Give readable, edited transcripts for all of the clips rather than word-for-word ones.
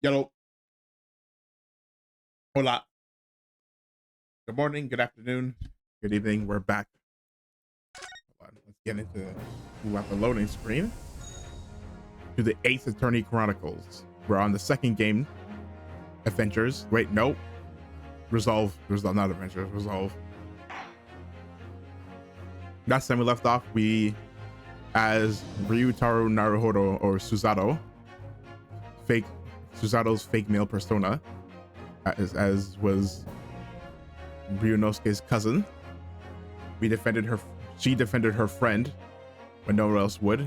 Yellow. Hola. Good morning, good afternoon, good evening. We're back. Hold on. Let's get into move out the loading screen to the 8th Attorney Chronicles. We're on the second game. Adventures. Wait, no. Resolve. Not adventures. Resolve. Last time we left off, we, as Ryutaru Naruhodo or SUSATO, SUSATO's fake male persona, as was Ryunosuke's cousin. She defended her friend when no one else would.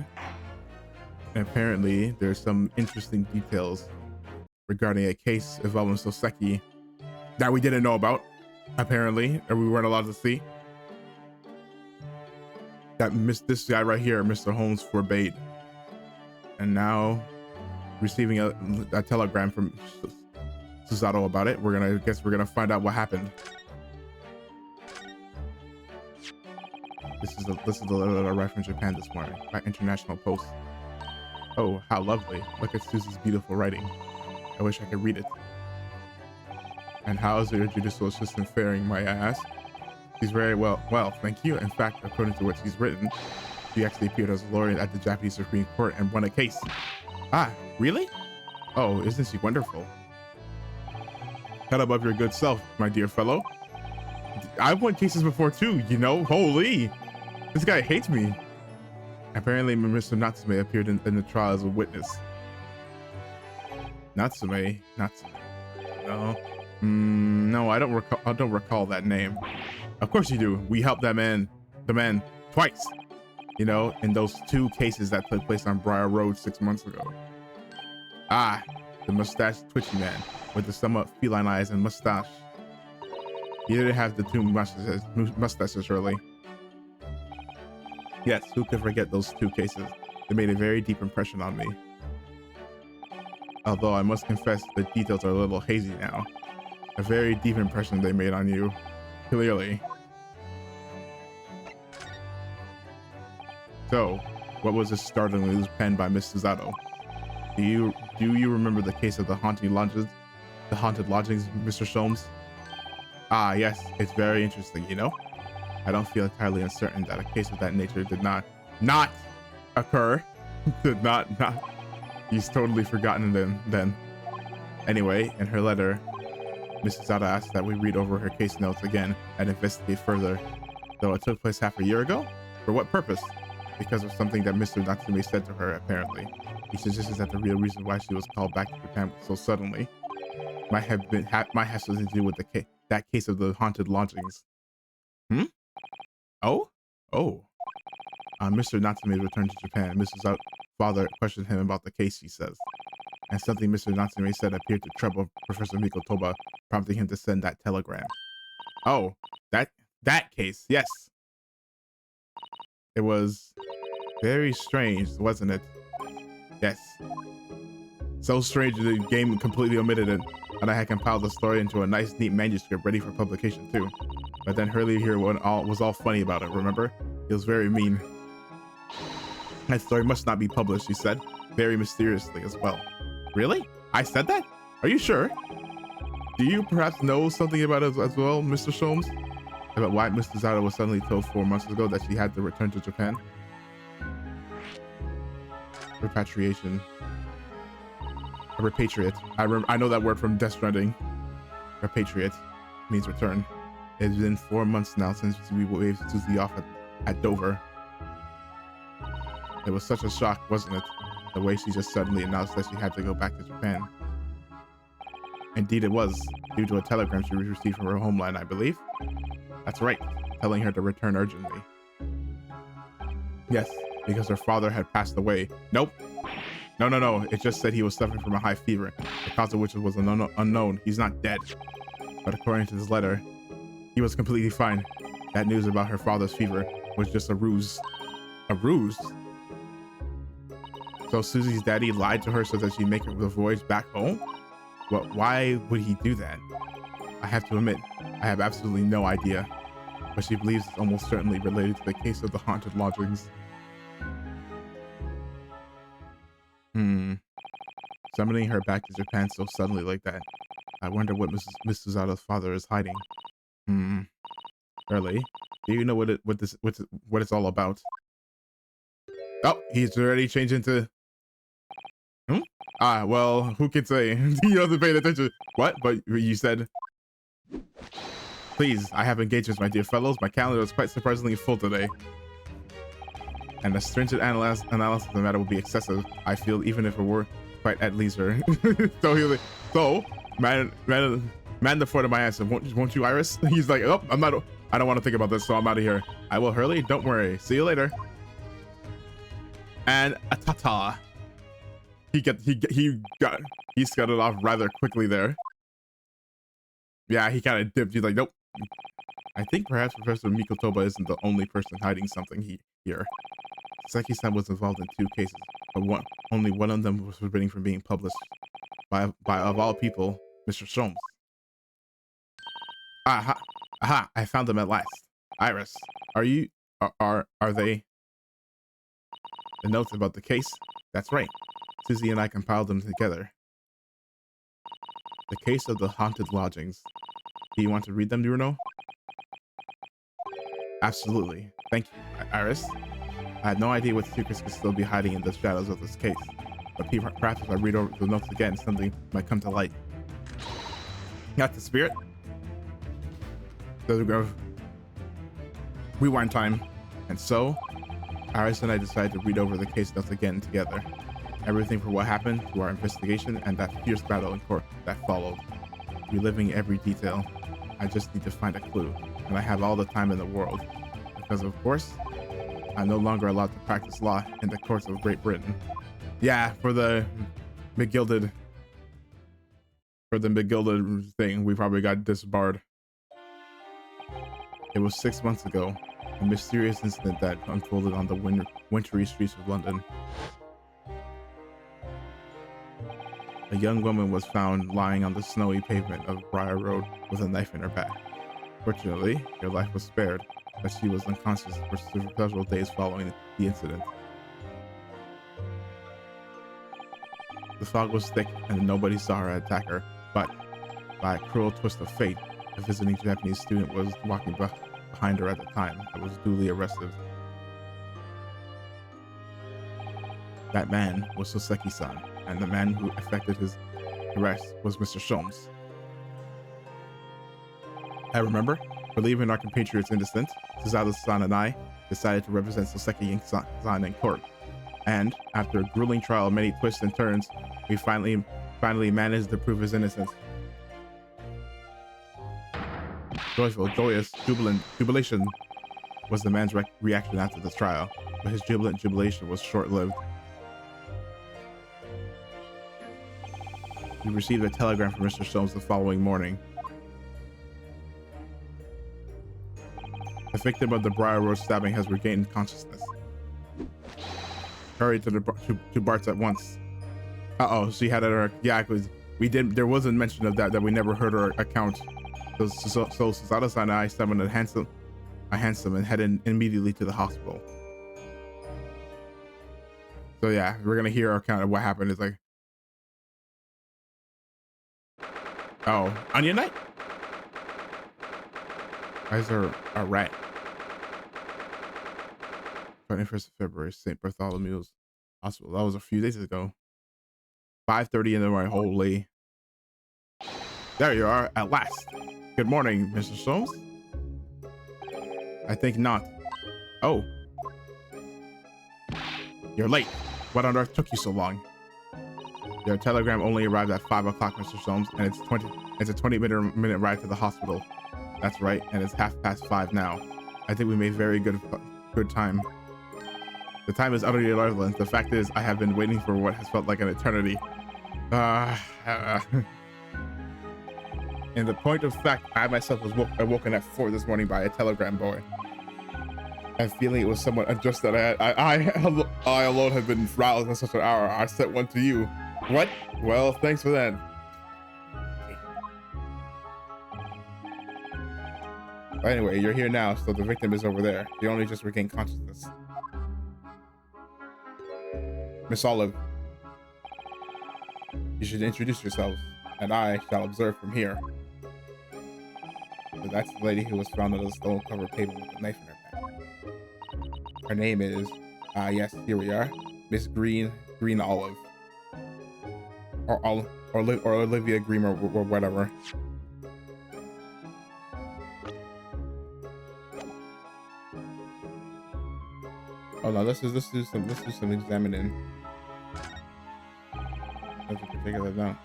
And apparently there's some interesting details regarding a case involving Soseki that we didn't know about, apparently, or we weren't allowed to see. That this guy right here, Mr. Holmes, forbade. And now receiving a telegram from SUSATO about it. We're gonna find out what happened. This is the letter that I read from Japan this morning by International Post. Oh, how lovely. Look at Susie's beautiful writing. I wish I could read it. And how is your judicial assistant faring, might I ask? She's very well, thank you. In fact, according to what she's written, she actually appeared as a lawyer at the Japanese Supreme Court and won a case. Ah, really? Oh, isn't she wonderful? Head above your good self, my dear fellow. I've won cases before too, you know? Holy! This guy hates me. Apparently, Mr. Natsume appeared in the trial as a witness. Natsume? No. No, I don't recall that name. Of course you do. We helped the man twice. You know, in those 2 cases that took place on Briar Road 6 months ago. Ah, the mustached twitchy man with the somewhat feline eyes and mustache. He didn't have the 2 mustaches, surely. Yes, who could forget those 2 cases? They made a very deep impression on me. Although I must confess the details are a little hazy now. A very deep impression they made on you. Clearly. So, what was this startling news penned by Miss SUSATO? Do you remember the case of the haunted lodgings, Mr. Sholmes? Ah, yes, it's very interesting, you know? I don't feel entirely uncertain that a case of that nature did not occur. Did not. He's totally forgotten then. Anyway, in her letter, Mrs. Zada asked that we read over her case notes again and investigate further. Though it took place half a year ago? For what purpose? Because of something that Mr. Natsume said to her, apparently. He suggested that the real reason why she was called back to Japan so suddenly might have something to do with that case of the haunted lodgings. Oh? Mr. Natsume returned to Japan. Mrs. Father questioned him about the case, he says. And something Mr. Natsume said appeared to trouble Professor Mikotoba, prompting him to send that telegram. Oh, that case, yes. It was very strange, wasn't it? Yes. So strange that the game completely omitted it, and I had compiled the story into a nice, neat manuscript ready for publication too. But then Hurley here was all funny about it, remember? He was very mean. That story must not be published, he said, very mysteriously as well. Really? I said that? Are you sure? Do you perhaps know something about it as well, Mr. Sholmes? About why Mr. Zada was suddenly told 4 months ago that she had to return to Japan? Repatriation. A repatriate. I know that word from Death Stranding. Repatriate means return. It's been 4 months now since we waved Susie off at Dover. It was such a shock, wasn't it? The way she just suddenly announced that she had to go back to Japan. Indeed it was, due to a telegram she received from her homeland, I believe. That's right, telling her to return urgently. Yes, because her father had passed away. Nope. No. It just said he was suffering from a high fever, the cause of which was unknown. He's not dead. But according to this letter, he was completely fine. That news about her father's fever was just a ruse. A ruse? So Susie's daddy lied to her so that she'd make the voyage back home? Well, why would he do that? I have to admit, I have absolutely no idea. But she believes it's almost certainly related to the case of the haunted lodgings. Summoning her back to Japan so suddenly like that. I wonder what Miss Susato's father is hiding. Early. Do you know what it's all about? Oh, he's already changed into. Well, who can say? You wasn't paying attention. What? But you said. Please, I have engagements, my dear fellows. My calendar is quite surprisingly full today. And a stringent analysis of the matter would be excessive, I feel, even if it were quite at leisure. Man the fort of my answer. Won't you, Iris? He's like, oh, I don't want to think about this, so I'm out of here. I will, Hurley. Don't worry. See you later. And a ta-ta. He scudded off rather quickly there. Yeah, he kind of dipped. He's like, nope. I think perhaps Professor Mikotoba isn't the only person hiding something here. Seki-san was involved in 2 cases, but only one of them was forbidden from being published by of all people, Mr. Sholmes. Aha! I found them at last. Iris, are they the notes about the case? That's right. Susie and I compiled them together. The case of the haunted lodgings. Do you want to read them, Bruno? Absolutely. Thank you, Iris. I had no idea what secrets could still be hiding in the shadows of this case, but perhaps if I read over the notes again, something might come to light. Got the spirit? There we go. Rewind time. And so, Iris and I decided to read over the case notes again together. Everything from what happened to our investigation and that fierce battle in court that followed. Reliving every detail. I just need to find a clue, and I have all the time in the world. Because of course, I'm no longer allowed to practice law in the courts of Great Britain. Yeah, for the McGilded thing, we probably got disbarred. It was 6 months ago, a mysterious incident that unfolded on the wintry streets of London. A young woman was found lying on the snowy pavement of Briar Road with a knife in her back. Fortunately, her life was spared, but she was unconscious for several days following the incident. The fog was thick and nobody saw her attacker, but by a cruel twist of fate, a visiting Japanese student was walking behind her at the time and was duly arrested. That man was Soseki-san, and the man who effected his arrest was Mr. Sholmes. I remember, believing our compatriot's innocence, SUSATO-san and I decided to represent Soseki-san in court. And after a grueling trial of many twists and turns, we finally managed to prove his innocence. Joyful, joyous, jubilation was the man's reaction after the trial, but his jubilation was short-lived. We received a telegram from Mr. Sholmes the following morning. The victim of the Briar Road stabbing has regained consciousness. Hurry to Bart's at once. She had her. Yeah, we did. There was a mention of that we never heard her account. So SUSATO-san and I summoned a hansom and headed immediately to the hospital. So yeah, we're gonna hear our account of what happened. It's like, oh, Onion Night? Why is there a rat? 21st of February, St. Bartholomew's Hospital. That was a few days ago. 5:30 in the morning. Holy. There you are, at last. Good morning, Mr. Sholmes. I think not. Oh. You're late. What on earth took you so long? Your telegram only arrived at 5 o'clock, Mr. Sholmes, and it's a 20-minute ride to the hospital. That's right, and it's 5:30 now. I think we made very good time. The time is utterly irrelevant. The fact is, I have been waiting for what has felt like an eternity. In the point of fact, I myself was awoken at 4 this morning by a telegram boy. And feeling it was somewhat unjust that I alone had been roused at such an hour. I sent one to you. What? Well, thanks for that. But anyway, you're here now, so the victim is over there. They only just regained consciousness. Miss Olive, you should introduce yourselves, and I shall observe from here. So that's the lady who was found on the stone-covered pavement with a knife in her back. Her name is, yes, here we are, Miss Green Olive, or Olivia Green, or whatever. Oh no, let's do some examining. Nothing particular now.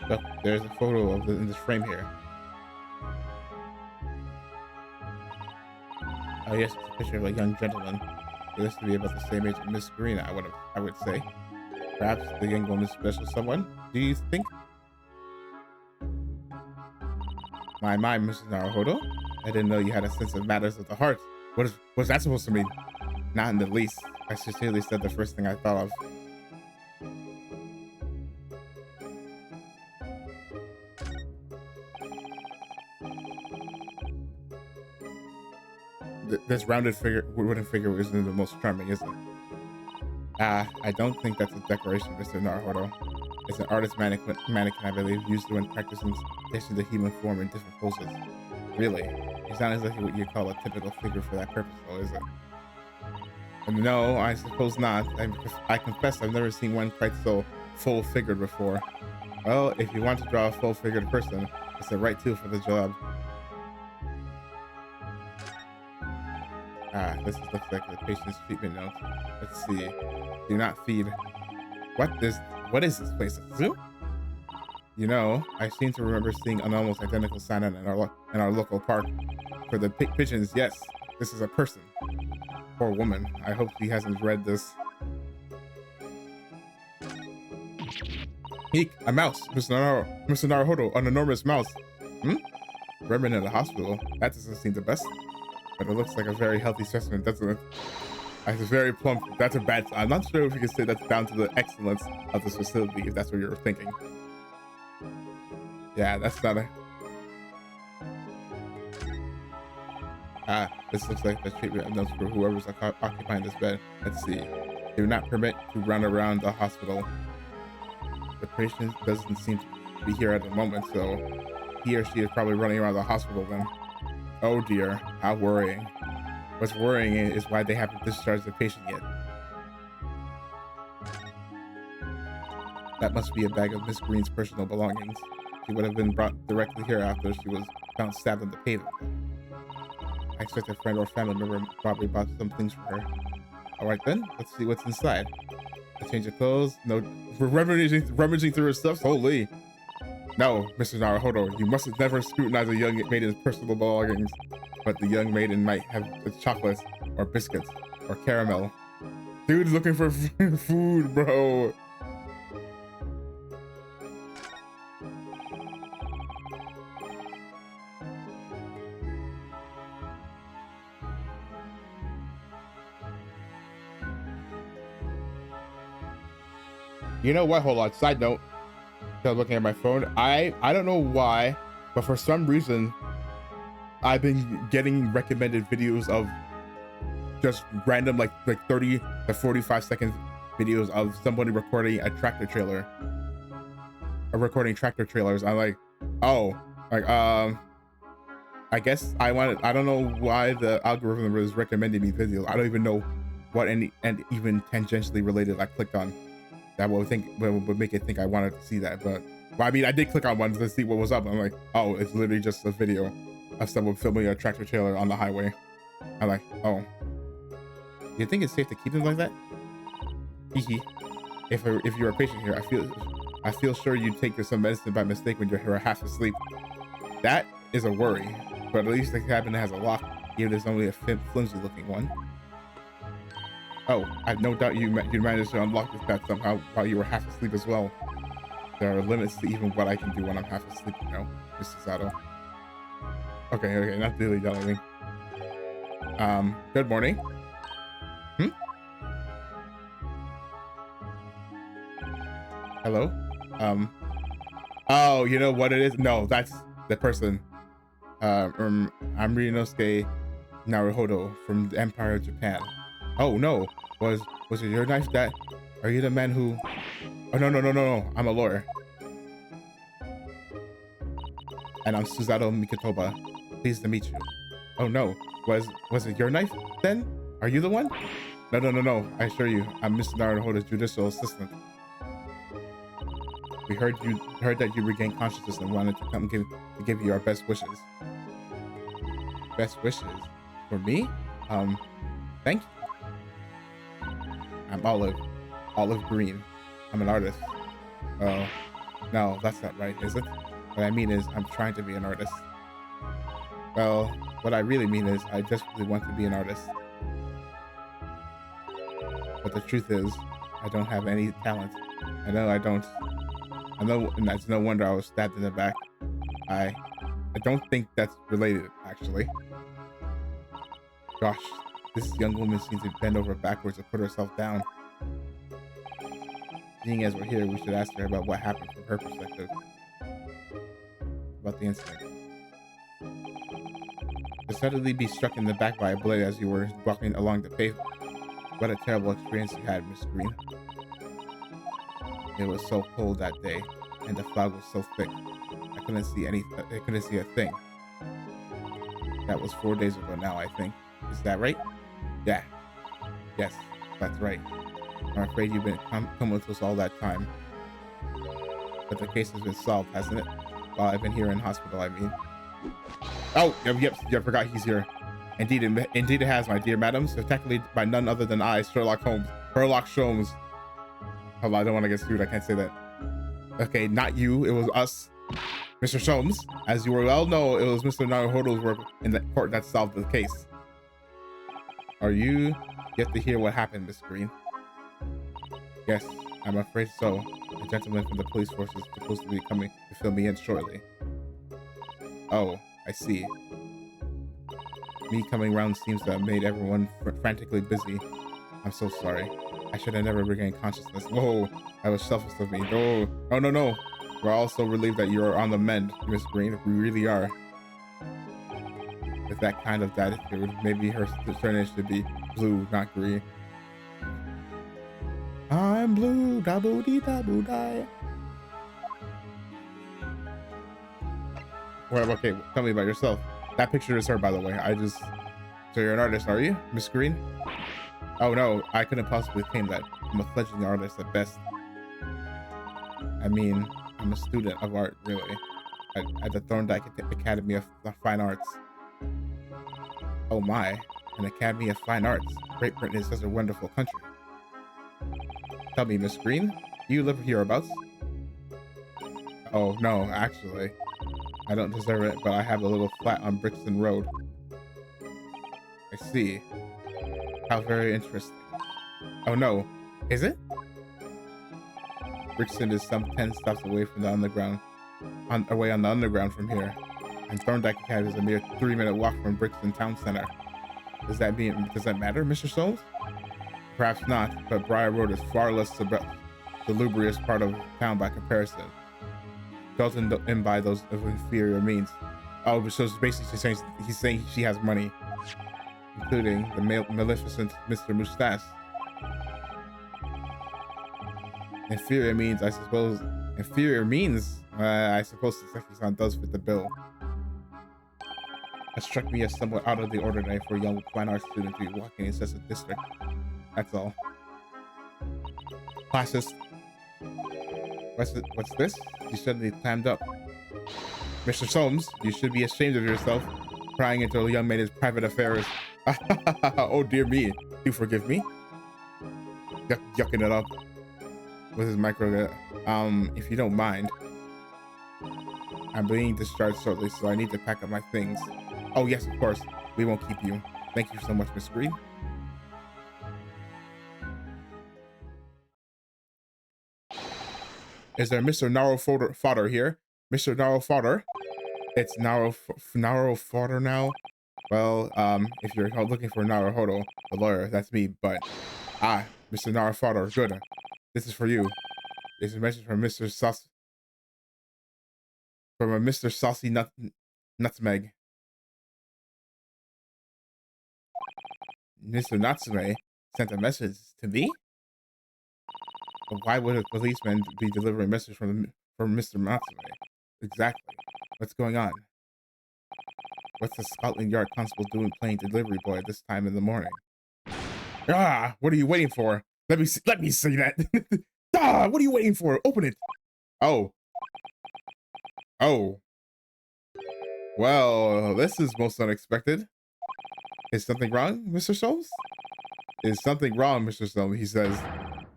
Look, there's a photo of in this frame here. Oh yes, it's a picture of a young gentleman. He looks to be about the same age as Miss Green, I would say. Perhaps the young woman is special someone, do you think? My, Mrs. Naruhodo. I didn't know you had a sense of matters of the heart. What's that supposed to mean? Not in the least. I sincerely said the first thing I thought of. This rounded wooden figure isn't the most charming, is it? I don't think that's a decoration, Mr. Naruhodo. It's an artist mannequin, I believe, used when practicing the human form in different poses. Really? It's not exactly what you call a typical figure for that purpose, though, is it? No, I suppose not. I confess I've never seen one quite so full-figured before. Well, if you want to draw a full-figured person, it's the right tool for the job. This looks like the patient's treatment note. Let's see. Do not feed. What is this place? A zoo? You know, I seem to remember seeing an almost identical sign in our local park. For the pigeons, yes, this is a person. Poor woman. I hope she hasn't read this. Eek, a mouse. Mr. Naruhodo, an enormous mouse. Remnant in the hospital. That doesn't seem the best. But it looks like a very healthy specimen, doesn't it? It's very plump. That's a bad sign. I'm not sure if you can say that's down to the excellence of this facility, if that's what you're thinking. Yeah, that's not a... This looks like the treatment notes for whoever's occupying this bed. Let's see. Do not permit to run around the hospital. The patient doesn't seem to be here at the moment, so he or she is probably running around the hospital then. Oh dear, how worrying. What's worrying is why they haven't discharged the patient yet. That must be a bag of Miss Green's personal belongings. She would have been brought directly here after she was found stabbed on the pavement. I expect a friend or family member probably bought some things for her. Alright then, let's see what's inside. A change of clothes, no, rummaging through her stuff, holy. No, Mr. Naruhodo, you must have never scrutinized a young maiden's personal belongings, but the young maiden might have chocolates, or biscuits, or caramel. Dude's looking for food, bro. You know what? Hold on. Side note. I'm looking at my phone. I don't know why, but for some reason, I've been getting recommended videos of just random like 30 to 45 second videos of somebody recording a tractor trailer, or recording tractor trailers. I'm like, oh, like I guess I don't know why the algorithm is recommending me videos. I don't even know what and even tangentially related I clicked on. That would make it think I wanted to see that, but well, I mean, I did click on one to see what was up. I'm like, oh, it's literally just a video of someone filming a tractor trailer on the highway. I'm like, oh, you think it's safe to keep them like that? Hee. If you're a patient here, I feel sure you take some medicine by mistake when you're half asleep. That is a worry, but at least the cabinet has a lock, even if it's only a flimsy-looking one. Oh, I have no doubt you managed to unlock this path somehow while you were half asleep as well. There are limits to even what I can do when I'm half asleep, you know, Mr. Sato. Okay, not dilly-dallying. Good morning. Hello? Oh, you know what it is? No, that's the person. I'm Rinosuke Naruhodo from the Empire of Japan. Oh no, was it your knife that? Are you the man who? Oh no, I'm a lawyer. And I'm Susato Mikotoba. Pleased to meet you. Oh no, was it your knife then? Are you the one? No, I assure you, I'm Mr. Naruhodo's judicial assistant. We heard that you regained consciousness and wanted to come give you our best wishes. Best wishes? For me? Thank you. I'm Olive Green. I'm an artist. Oh, no, that's not right, is it? What I mean is, I'm trying to be an artist. Well, what I really mean is, I just really want to be an artist. But the truth is, I don't have any talent. I know I don't. I know, and that's no wonder I was stabbed in the back. I don't think that's related, actually. Gosh, this young woman seems to bend over backwards and put herself down. Seeing as we're here, we should ask her about what happened from her perspective. About the incident. To suddenly be struck in the back by a blade as you were walking along the pavement. What a terrible experience you had, Miss Green. It was so cold that day, and the fog was so thick. I couldn't see a thing. That was 4 days ago now, I think. Is that right? Yeah. Yes, that's right. I'm afraid you've been coming with us all that time. But the case has been solved, hasn't it? While I've been here in hospital, I mean. Oh, yep, I forgot he's here. Indeed it has, my dear madam. So technically by none other than I, Sherlock Holmes. Hold on, I don't want to get sued. I can't say that. Okay, not you. It was us. Mr. Sholmes, as you well know, it was Mr. Naruhodo's work in the court that solved the case. Are you yet to hear what happened, Miss Green? Yes, I'm afraid so. A gentleman from the police force is supposed to be coming to fill me in shortly. Oh, I see. Me coming round seems to have made everyone frantically busy. I'm so sorry. I should have never regained consciousness. Whoa, that was selfish of me. No. We're all so relieved that you are on the mend, Miss Green. We really are. With that kind of attitude, maybe her surname should be Blue, not Green. I'm blue, da-boo-dee-da-boo-die. Well, okay, tell me about yourself. That picture is her, by the way. So you're an artist, are you, Miss Green? Oh no, I couldn't possibly claim that. I'm a fledgling artist at best. I mean, I'm a student of art, really, at the Thorndike Academy of Fine Arts. Oh my, an Academy of Fine Arts. Great Britain is such a wonderful country. Tell me, Miss Green, do you live hereabouts? Oh no, actually, I don't deserve it, but I have a little flat on Brixton Road. I see. How very interesting. Oh no, is it? Brixton is some 10 stops away from the underground, on the underground from here, and Thorndike Academy is a mere 3-minute walk from Brixton Town Center. Does that matter, Mr. Souls? Perhaps not, but Briar Road is far less salubrious part of town by comparison. Built in by those of inferior means. Oh, so basically he's saying she has money, including the maleficent Mr. Moustache. Inferior means, I suppose Sexy-san does fit the bill. That struck me as somewhat out of the ordinary for a young fine arts student to be walking in such a district. That's all. Classist. What's this? She suddenly clammed up. Mr. Soames, you should be ashamed of yourself, prying into a young man's private affairs. Oh dear me. Do forgive me? Yucking it up. With his micro, if you don't mind. I'm being discharged shortly, so I need to pack up my things. Oh, yes, of course. We won't keep you. Thank you so much, Miss Green. Is there Mr. Naruhodo here? Mr. Naruhodo? It's Naruhodo now? Well, if you're looking for Naruhodo, the lawyer, that's me, but... Ah, Mr. Naruhodo, good. This is for you. This is a message from Mr. Sauce... From a Mr. Saucy Nutmeg. Mr. Natsume sent a message to me? But why would a policeman be delivering a message from Mr. Natsume? Exactly. What's going on? What's the Scotland Yard constable doing playing delivery boy at this time in the morning? Ah, what are you waiting for? Let me see that. Ah, what are you waiting for? Open it. Oh. Oh. Well, this is most unexpected. Is something wrong, Mr. Soames? Is something wrong, Mr. Soames? He says.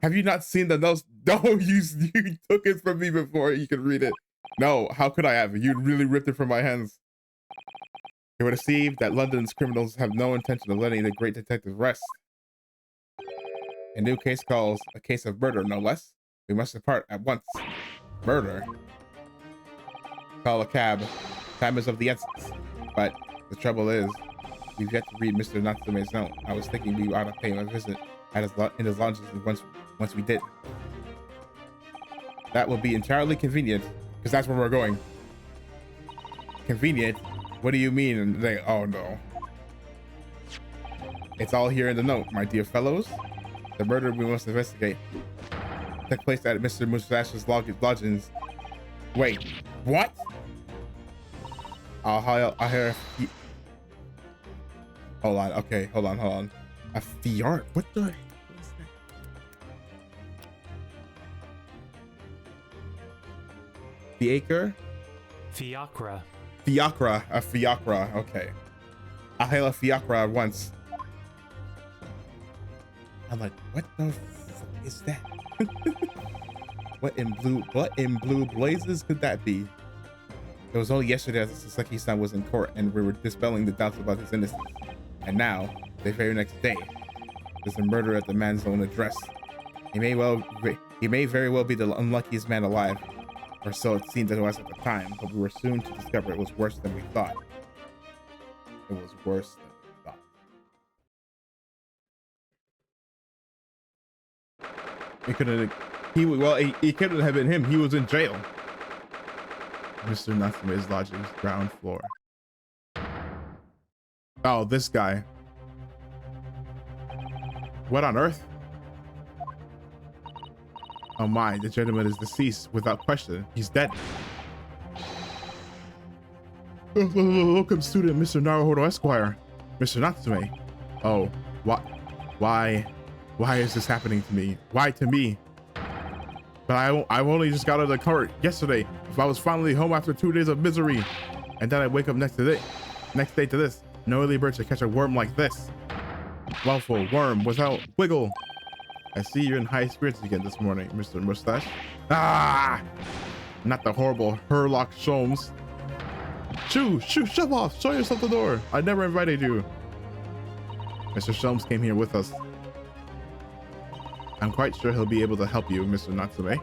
Have you not seen the notes? No, you took it from me before you could read it. No, how could I have? You really ripped it from my hands. You would have seen that London's criminals have no intention of letting the great detective rest. A new case calls a case of murder, no less. We must depart at once. Murder? Call a cab. Time is of the essence. But the trouble is, we've yet to read Mr. Natsume's note. I was thinking we ought to pay him a visit in his lodges once we did. That will be entirely convenient, because that's where we're going. Convenient? What do you mean? And they, oh no. It's all here in the note, my dear fellows. The murder we must investigate took place at Mr. Mustache's lodgings. Wait, what? I'll hire. Hold on. Okay, hold on. A fiart? What the hell is that? Fiacre? Fiacre. Fiacre. A fiacre. Okay. I'll hail a fiacre once. I'm like, what the fuck is that? What in blue blazes could that be? It was only yesterday that Sasaki-san was in court and we were dispelling the doubts about his innocence. And now, the very next day, there's a murder at the man's own address. He may very well be the unluckiest man alive, or so it seemed to us at the time, but we were soon to discover it was worse than we thought. It was worse than we thought. It couldn't. It couldn't have been him. He was in jail. Mr. Natsume's lodgings, ground floor. Oh, this guy. What on earth? Oh my, the gentleman is deceased without question. He's dead. Welcome, student Mr. Naruhodo Esquire. Mr. Natsume. Oh, what? Why is this happening to me? Why to me? But I've only just got out of the court yesterday. If I was finally home after 2 days of misery, and then I wake up next day to this. No early bird should catch a worm like this. Waffle worm without wiggle. I see you're in high spirits again this morning, Mr. Mustache. Ah, not the horrible Herlock Sholmes. Shove off. Show yourself the door. I never invited you. Mr. Sholmes came here with us. I'm quite sure he'll be able to help you, Mr. Natsume.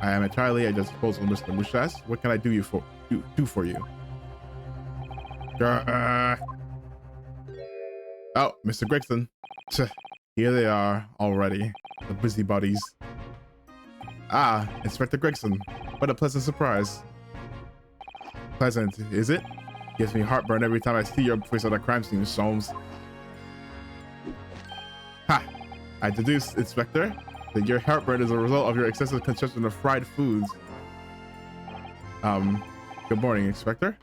I am entirely at your disposal, Mr. Mustache. What can I do for you? Oh, Mr. Gregson. Here they are already, the busybodies. Ah, Inspector Gregson. What a pleasant surprise. Pleasant, is it? Gives me heartburn every time I see your face at a crime scene, Sholmes. Ha! I deduce, Inspector, that your heartburn is a result of your excessive consumption of fried foods. Good morning, Inspector.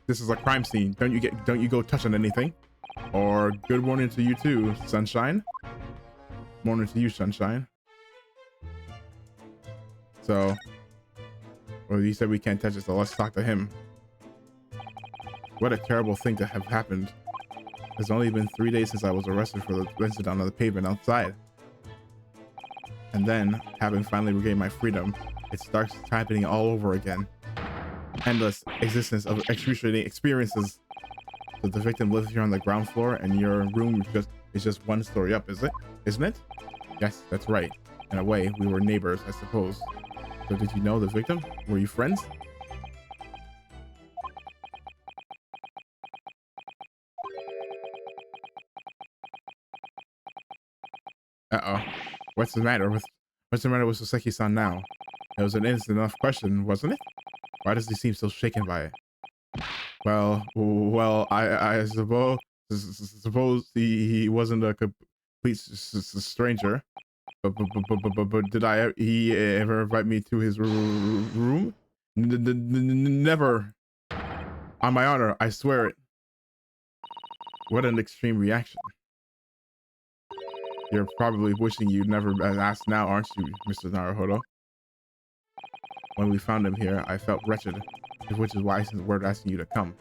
This is a crime scene. Don't you go touching anything. Or good morning to you too, Sunshine. Morning to you, Sunshine. So, well, you said we can't touch it, so let's talk to him. What a terrible thing to have happened. It's only been 3 days since I was arrested for the incident on the pavement outside. And then, having finally regained my freedom, It starts happening all over again. Endless existence of excruciating experiences. So the victim lives here on the ground floor, and your room is just one story up, is it? Isn't it? Yes, that's right. In a way, we were neighbors, I suppose. So did you know the victim? Were you friends? Uh-oh. What's the matter with Soseki-san now? It was an innocent enough question, wasn't it? Why does he seem so shaken by it? Well, I suppose he wasn't a complete stranger. But did he ever invite me to his room? Never. On my honor, I swear it. What an extreme reaction. You're probably wishing you'd never asked now, aren't you, Mr. Naruhodo? When we found him here, I felt wretched, which is why I sent word asking you to come.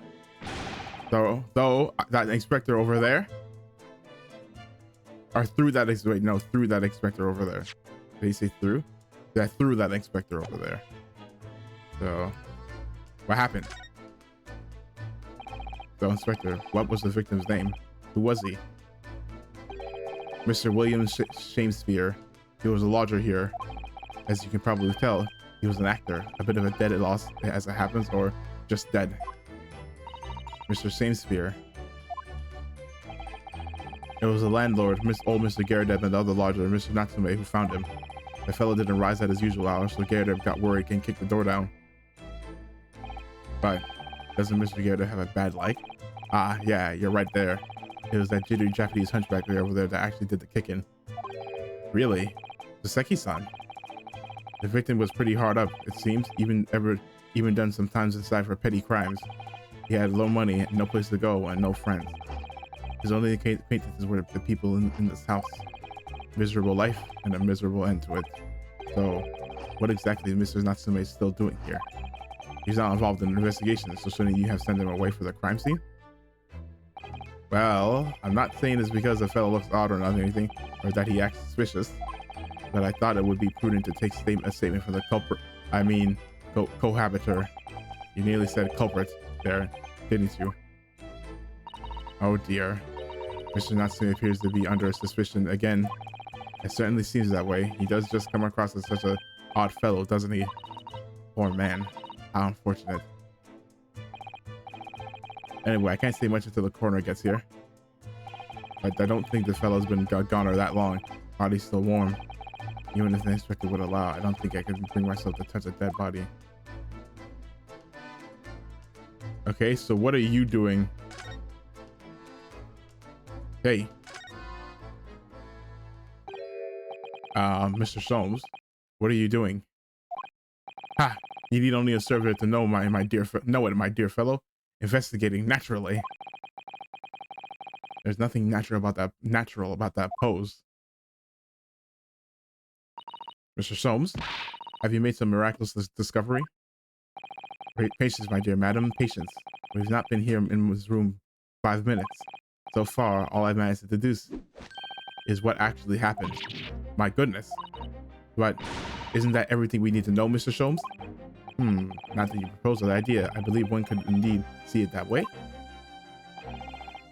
Though that inspector over there, or through that through that inspector over there. Did he say through? Yeah, through that inspector over there. So, what happened? So, Inspector, what was the victim's name? Who was he? Mr. William Shamesphere. He was a lodger here. As you can probably tell, he was an actor, a bit of a dead loss as it happens, or just dead. Mr. Shamesphere. It was the landlord, old Mr. Garrett, and the other lodger, Mr. Natsume, who found him. The fellow didn't rise at his usual hour, so Garrett got worried and kicked the door down. But doesn't Mr. Garrett have a bad leg? Ah, yeah, you're right there. It was that jittery Japanese hunchback over there that actually did the kicking. Really? Soseki-san? The victim was pretty hard up, it seems, even done some times inside for petty crimes. He had low money, no place to go, and no friends. His only acquaintances were the people in this house. Miserable life and a miserable end to it. So, what exactly is Mr. Natsume still doing here? He's not involved in an investigation, so shouldn't you have sent him away for the crime scene? Well, I'm not saying this because the fellow looks odd or anything, or that he acts suspicious, but I thought it would be prudent to take a statement from the culprit. I mean, cohabitor. You nearly said culprit there, didn't you? Oh dear. Mr. Natsume appears to be under suspicion again. It certainly seems that way. He does just come across as such an odd fellow, doesn't he? Poor man. How unfortunate. Anyway, I can't say much until the coroner gets here. But I don't think the fellow's been goner that long. Body's still warm. Even if the inspector would allow, I don't think I could bring myself to touch a dead body. Okay, so what are you doing? Hey. Mr. Soames, what are you doing? Ha! You need only a surveyor to know my dear fellow. Investigating naturally. There's nothing natural about that pose. Mr. Soames, have you made some miraculous discovery? Patience, my dear madam, patience. We've not been here in this room 5 minutes. So far, all I've managed to deduce is what actually happened. My goodness. But isn't that everything we need to know, Mr. Soames? Not that you propose that idea. I believe one could indeed see it that way.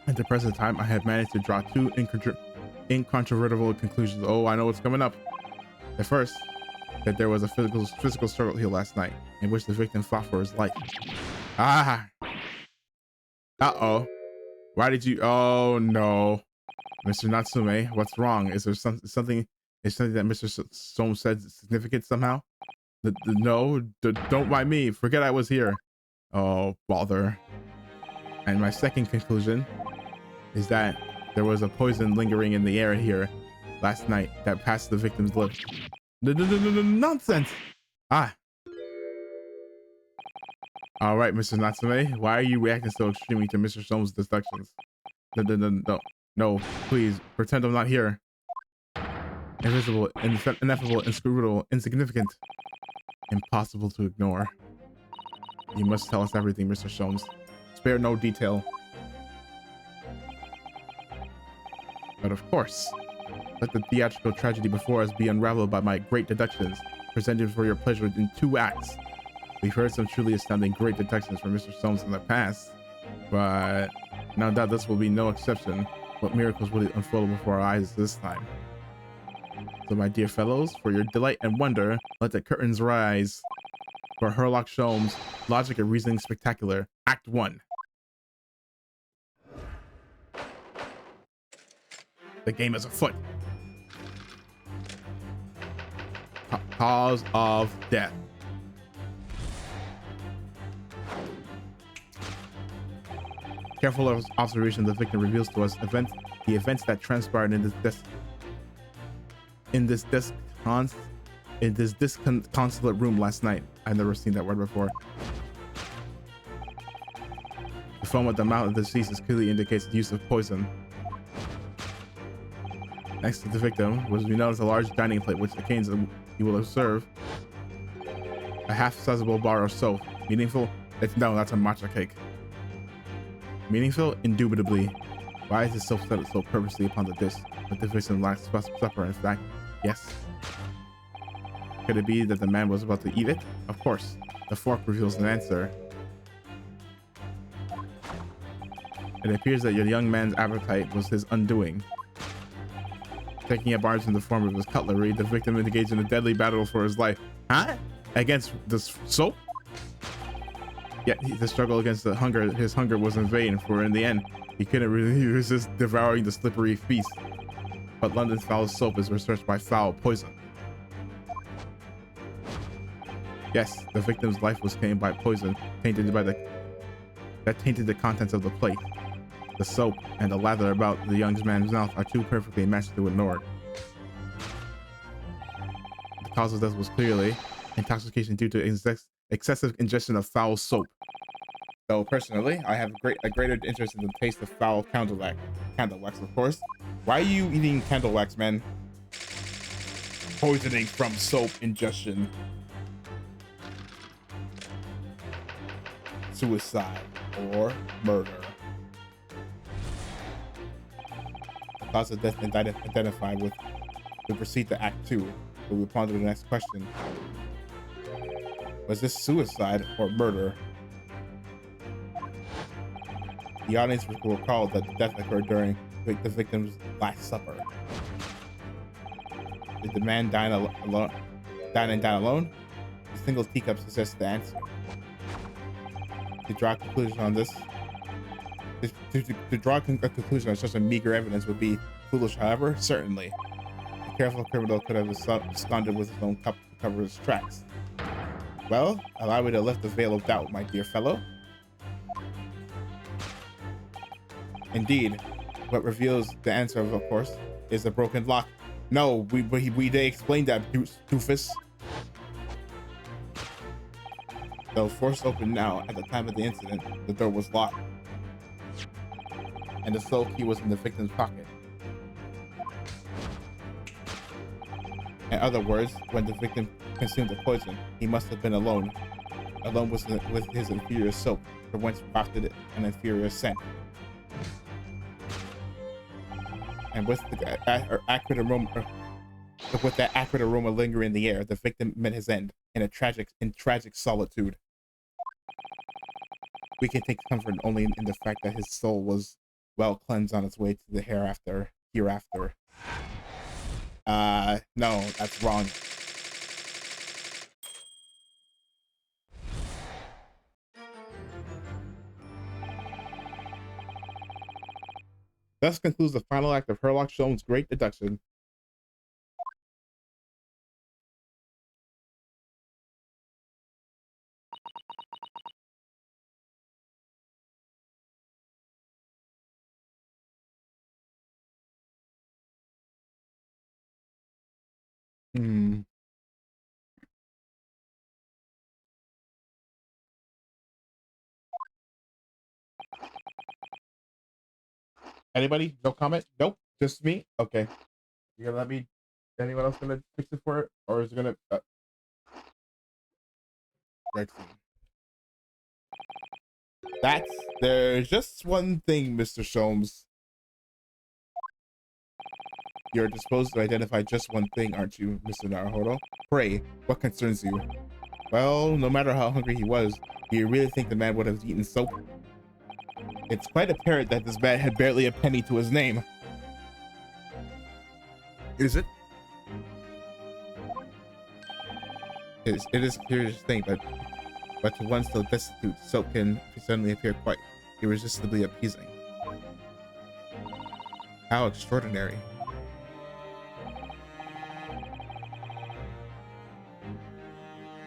At the present time, I have managed to draw two incontrovertible conclusions. Oh, I know what's coming up. The first, that there was a physical struggle here last night, in which the victim fought for his life. Ah! Uh-oh. Why did you... Oh, no. Mr. Natsume, what's wrong? Is there something that Mr. Soames said significant somehow? No, don't mind me. Forget I was here. Oh, bother. And my second conclusion is that there was a poison lingering in the air here last night that passed the victim's lips. Nonsense! Ah. All right, Mr. Natsume, why are you reacting so extremely to Mr. Soames' deductions? No, please, pretend I'm not here. Invisible, ineffable, inscrutable, insignificant. Impossible to ignore. You must tell us everything, Mr. Soames. Spare no detail. But of course, let the theatrical tragedy before us be unraveled by my great deductions. presented for your pleasure in 2 acts. We've heard some truly astounding great deductions from Mr. Soames in the past, but no doubt this will be no exception. What miracles will unfold before our eyes this time? So my dear fellows, for your delight and wonder, let the curtains rise. For Sherlock Sholmes, Logic and Reasoning Spectacular, Act 1. The game is afoot. Cause of death. Careful observation of the victim reveals to us the events that transpired in this disconsolate room last night. I've never seen that word before. The foam at the mouth of the deceased clearly indicates the use of poison. Next to the victim was we noticed a large dining plate, which contains, you will observe, a half-sizable bar of soap. Meaningful? No, that's a matcha cake. Meaningful? Indubitably. Why is this soap set so purposely upon the dish? But the victim lacks supper, in fact. Yes. Could it be that the man was about to eat it? Of course. The fork reveals an answer. It appears that your young man's appetite was his undoing. Taking up arms in the form of his cutlery, the victim engaged in a deadly battle for his life. Huh? Against this soap? Yet the struggle against his hunger was in vain, for in the end, he couldn't really resist devouring the slippery feast. But London's foul soap is researched by foul poison. Yes, the victim's life was tainted by poison, tainted the contents of the plate. The soap and the lather about the young man's mouth are too perfectly matched to ignore it. The cause of death was clearly intoxication due to excessive ingestion of foul soap. Though personally, I have a greater interest in the taste of foul candle wax, of course. Why are you eating candle wax, man? Poisoning from soap ingestion. Suicide or murder. The cause of death identified with. We proceed to Act 2, where we ponder the next question. Was this suicide or murder? The audience will recall that the death occurred during the victim's last supper. Did the man dine alone? A single teacup suggests the answer. To draw a conclusion on this, to draw a conclusion on such a meager evidence would be foolish, however, certainly. A careful criminal could have absconded with his own cup to cover his tracks. Well, allow me to lift the veil of doubt, my dear fellow. Indeed, what reveals the answer, of course, is a broken lock. No, they explained that, doofus. Though forced open now, at the time of the incident, the door was locked, and the sole key was in the victim's pocket. In other words, when the victim consumed the poison, he must have been alone with his inferior soap, from whence wafted an inferior scent. And with that acrid aroma lingering in the air, the victim met his end in tragic solitude. We can take comfort only in the fact that his soul was well cleansed on its way to the hereafter. No, that's wrong. Thus concludes the final act of Sherlock Sholmes' great deduction. Anybody? No comment? Nope. Just me? Okay. You gonna let me? Anyone else gonna fix it for it? Or is it gonna... Let's see. There's just one thing, Mr. Sholmes. You're disposed to identify just one thing, aren't you, Mr. Naruhodo? Pray, what concerns you? Well, no matter how hungry he was, do you really think the man would have eaten soap? It's quite apparent that this man had barely a penny to his name. Is it? It is a curious thing, but to one so destitute, soap can suddenly appear quite irresistibly appeasing. How extraordinary.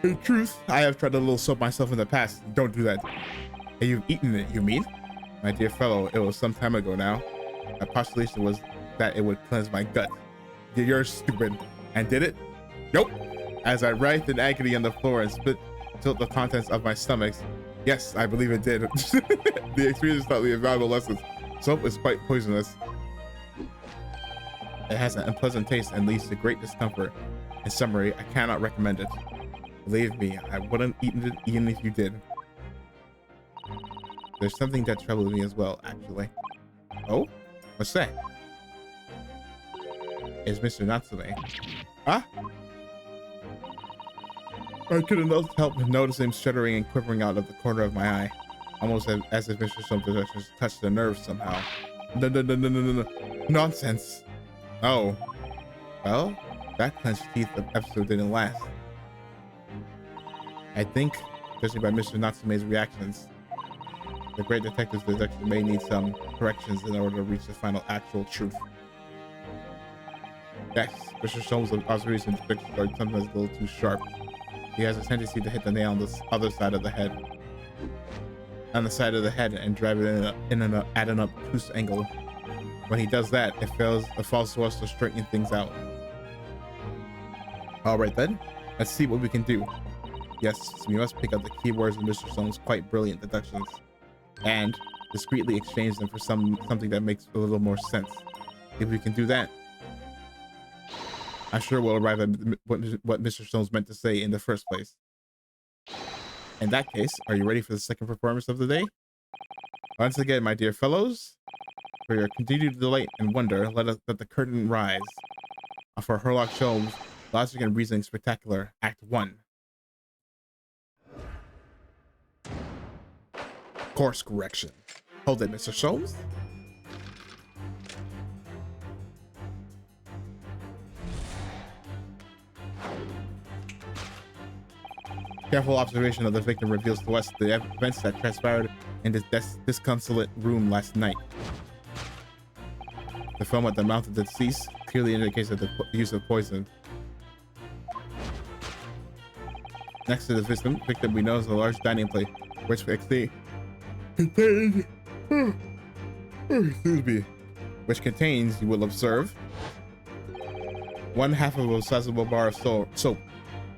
In truth, I have tried a little soap myself in the past. Don't do that. And you've eaten it, you mean? My dear fellow, it was some time ago now. My postulation was that it would cleanse my gut. You're stupid. And did it? Nope. As I writhed in agony on the floor and tilt the contents of my stomachs, yes, I believe it did. The experience taught me a valuable lesson. Soap is quite poisonous. It has an unpleasant taste and leads to great discomfort. In summary, I cannot recommend it. Believe me, I wouldn't eat it even if you did. There's something that troubles me as well, actually. Oh? What's that? It's Mr. Natsume. Huh? I couldn't help notice him shuddering and quivering out of the corner of my eye, almost as if Mr. Some's deductions touched the nerve somehow. No. Nonsense. Oh. Well, that clenched teeth episode didn't last. I think, judging by Mr. Natsume's reactions, the great detective's deduction may need some corrections in order to reach the final actual truth. Yes, Mr. Soames' observations are sometimes a little too sharp. He has a tendency to hit the nail on the other side of the head. On the side of the head and drive it at an obtuse angle. When he does that, it falls to us to straighten things out. Alright then, let's see what we can do. Yes, we must pick up the keywords in Mr. Soames' quite brilliant deductions and discreetly exchange them for something that makes a little more sense. If we can do that, I'm sure we'll arrive at what Mr. Soames meant to say in the first place. In that case, are you ready for the second performance of the day? Once again, my dear fellows, for your continued delight and wonder, let the curtain rise. For Herlock Sholmes, Logic and Reasoning Spectacular, Act 1. Course correction. Hold it, Mr. Sholmes. Careful observation of the victim reveals to us the events that transpired in this disconsolate room last night. The foam at the mouth of the deceased clearly indicates that the use of poison. Next to the victim, we notice a large dining plate, which contains, you will observe, one half of a sizable bar of soap.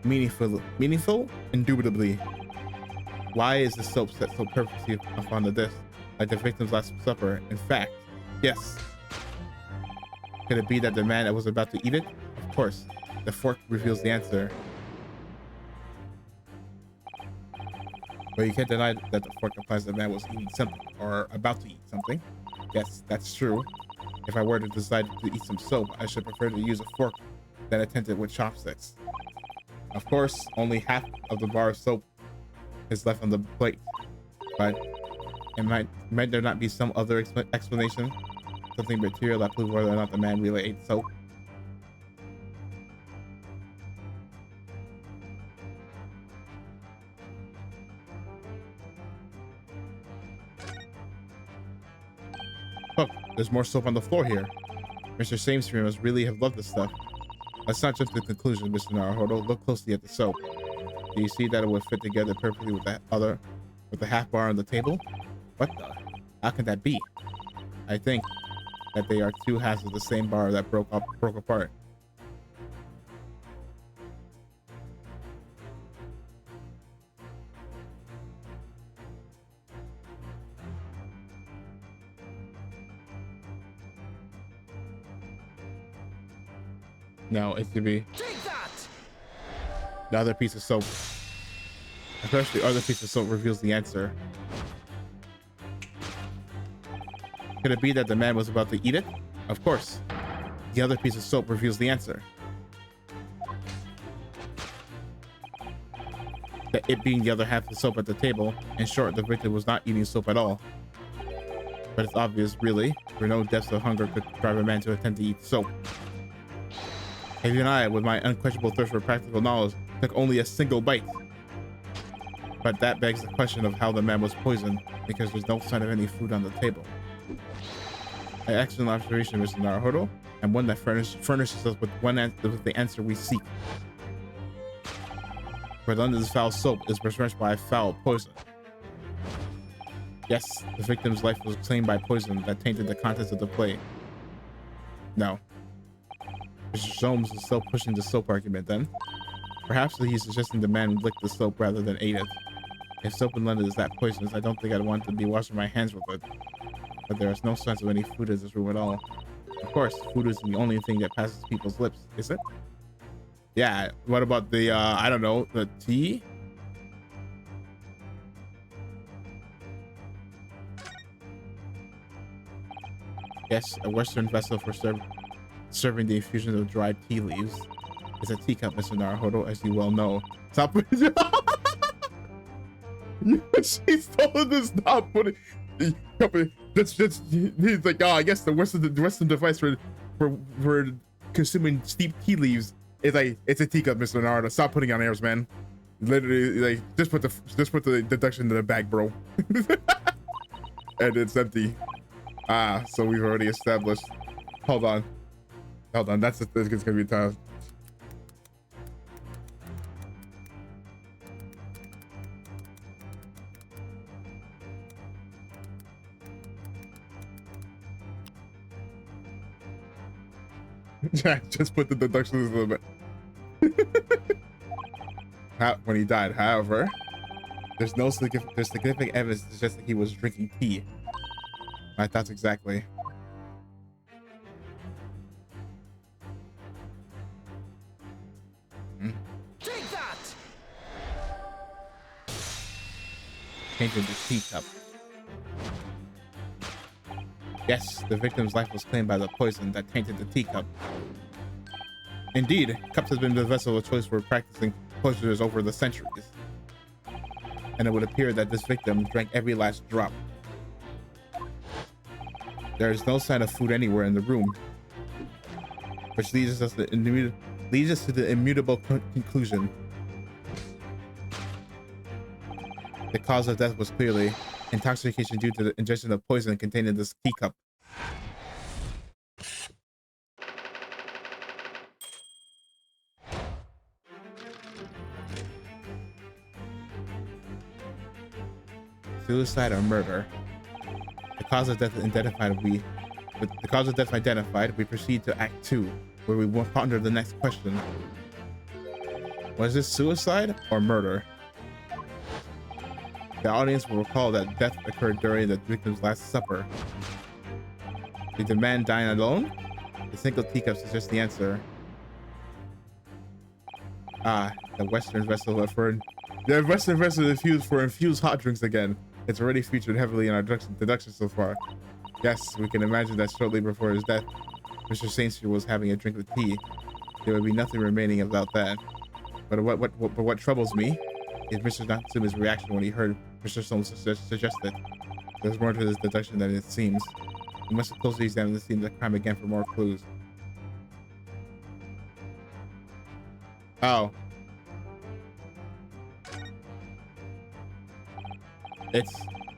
Meaningful? Indubitably. Why is the soap set so perfectly upon the dish, like the victim's last supper? In fact, yes. Could it be that the man was about to eat it? Of course. The fork reveals the answer. But you can't deny that the fork implies the man was eating something, or about to eat something. Yes, that's true. If I were to decide to eat some soap, I should prefer to use a fork than attempt it with chopsticks. Of course, only half of the bar of soap is left on the plate, but might there not be some other explanation? Something material that proves whether or not the man really ate soap? Look, there's more soap on the floor here. Mr. Samesbury must really have loved this stuff. Let's not jump to the conclusion, Mr. Naruhodo. Look closely at the soap. Do you see that it would fit together perfectly with the half bar on the table? What the? How can that be? I think that they are two halves of the same bar that broke apart. No, it could be the other piece of soap. Especially the other piece of soap reveals the answer. Could it be that the man was about to eat it? Of course. The other piece of soap reveals the answer. That it being the other half of the soap at the table. In short, the victim was not eating soap at all. But it's obvious, really, for no depths of hunger could drive a man to attempt to eat soap. Even I, with my unquestionable thirst for practical knowledge, took only a single bite. But that begs the question of how the man was poisoned, because there's no sign of any food on the table. An excellent observation, Mr. Naruhodo, and one that furnishes us with the answer we seek. For under this foul soap is besmirched by a foul poison. Yes, the victim's life was claimed by poison that tainted the contents of the plate. No. Mr. Soames is still pushing the soap argument then. Perhaps he's suggesting the man lick the soap rather than ate it. If soap in London is that poisonous, I don't think I'd want to be washing my hands with it. But there is no sense of any food in this room at all. Of course, food is the only thing that passes people's lips, is it? Yeah, what about the, I don't know, the tea? Yes, a Western vessel for serving the infusion of dried tea leaves. It's a teacup, Mr. Naruhodo, as you well know. Stop putting she's told us not putting that's just he's like, oh, I guess the Western device for consuming steep tea leaves is like, it's a teacup, Mr. Naruhodo. Stop putting on airs, man. Literally, like, just put the deduction in the bag, bro. And it's empty. Ah, so we've already established. Hold on. That's it's gonna be tough. Jack just put the deductions in the bag. When he died, however, there's significant evidence to suggest that he was drinking tea. My thoughts exactly. Take that! Tainted the teacup. Yes, the victim's life was claimed by the poison that tainted the teacup. Indeed, cups has been the vessel of choice for practicing poisoners over the centuries. And it would appear that this victim drank every last drop. There is no sign of food anywhere in the room, which leads us to the immutable conclusion. The cause of death was clearly intoxication due to the ingestion of poison contained in this teacup. Suicide or murder? The cause of death identified, we proceed to Act 2, where we will ponder the next question. Was this suicide or murder? The audience will recall that death occurred during the victim's last supper. Did the man dine alone? The single teacup suggests the answer. Ah, the Western vessel infused for infused hot drinks again. It's already featured heavily in our deductions so far. Yes, we can imagine that shortly before his death, Mr. Saintsbury was having a drink of tea. There would be nothing remaining about that. But what troubles me is Mr. Natsume's reaction when he heard Mr. Soames suggest it. There's more to this deduction than it seems. We must closely examine the scene of the crime again for more clues. Oh.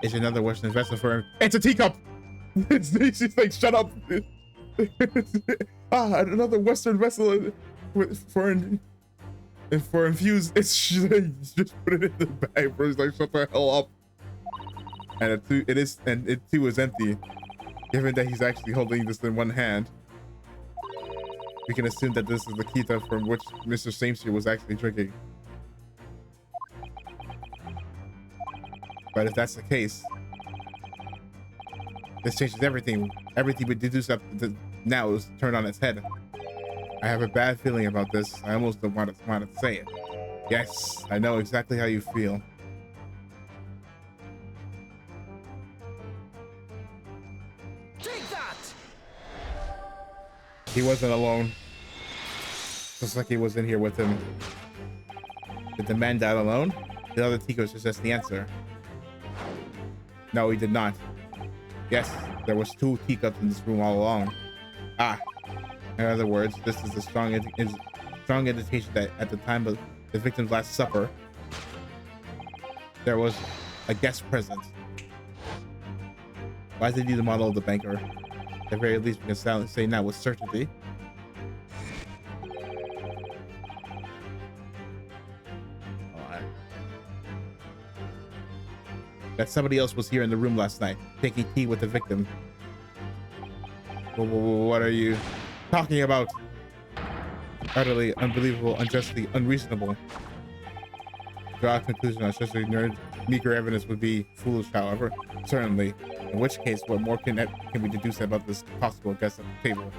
It's another Western vessel for him. It's a teacup! She's like, shut up! Another Western vessel for infused. She's like, just put it in the bag, bro. He's like, shut the hell up. And it too is empty. Given that he's actually holding this in one hand, we can assume that this is the kita from which Mr. Saintsbury was actually drinking. But if that's the case, this changes everything. Everything we deduce up to now is turned on its head. I have a bad feeling about this. I almost don't want to say it. Yes, I know exactly how you feel. Take that! He wasn't alone. Just like he was in here with him. Did the man die alone? The other Ticos suggest the answer. No, he did not. Yes, there was 2 teacups in this room all along. Ah, in other words, this is a strong indication that at the time of the victim's last supper, there was a guest present. Why did he need the model of the banker? At the very least, we can say now with certainty. That somebody else was here in the room last night, taking tea with the victim. What are you talking about? Utterly unbelievable, unjustly unreasonable. Draw a conclusion on such a meager evidence would be foolish, however. Certainly. In which case, what more can be deduced about this possible guest at the table?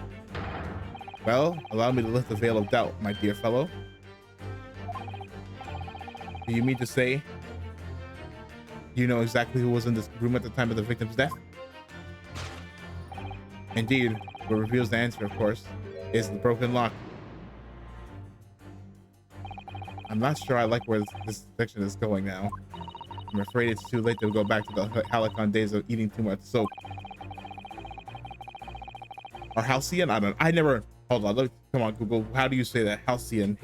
Well, allow me to lift the veil of doubt, my dear fellow. Do you mean to say you know exactly who was in this room at the time of the victim's death? Indeed, what reveals the answer, of course, is the broken lock. I'm not sure I like where this section is going now. I'm afraid it's too late to go back to the Halicon days of eating too much soap. Or Halcyon? I never, hold on, come on, Google. How do you say that? Halcyon.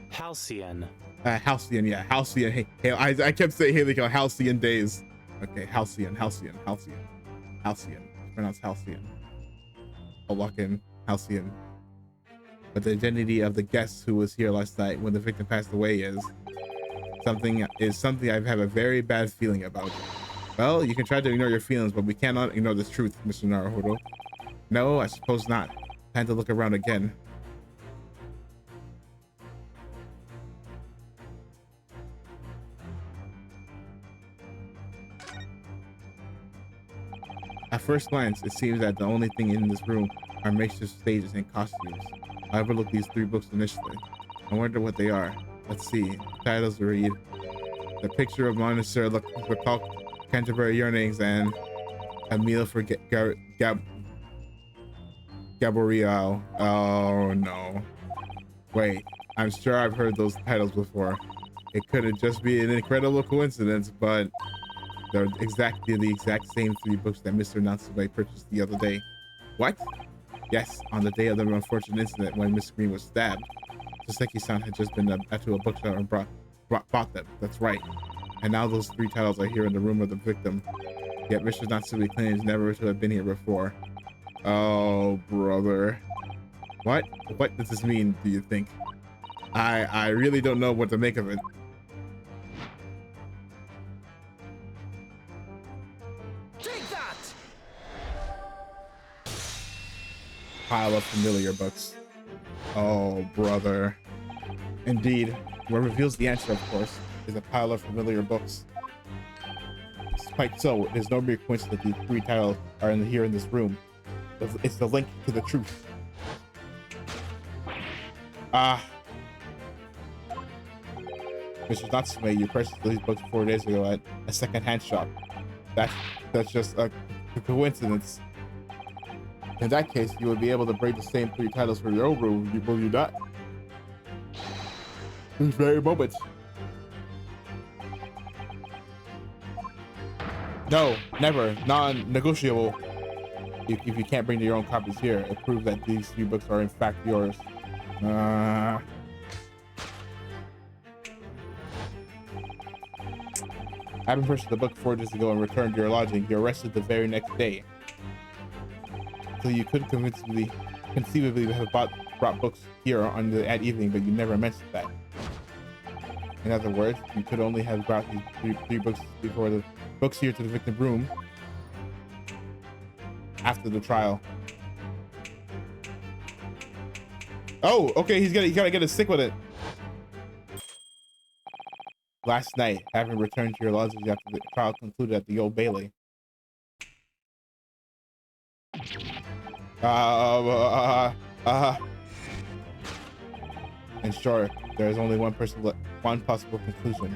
Halcyon. Halcyon, yeah, Halcyon. Hey, I kept saying Haley Halcyon days. Okay, Halcyon. Pronounced Halcyon. Holocan, Halcyon. But the identity of the guest who was here last night when the victim passed away is something I have a very bad feeling about. Well, you can try to ignore your feelings, but we cannot ignore the truth, Mr. Naruhodo. No, I suppose not. Time to look around again. At first glance, it seems that the only thing in this room are makeshift stages and costumes. I overlooked these 3 books initially. I wonder what they are. Let's see. The titles read: The Picture of Monsieur Lecoq, Canterbury Yearnings, and A Meal for Gabriel. Oh no. Wait, I'm sure I've heard those titles before. It couldn't just be an incredible coincidence, but they're exactly the exact same 3 books that Mr. Natsume purchased the other day. What? Yes, on the day of the unfortunate incident when Miss Green was stabbed. Soseki-san had just been to a bookshop and bought them. That's right. And now those 3 titles are here in the room of the victim. Yet Mr. Natsume claims never to have been here before. Oh, brother. What does this mean, do you think? I really don't know what to make of it. Pile of familiar books. Oh, brother. Indeed, what reveals the answer, of course, is a pile of familiar books. Quite so, it is no mere coincidence that these 3 titles are here in this room. It's the link to the truth. Mr. Natsume, you purchased these books 4 days ago at a second-hand shop. That's just a coincidence. In that case, you would be able to break the same 3 titles for your own room, will you not? This very moment. No, never. Non-negotiable. If you can't bring your own copies here, it proves that these 3 books are in fact yours. Having purchased the book 4 days ago and returned to your lodging, you're arrested the very next day. So you could conceivably have brought books here on that evening, but you never mentioned that. In other words, you could only have brought these 3 books before the books here to the victim room after the trial. Oh, okay, he's gotta get a stick with it. Last night, having returned to your lodgings after the trial concluded at the Old Bailey. Uh, and sure, there is only one possible conclusion.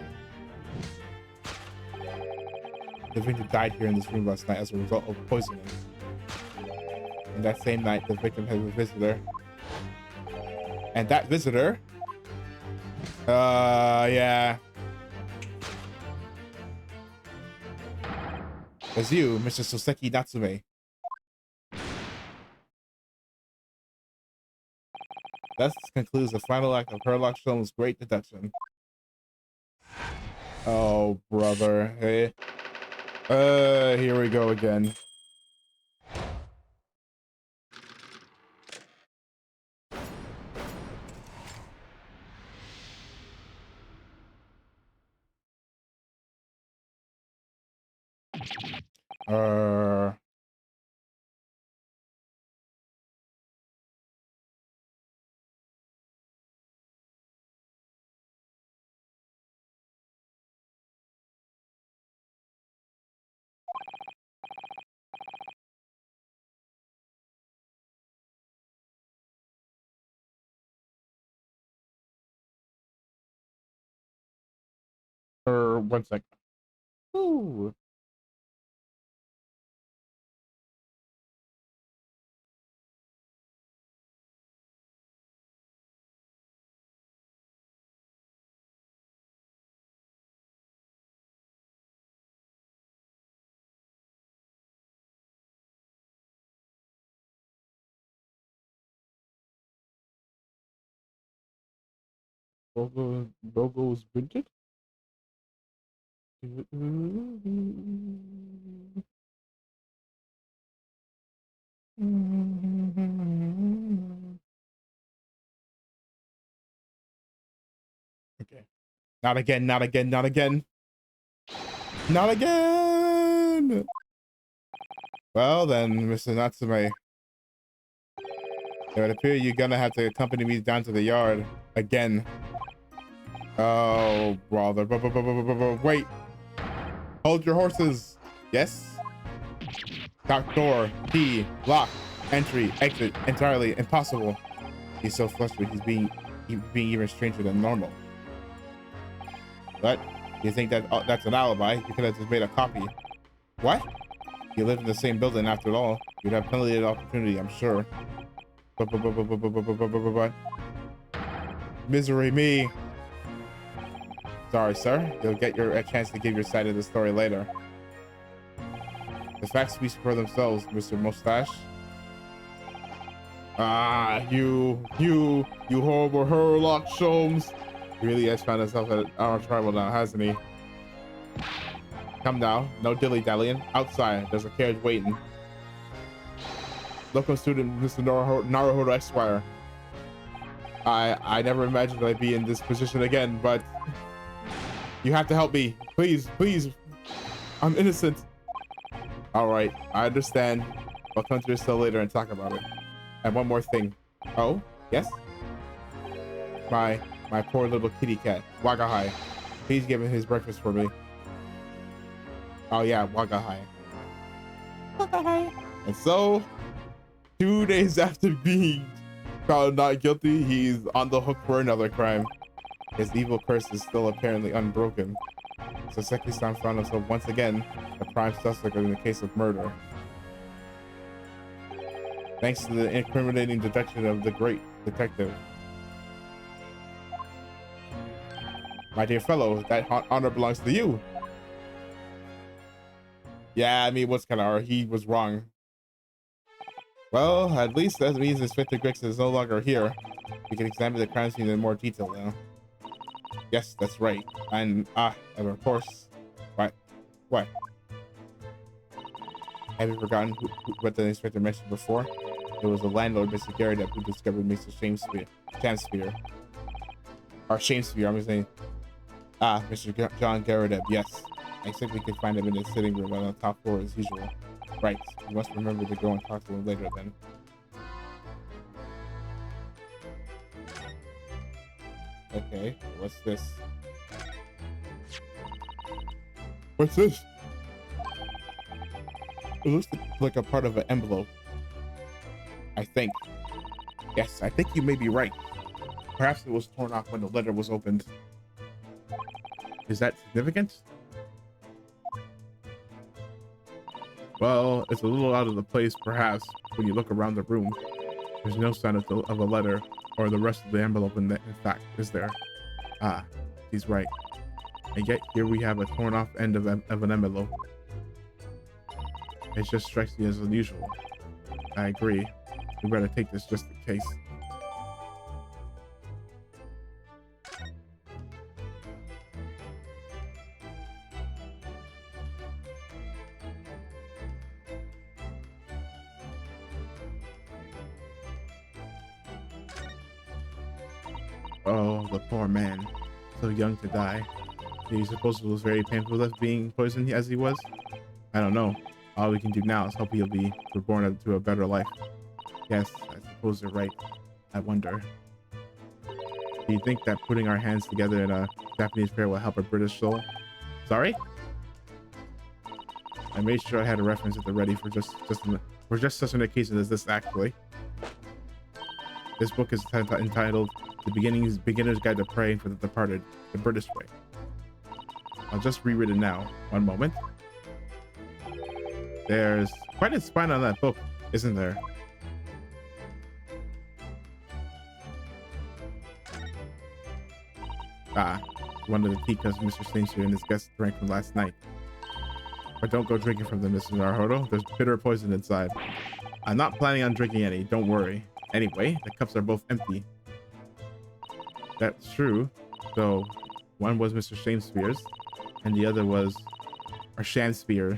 The victim died here in this room last night as a result of poisoning. And that same night, the victim had a visitor. And that visitor, yeah, was you, Mr. Soseki Natsume. Thus concludes the final act of Herlock Sholmes' great deduction. Oh, brother. Hey. Here we go again. One sec. Ooh. Logo is printed. Okay. Not again, not again, not again. Not again! Well then, Mr. Natsume, it would appear you're gonna have to accompany me down to the yard again. Oh, brother. Wait. Hold your horses. Yes? Dock door, key, lock, entry, exit, entirely impossible. He's so flustered, he's being even stranger than normal. What? You think that that's an alibi? You could have just made a copy. What? You live in the same building after all. You'd have plenty of opportunity, I'm sure. But misery me. Sorry, sir. You'll get a chance to give your side of the story later. The facts speak for themselves, Mr. Mustache. Ah, you horrible Herlock Sholmes. Really has found himself at our tribal now, hasn't he? Come now, no dilly-dallying. Outside, there's a carriage waiting. Local student, Mr. Naruhodo Esquire. I never imagined I'd be in this position again, but you have to help me. Please, please. I'm innocent. All right, I understand. I'll come to your cell later and talk about it. And one more thing. Oh, yes? My poor little kitty cat, Wagahai. Please give him his breakfast for me. Oh yeah, Wagahai. Wagahai. And so, 2 days after being found not guilty, he's on the hook for another crime. His evil curse is still apparently unbroken. So Seki-san found himself once again a prime suspect in the case of murder. Thanks to the incriminating deduction of the great detective. My dear fellow, that honor belongs to you. Yeah, I mean, what's kind of, he was wrong. Well, at least that means Inspector Grix is no longer here. We can examine the crime scene in more detail now. Yes, that's right. And of course. What? Have you forgotten what the inspector mentioned before? It was the landlord, Mr. Garrett, who discovered Mr. Shamesphere. Or Shamesphere, I'm saying. Mr. John Garrett, yes. I think we can find him in his sitting room on the top floor as usual. Right. You must remember to go and talk to him later then. Okay, what's this? What's this? It looks like a part of an envelope. I think. Yes, I think you may be right. Perhaps it was torn off when the letter was opened. Is that significant? Well, it's a little out of the place, perhaps, when you look around the room. There's no sign of a letter or the rest of the envelope in fact, is there? Ah, he's right. And yet here we have a torn off end of an envelope. It just strikes me as unusual. I agree. We better take this just in case. Oh, the poor man. So young to die. Do you suppose it was very painful as being poisoned as he was? I don't know. All we can do now is hope he'll be reborn into a better life. Yes, I suppose you're right. I wonder. Do you think that putting our hands together in a Japanese prayer will help a British soul? Sorry? I made sure I had a reference at the ready for just such an occasion as this, actually. This book is entitled The Beginner's Guide to Praying for the Departed, the British Way. I'll just reread it now. One moment. There's quite a spine on that book, isn't there? Ah, one of the teacups Mr. Saintsbury and his guests drank from last night. But don't go drinking from them, Mrs. Naruhodo. There's bitter poison inside. I'm not planning on drinking any, don't worry. Anyway, the cups are both empty. That's true. So, one was Mr. Shakespeare's, and the other was... or Shakespeare.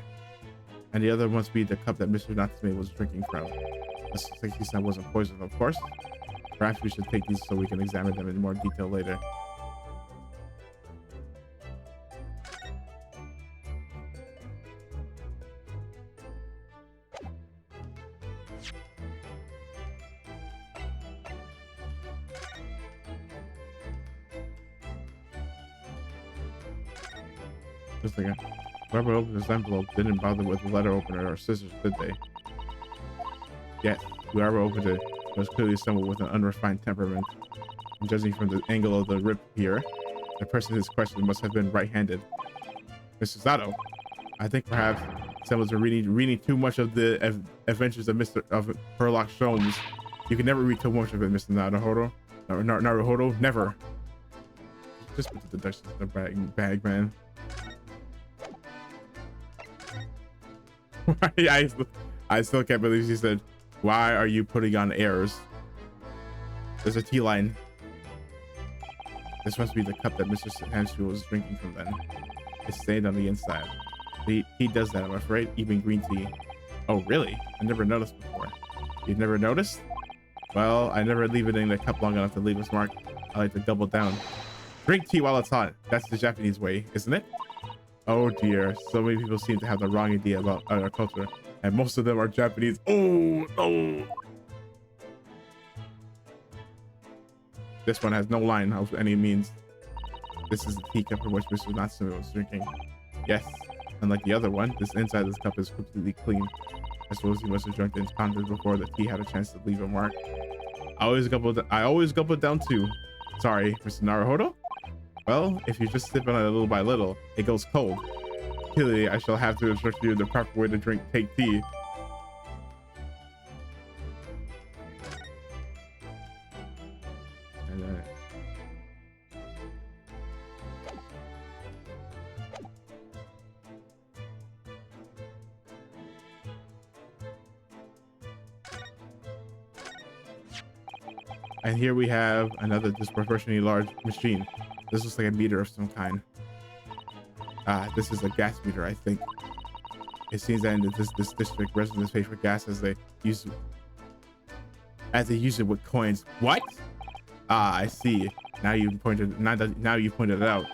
And the other must be the cup that Mr. Natsume was drinking from. This like he said wasn't poisoned, of course. Perhaps we should take these so we can examine them in more detail later. Just like whoever opened this envelope didn't bother with the letter opener or scissors, did they? Yes, whoever opened it was clearly someone with an unrefined temperament. And judging from the angle of the rip here, the person whose question must have been right-handed. Mr. Sato, I think perhaps someone's been reading too much of the adventures of Sherlock Holmes. You can never read too much of it, Mr. Naruhodo. Naruhodo, never. Just put the deductions in the bag, man. I still can't believe she said, why are you putting on airs? There's a T line. This must be the cup that Mr. Hansfield was drinking from then. It's stained on the inside. He does that, I'm afraid. Even green tea. Oh, really? I never noticed before. You've never noticed? Well, I never leave it in the cup long enough to leave a mark. I like to double down. Drink tea while it's hot. That's the Japanese way, isn't it? Oh dear, so many people seem to have the wrong idea about our culture, and most of them are Japanese. Oh no! This one has no line of any means. This is the teacup in which Mr. Natsume was drinking. Yes, unlike the other one, this inside of this cup is completely clean. I suppose he must have drunk its contents before the tea had a chance to leave a mark. I always gulp it down too. Sorry, Mr. Naruhodo? Well, if you just sip on it little by little, it goes cold. Clearly, I shall have to instruct you the proper way to take tea. And here we have another disproportionately large machine. This looks like a meter of some kind. This is a gas meter, I think. It seems that in this district, residents pay for gas as they use it with coins. What? Ah, I see. Now you pointed it out.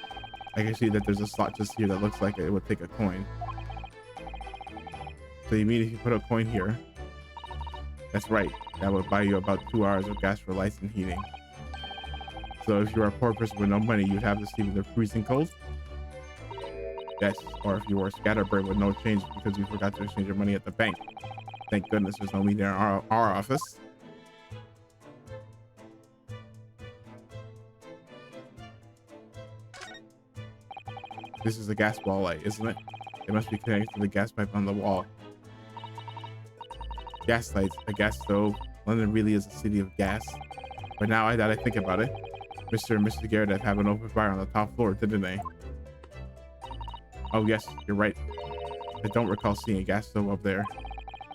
I can see that there's a slot just here that looks like it would take a coin. So you mean if you put a coin here? That's right. That would buy you about 2 hours of gas for lights and heating. So if you're a poor person with no money, you'd have to sleep in the freezing cold? Yes, or if you were a scatterbird with no change because you forgot to exchange your money at the bank. Thank goodness there's no meter in our office. This is a gas ball light, isn't it? It must be connected to the gas pipe on the wall. Gas lights, a gas stove. London really is a city of gas. But now that I think about it, Mr. and Mrs. Garrett have an open fire on the top floor, didn't they? Oh yes, you're right. I don't recall seeing a gas stove up there.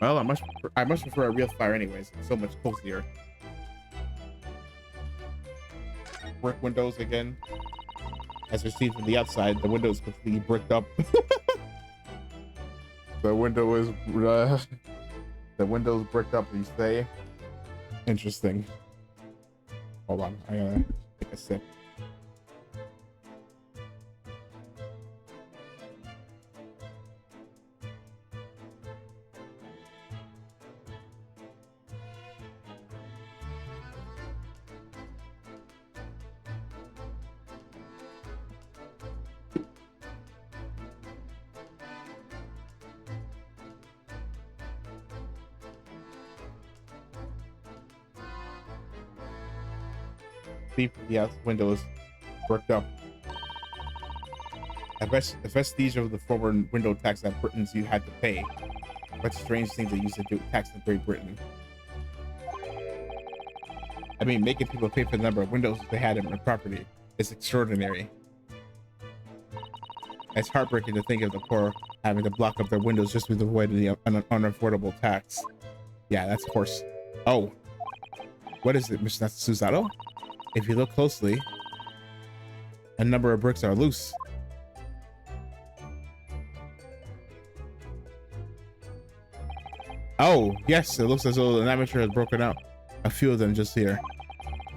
Well, I much prefer a real fire anyways. It's so much cozier. Brick windows again. As you're seen from the outside, the window is completely bricked up. The window is the window's bricked up, you say? Interesting. Hold on, I gotta take a sip. The window is bricked up. A vestige of the former window tax that Britons you had to pay. What strange things they used to do tax in Great Britain. I mean, making people pay for the number of windows they had in their property is extraordinary. It's heartbreaking to think of the poor having to block up their windows just to avoid the unaffordable tax. Yeah, that's of course. Oh, what is it, Mr. SUSATO? If you look closely, a number of bricks are loose. Oh, yes, it looks as though an amateur has broken out a few of them just here.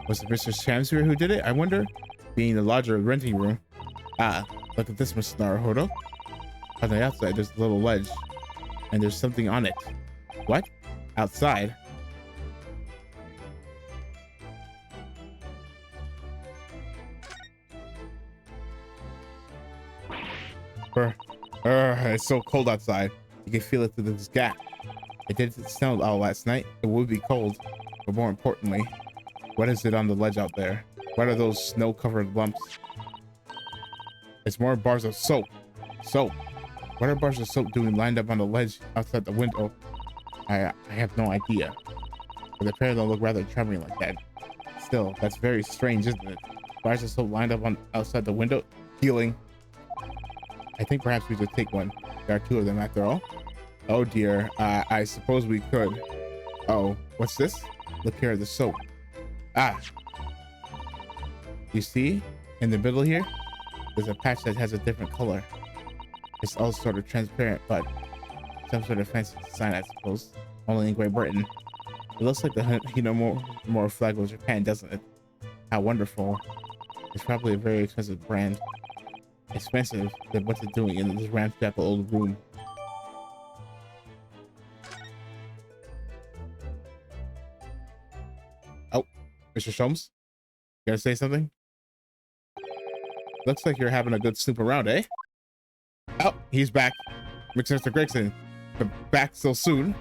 Was it Mr. Shamsir who did it, I wonder? Being the lodger of the renting room. Ah, look at this, Mr. Naruhodo. On the outside, there's a little ledge, and there's something on it. What? Outside? It's so cold outside. You can feel it through this gap. It didn't snow all last night. It would be cold. But more importantly, what is it on the ledge out there? What are those snow-covered lumps? It's more bars of soap. Soap. What are bars of soap doing lined up on the ledge outside the window? I have no idea. But the pair don't look rather charming like that. Still, that's very strange, isn't it? Bars of soap lined up on outside the window? Healing. I think perhaps we should take one. There are two of them after all. Oh dear, I suppose we could. Oh, what's this? Look here at the soap. Ah. You see? In the middle here, there's a patch that has a different color. It's all sort of transparent, but some sort of fancy design, I suppose. Only in Great Britain. It looks like the Hinomori flag of Japan, doesn't it? How wonderful. It's probably a very expensive brand. Expensive, then what's it doing in this ramshackle old room? Oh, Mr. Sholmes, you gonna say something? Looks like you're having a good snoop around, eh? Oh, he's back. Mr. Gregson, but back so soon.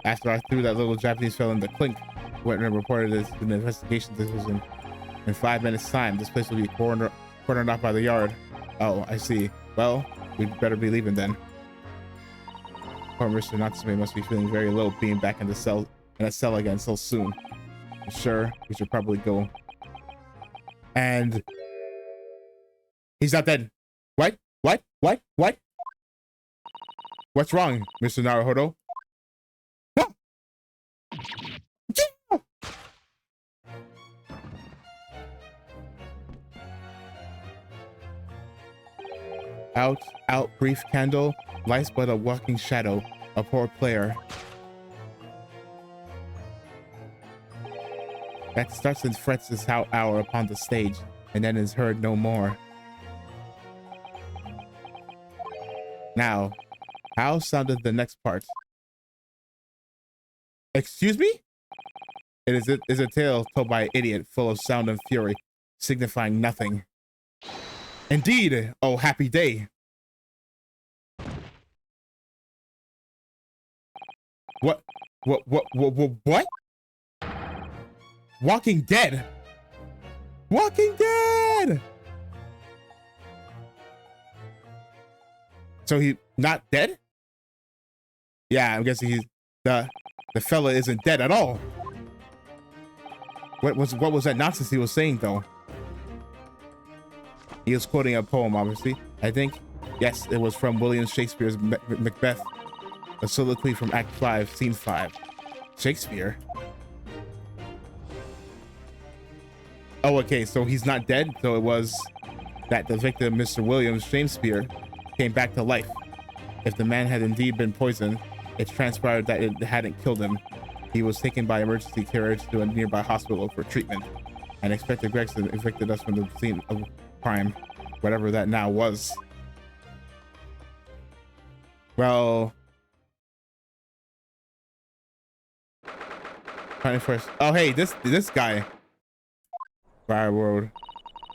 After I threw that little Japanese fellow in the clink, went and reported this in the investigation division. In 5 minutes' time, this place will be cornered off by the yard. Oh, I see. Well, we'd better be leaving then. Poor Mr. Natsume must be feeling very low being back in a cell again so soon. I'm sure we should probably go. And he's not dead. What? What? What? What? What's wrong, Mr. Naruhodo? Out, brief candle, lies but a walking shadow, a poor player. That starts and frets this hour upon the stage, and then is heard no more. Now, how sounded the next part? Excuse me? It is a tale told by an idiot, full of sound and fury, signifying nothing. Indeed, oh happy day. What? Walking Dead? Walking Dead! So he not dead? Yeah, I'm guessing he's the fella isn't dead at all. What was that nonsense he was saying though? He was quoting a poem, obviously. I think, yes, it was from William Shakespeare's Macbeth, a soliloquy from Act 5, Scene 5. Shakespeare? Oh, okay, so he's not dead. So it was that the victim, Mr. William Shakespeare, came back to life. If the man had indeed been poisoned, it transpired that it hadn't killed him. He was taken by emergency carriage to a nearby hospital for treatment, and Inspector Gregson evicted us from the scene of crime, whatever that now was. Well, 21st. Oh, hey, this guy. Fire Road.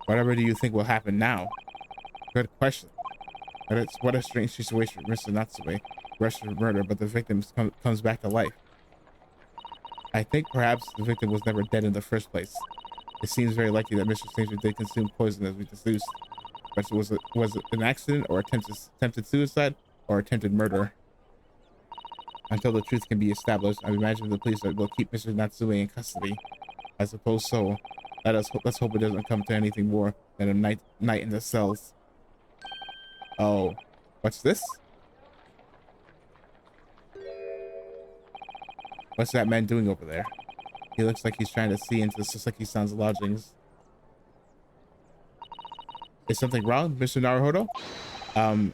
Whatever do you think will happen now? Good question. But what a strange situation for Mr. Natsume. Arrested for murder, but the victim comes back to life. I think perhaps the victim was never dead in the first place. It seems very likely that Mr. Stranger did consume poison as we deduced. But was it an accident or attempted suicide or attempted murder? Until the truth can be established, I imagine the police will keep Mr. Natsume in custody. I suppose so. Let's hope it doesn't come to anything more than a night in the cells. Oh, what's this? What's that man doing over there? He looks like he's trying to see into Sasaki-san's lodgings. Is something wrong, Mr. Naruhodo?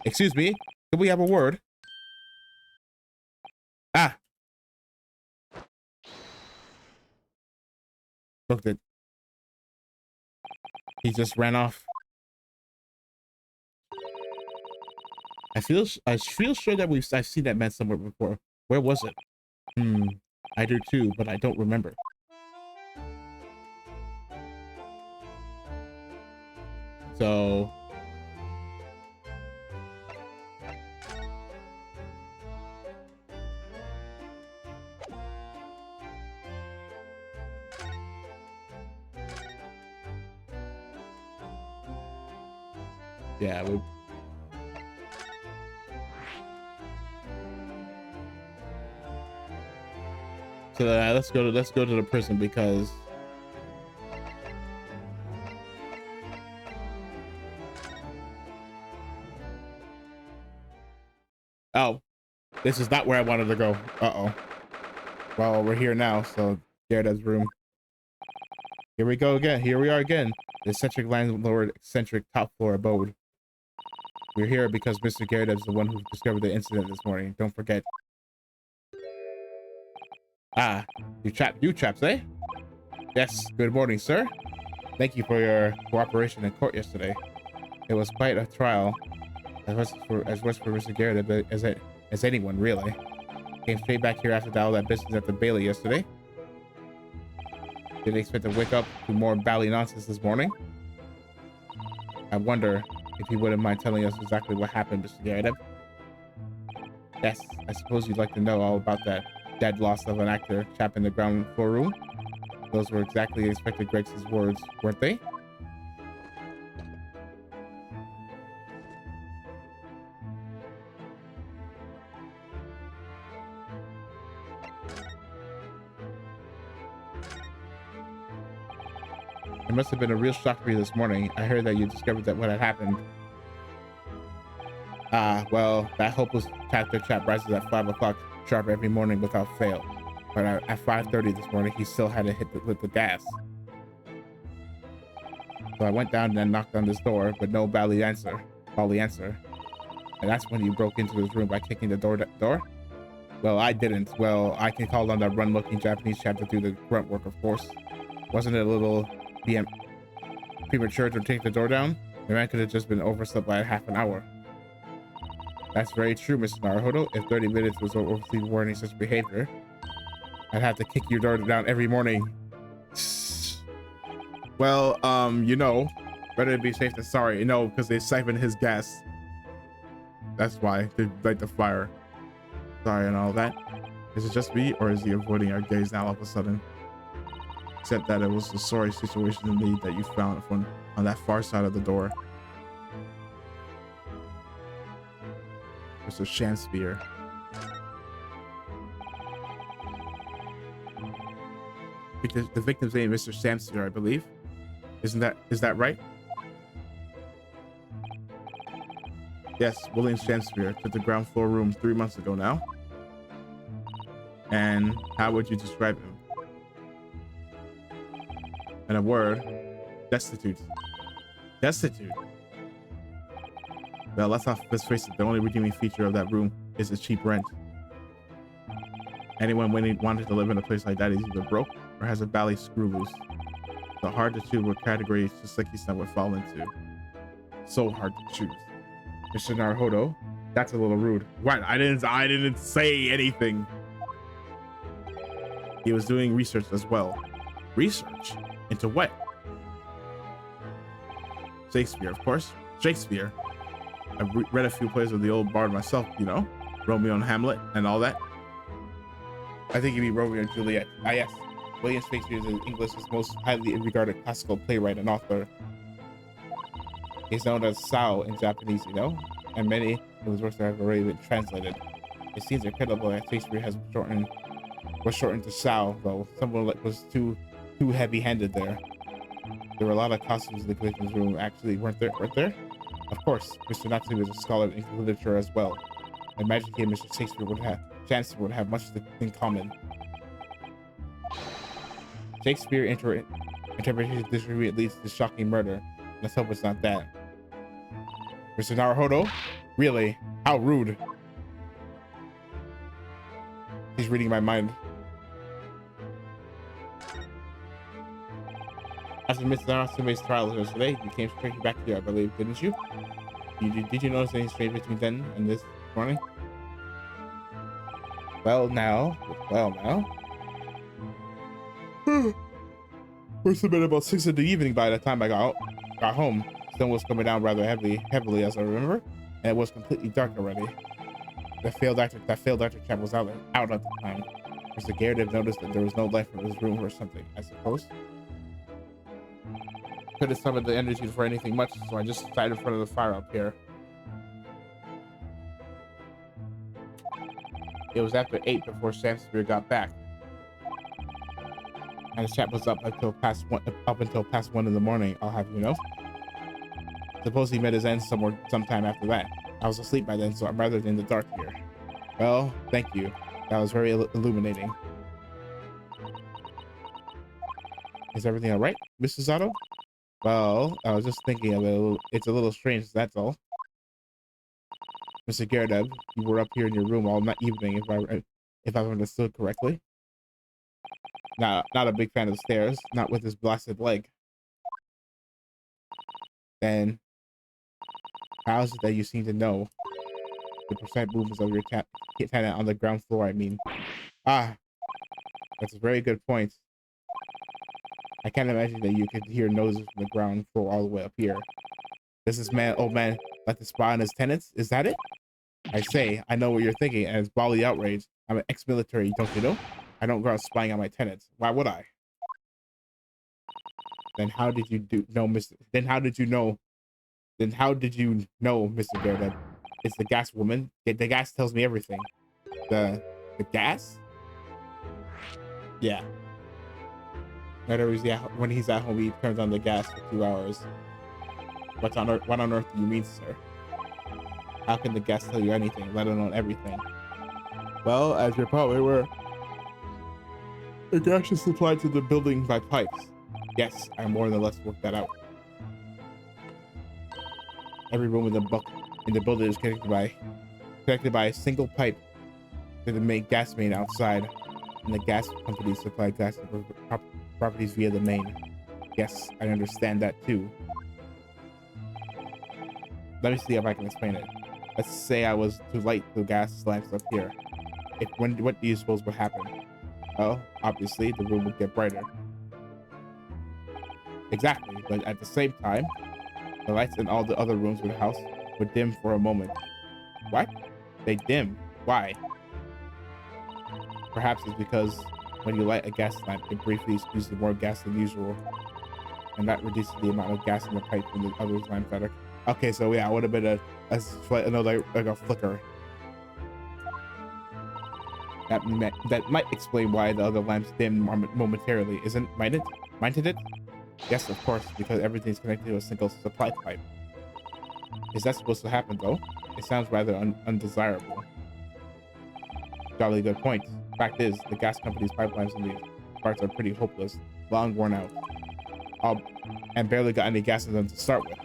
Excuse me, can we have a word? Ah! Looked it. He just ran off. I feel sure that I've seen that man somewhere before. Where was it? I do too, but I don't remember. So yeah, let's go to the prison because oh, this is not where I wanted to go. Uh-oh. Well, we're here now, so Gyarados' room. Here we go again. Here we are again. The eccentric landlord, eccentric top floor abode. We're here because Mr. Gyarados is the one who discovered the incident this morning. Don't forget. Ah, you chaps, eh? Yes, good morning, sir. Thank you for your cooperation in court yesterday. It was quite a trial, as much for Mr. Gyarados as anyone, really. Came straight back here after all that business at the Bailey yesterday. Didn't expect to wake up to more bally nonsense this morning. I wonder if you wouldn't mind telling us exactly what happened, Mr. Gyarados. Yes, I suppose you'd like to know all about that dead loss of an actor chap in the ground floor room. Those were exactly Inspector Gregson's words, weren't they? It must have been a real shock for you this morning. I heard that you discovered that what had happened. Well, that hopeless actor chap rises at 5 o'clock sharp every morning without fail. But at 5:30 this morning, he still had to hit the gas. So I went down and knocked on this door, but no bally answer. And that's when you broke into his room by kicking the door. Well, I didn't. Well, I can call on that run-looking Japanese chap to do the grunt work, of course. Wasn't it a little premature to take the door down? The man could have just been overslept by half an hour. That's very true, Mr. Naruhodo. If 30 minutes was overly warning such behavior, I'd have to kick your door down every morning. Well, better be safe than sorry. No, because they siphoned his gas. That's why they light the fire. Sorry and all that. Is it just me, or is he avoiding our gaze now all of a sudden? Except that it was a sorry situation indeed that you found on that far side of the door. Mr. Shamsphere. The victim's name is Mr. Shamsphere, I believe. Is that right? Yes, William Shamsphere took the ground floor room 3 months ago now. And how would you describe him? In a word, destitute. Destitute. Well, let's face it, the only redeeming feature of that room is the cheap rent. Anyone wanting to live in a place like that is either broke or has a bally screw loose. So hard to choose what category Suzuki-san would fall into. So hard to choose. Mr. Naruhodo, that's a little rude. What? I didn't say anything. He was doing research as well. Research? Into what? Shakespeare, of course. Shakespeare. I've read a few plays of the old bard myself, you know, Romeo and Hamlet and all that. I think he'd be Romeo and Juliet. Ah, yes. William Shakespeare is English's most highly regarded classical playwright and author. He's known as Sao in Japanese, you know, and many of his works have already been translated. It seems incredible that Shakespeare was shortened to Sao, though. Someone was too heavy-handed there. There were a lot of costumes in the collector's room, actually, weren't there? Of course, Mr. Natsu is a scholar of English literature as well. I imagine he and Mr. Shakespeare would have much in common. Shakespeare interpreted his disagreement leads to shocking murder. Let's hope it's not that. Mr. Naruhodo? Really? How rude. He's reading my mind. After Mr. Natsume's trial yesterday, you came straight back here, I believe, didn't you? Did you notice anything strange between then and this morning? Well now. Must have been about 6 in the evening by the time I got home. Sun was coming down rather heavily as I remember, and it was completely dark already. That failed actor chap was out at the time. Mr. Garrett noticed that there was no light in his room or something, I suppose. Couldn't summon the energy for anything much, so I just sat in front of the fire up here. It was after 8 before Shakespeare got back, and the chap was up until past 1 in the morning. I'll have you know. Suppose he met his end sometime after that. I was asleep by then, so I'm rather in the dark here. Well, thank you. That was very illuminating. Is everything all right, Mr. Sato? Well, I was just thinking of it. It's a little strange, that's all. Mr. Garrett, you were up here in your room all night evening, if I've understood correctly. Not a big fan of the stairs, not with his blasted leg. Then, how is it that you seem to know the percent movements of your tenant on the ground floor, I mean? Ah, that's a very good point. I can't imagine that you could hear noises from the ground floor all the way up here. Does this old man like to spy on his tenants? Is that it? I say, I know what you're thinking, and it's bodily outrage. I'm an ex-military, don't you know? I don't go out spying on my tenants. Why would I? Then how did you know, Mr. Garrett? It's the gas woman. The gas tells me everything. The gas? Yeah. When he's at home, he turns on the gas for 2 hours. What on earth do you mean, sir? How can the gas tell you anything, let alone everything? Well, as you're probably aware, the gas is supplied to the building by pipes. Yes, I more than less worked that out. Every room in the building is connected by a single pipe to the main gas main outside, and the gas companies supply gas to properties via the main. Yes, I understand that too. Let me see if I can explain it. Let's say I was to light the gas lamps up here. What do you suppose would happen? Well, obviously the room would get brighter. Exactly, but at the same time, the lights in all the other rooms of the house would dim for a moment. What? They dim? Why? Perhaps it's because when you light a gas lamp, it briefly squeezes more gas than usual, and that reduces the amount of gas in the pipe in the other lamps that are... Okay, so yeah, it would have been another like a flicker. That might explain why the other lamps dimmed momentarily, mightn't it? Yes, of course, because everything's connected to a single supply pipe. Is that supposed to happen, though? It sounds rather undesirable. Jolly good point. Fact is, the gas company's pipelines in these parts are pretty hopeless, long worn out, and barely got any gas in them to start with.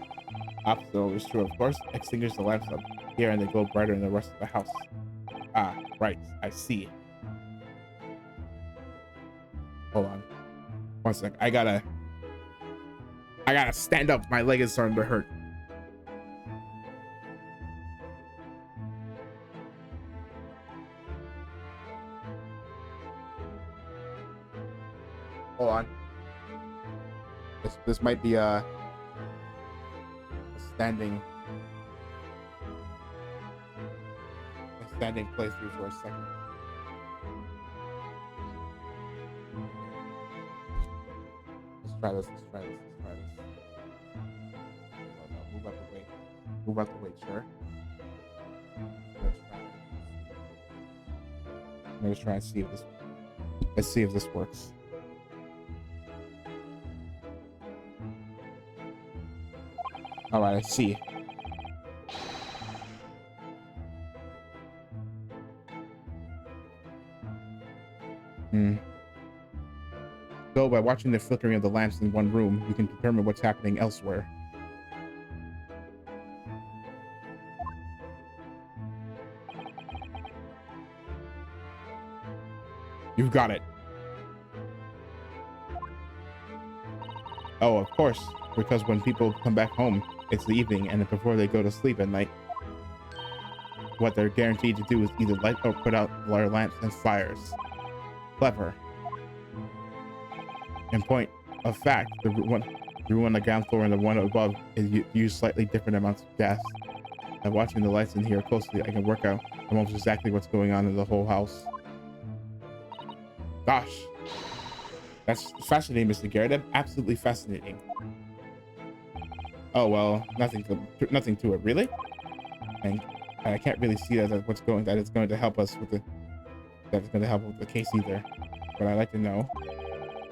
Opposite always true, of course. Extinguish the lamps up here and they glow brighter than the rest of the house. Ah, right. I see. Hold on. 1 sec. I gotta stand up. My leg is starting to hurt. Hold on. This might be a standing playthrough for a second. Let's try this. Oh, no, move out the way, sure. Let's try and see if this. Let's see if this works. All right, I see. So by watching the flickering of the lamps in one room, you can determine what's happening elsewhere. You've got it. Oh, of course, because when people come back home, it's the evening, and before they go to sleep at night, what they're guaranteed to do is either light or put out their lamps and fires. Clever. In point of fact, the one on the ground floor and the one above use slightly different amounts of gas. By watching the lights in here closely, I can work out almost exactly what's going on in the whole house. Gosh, that's fascinating, Mr. Garrett. Absolutely fascinating. Oh well, nothing to it, really. And I can't really see that it's going to help us with the case either. What I'd like to know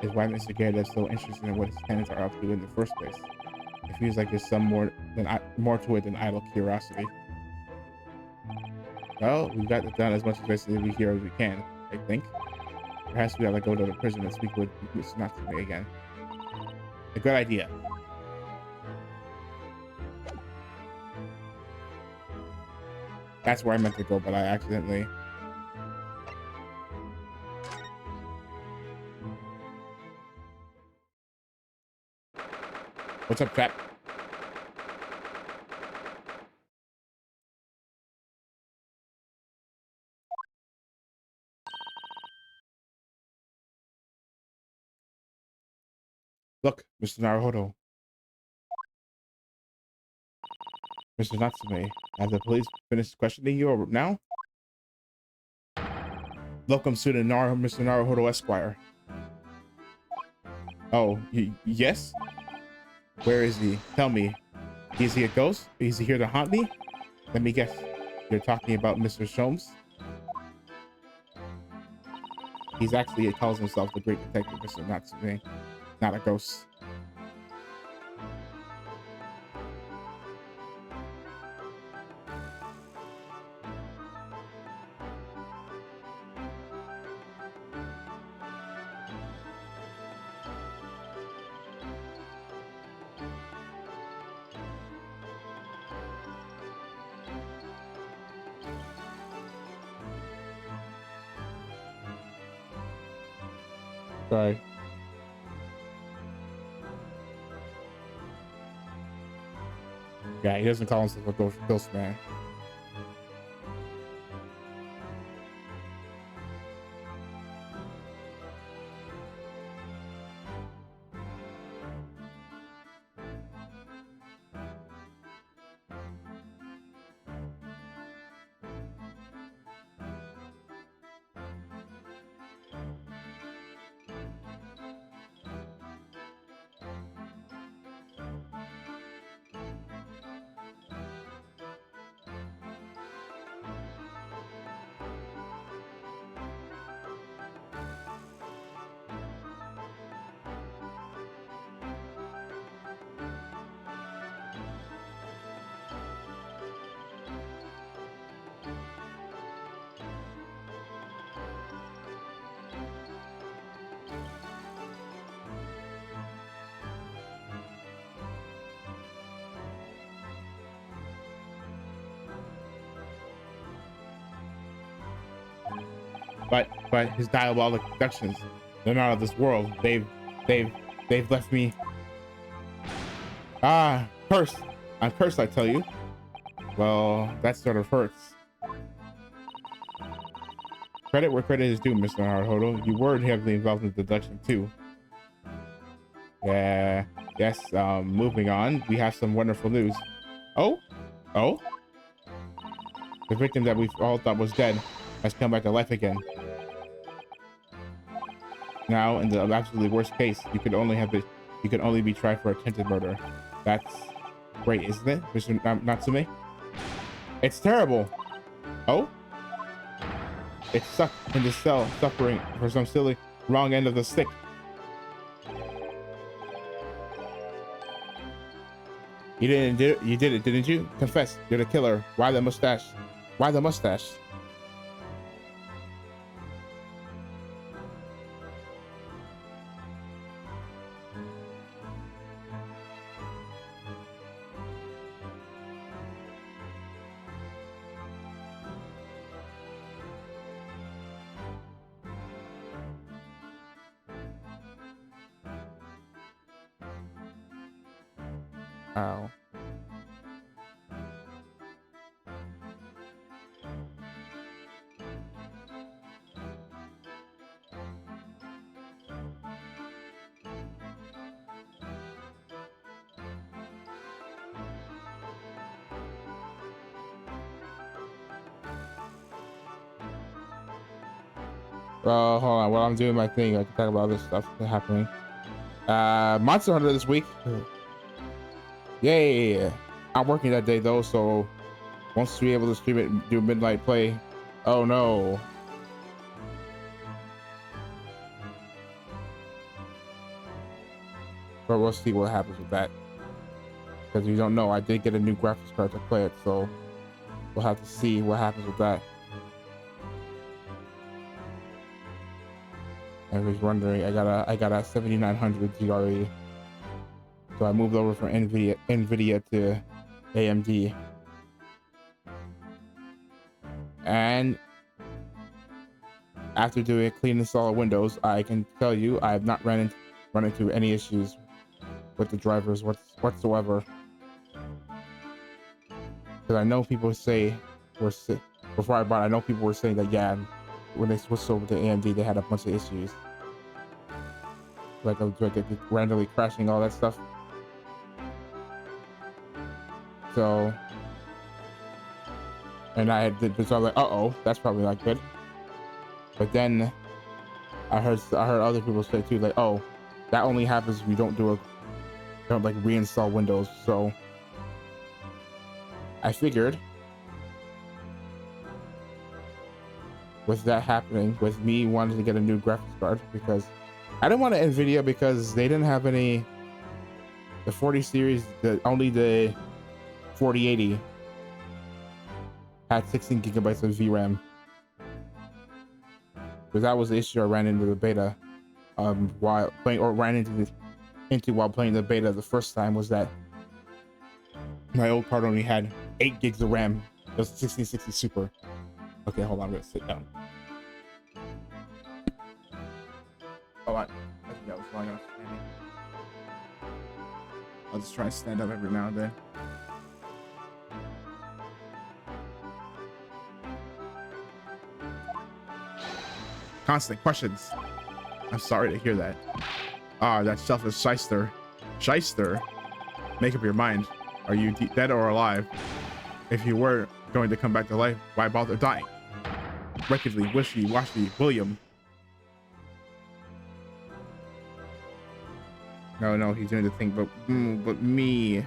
is why Mr. Garrett is so interested in what his tenants are up to in the first place. It feels like there's some more to it than idle curiosity. Well, we've got it done as much investigating here as we can, I think. Perhaps we ought to go to the prison and speak with Mr. Natsume again. A good idea. That's where I meant to go, but I accidentally... What's up, chap? Look, Mr. Naruhodo. Mr. Natsume, have the police finished questioning you now? Welcome to the Mr. Naruhodo Esquire. Oh, yes? Where is he? Tell me. Is he a ghost? Is he here to haunt me? Let me guess. You're talking about Mr. Sholmes? He calls himself the great detective, Mr. Natsume. Not a ghost. Sorry. Yeah, he doesn't call himself a ghost man. but his diabolic deductions, they're not of this world. They've left me cursed. I'm cursed, I tell you. Well, that sort of hurts. Credit where credit is due, Mr. Naruhodo. You were heavily involved in deduction too. Yeah. Yes. Moving on. We have some wonderful news. Oh. The victim that we all thought was dead has come back to life again. Now, in the absolutely worst case, you could only be tried for attempted murder. That's great, isn't it, Mr. Natsume? It's terrible. Oh? It's stuck in the cell, suffering for some silly wrong end of the stick. You did it, didn't you? Confess, you're the killer. Why the mustache? Why the mustache? Oh. Well, hold on. While I'm doing my thing, I can talk about other stuff that's happening. Monster Hunter this week. Yay! I'm working that day though, so won't be able to stream it, do midnight play. Oh no. But we'll see what happens with that. Because you don't know, I did get a new graphics card to play it, so we'll have to see what happens with that. Everybody's wondering, I got a 7900 GRE, so I moved over from Nvidia to AMD, and after doing a clean install of Windows, I can tell you I have not run into any issues with the drivers whatsoever. Because I know people say before I bought, I know people were saying that yeah, when they switched over to AMD, they had a bunch of issues, like randomly crashing, all that stuff. So, and I was like, uh-oh, that's probably not good. But then I heard other people say too, like, oh, that only happens if you don't like reinstall Windows. So I figured with that happening, with me wanting to get a new graphics card, because I didn't want an Nvidia because they didn't have any, the 40 series, only the 4080 had 16 gigabytes of VRAM. Because that was the issue I ran into the beta while playing, or ran into while playing the beta the first time, was that my old card only had 8 gigs of RAM. It was 1660 Super. Okay, hold on, I'm gonna sit down. Hold on. I think that was long enough standing. I'll just try to stand up every now and then. Constant questions. I'm sorry to hear that. That selfish shyster. Shyster? Make up your mind. Are you dead or alive? If you were going to come back to life, why bother dying? Wickedly wishy-washy William. No, he's doing the thing, but me.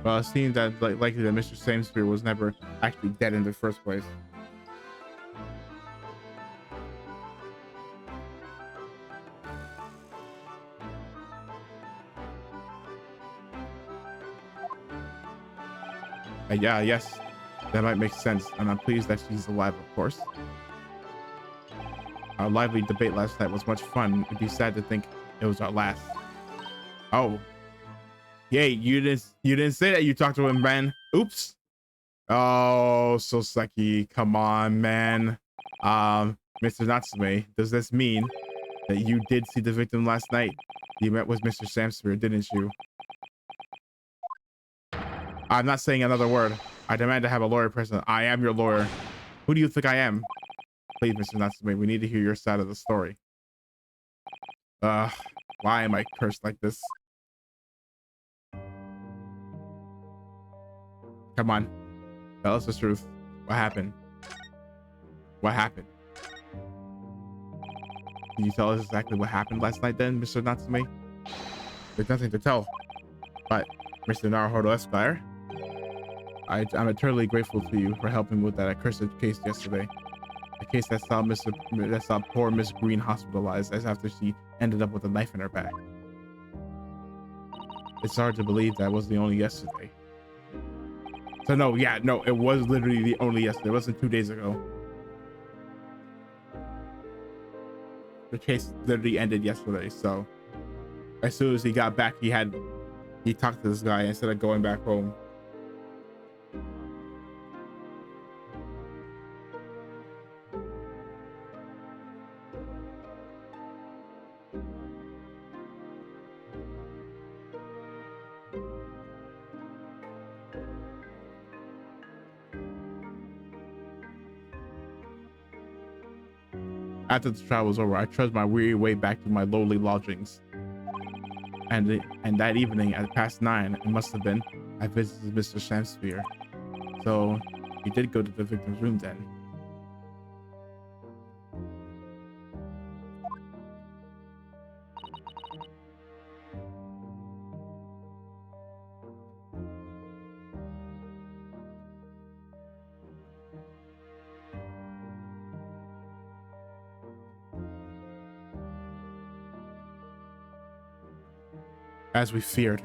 Well, it seems that likely that Mr. Samesbury was never actually dead in the first place. Yeah, yes, that might make sense, and I'm pleased that she's alive, of course. Our lively debate last night was much fun. It'd be sad to think it was our last. Oh, yay! You didn't say that you talked to him, man. Oops. Oh, Soseki, come on, man. Mr. Natsume, does this mean that you did see the victim last night? You met with Mr. Samsphere, didn't you? I'm not saying another word. I demand to have a lawyer present. I am your lawyer. Who do you think I am? Please, Mr. Natsume, we need to hear your side of the story. Why am I cursed like this? Come on, tell us the truth. What happened? What happened? Can you tell us exactly what happened last night then, Mr. Natsume? There's nothing to tell. But, Mr. Naruhodo Esquire, I'm eternally grateful to you for helping with that accursed case yesterday. The case that saw poor Miss Green hospitalized as after she ended up with a knife in her back. It's hard to believe that was the only yesterday. So no, yeah, no, it was literally the only yesterday. It wasn't 2 days ago. The case literally ended yesterday. So as soon as he got back, he talked to this guy instead of going back home. After the trial was over, I trudged my weary way back to my lowly lodgings. And that evening at past 9, it must have been, I visited Mr. Samsphere. So you did go to the victim's room then. As we feared.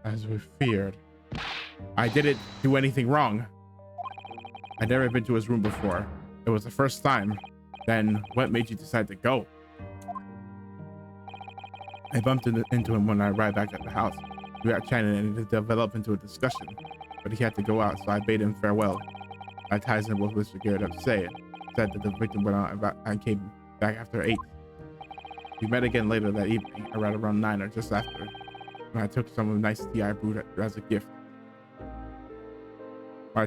As we feared. I didn't do anything wrong. I'd never been to his room before. It was the first time. Then what made you decide to go? I bumped into him when I arrived back at the house. We got chatting and it developed into a discussion, but he had to go out, so I bade him farewell. I ties him with Mr. Garrett up to say it. Said that the victim went out and came back after 8. We met again later that evening, around 9 or just after, when I took some nice tea I brewed as a gift. So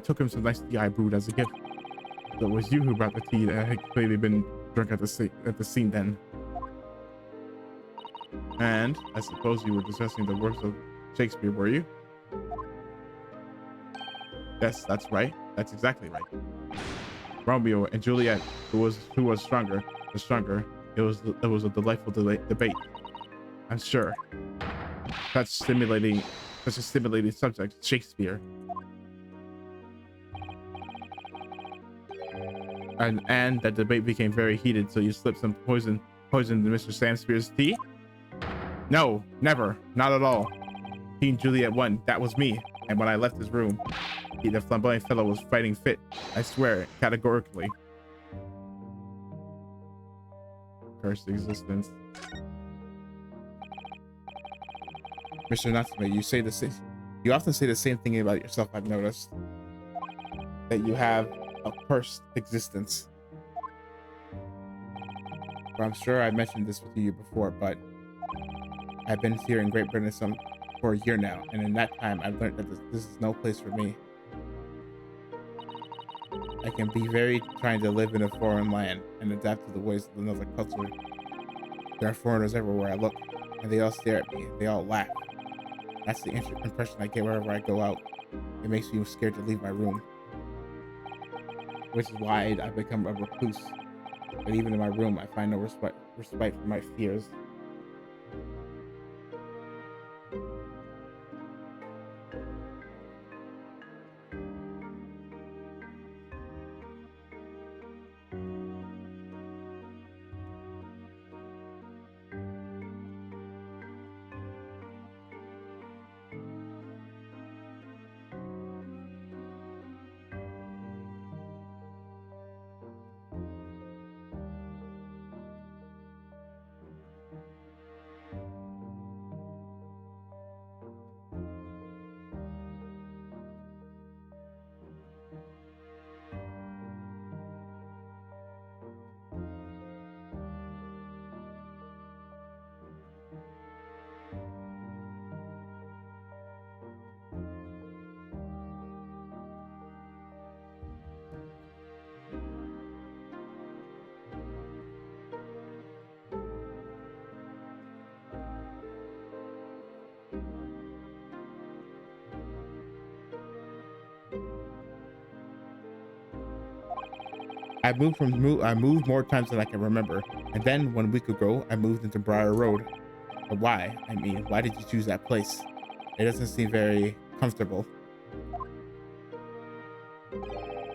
it was you who brought the tea that had clearly been drunk at the scene then. And I suppose you were discussing the works of Shakespeare, were you? Yes, that's right. That's exactly right. Romeo and Juliet, who was stronger, the stronger. It was a delightful debate, I'm sure. Such a stimulating subject, Shakespeare. And that debate became very heated, so you slipped some poison in Mr. Samspere's tea? No, never, not at all. Team Juliet won, that was me. And when I left his room, the flamboyant fellow was fighting fit. I swear, categorically. Cursed existence. Mr. Natsume, you say the same. You often say the same thing about yourself, I've noticed. That you have a cursed existence. Well, I'm sure I mentioned this with you before, but I've been here in Great Britain for a year now, and in that time, I've learned that this is no place for me. I can be very trying to live in a foreign land and adapt to the ways of another culture. There are foreigners everywhere I look, and they all stare at me. They all laugh. That's the impression I get wherever I go out. It makes me scared to leave my room, which is why I become a recluse. But even in my room, I find no respite for my fears. I moved more times than I can remember, and then 1 week ago I moved into Briar Road. But why? I mean, why did you choose that place? It doesn't seem very comfortable.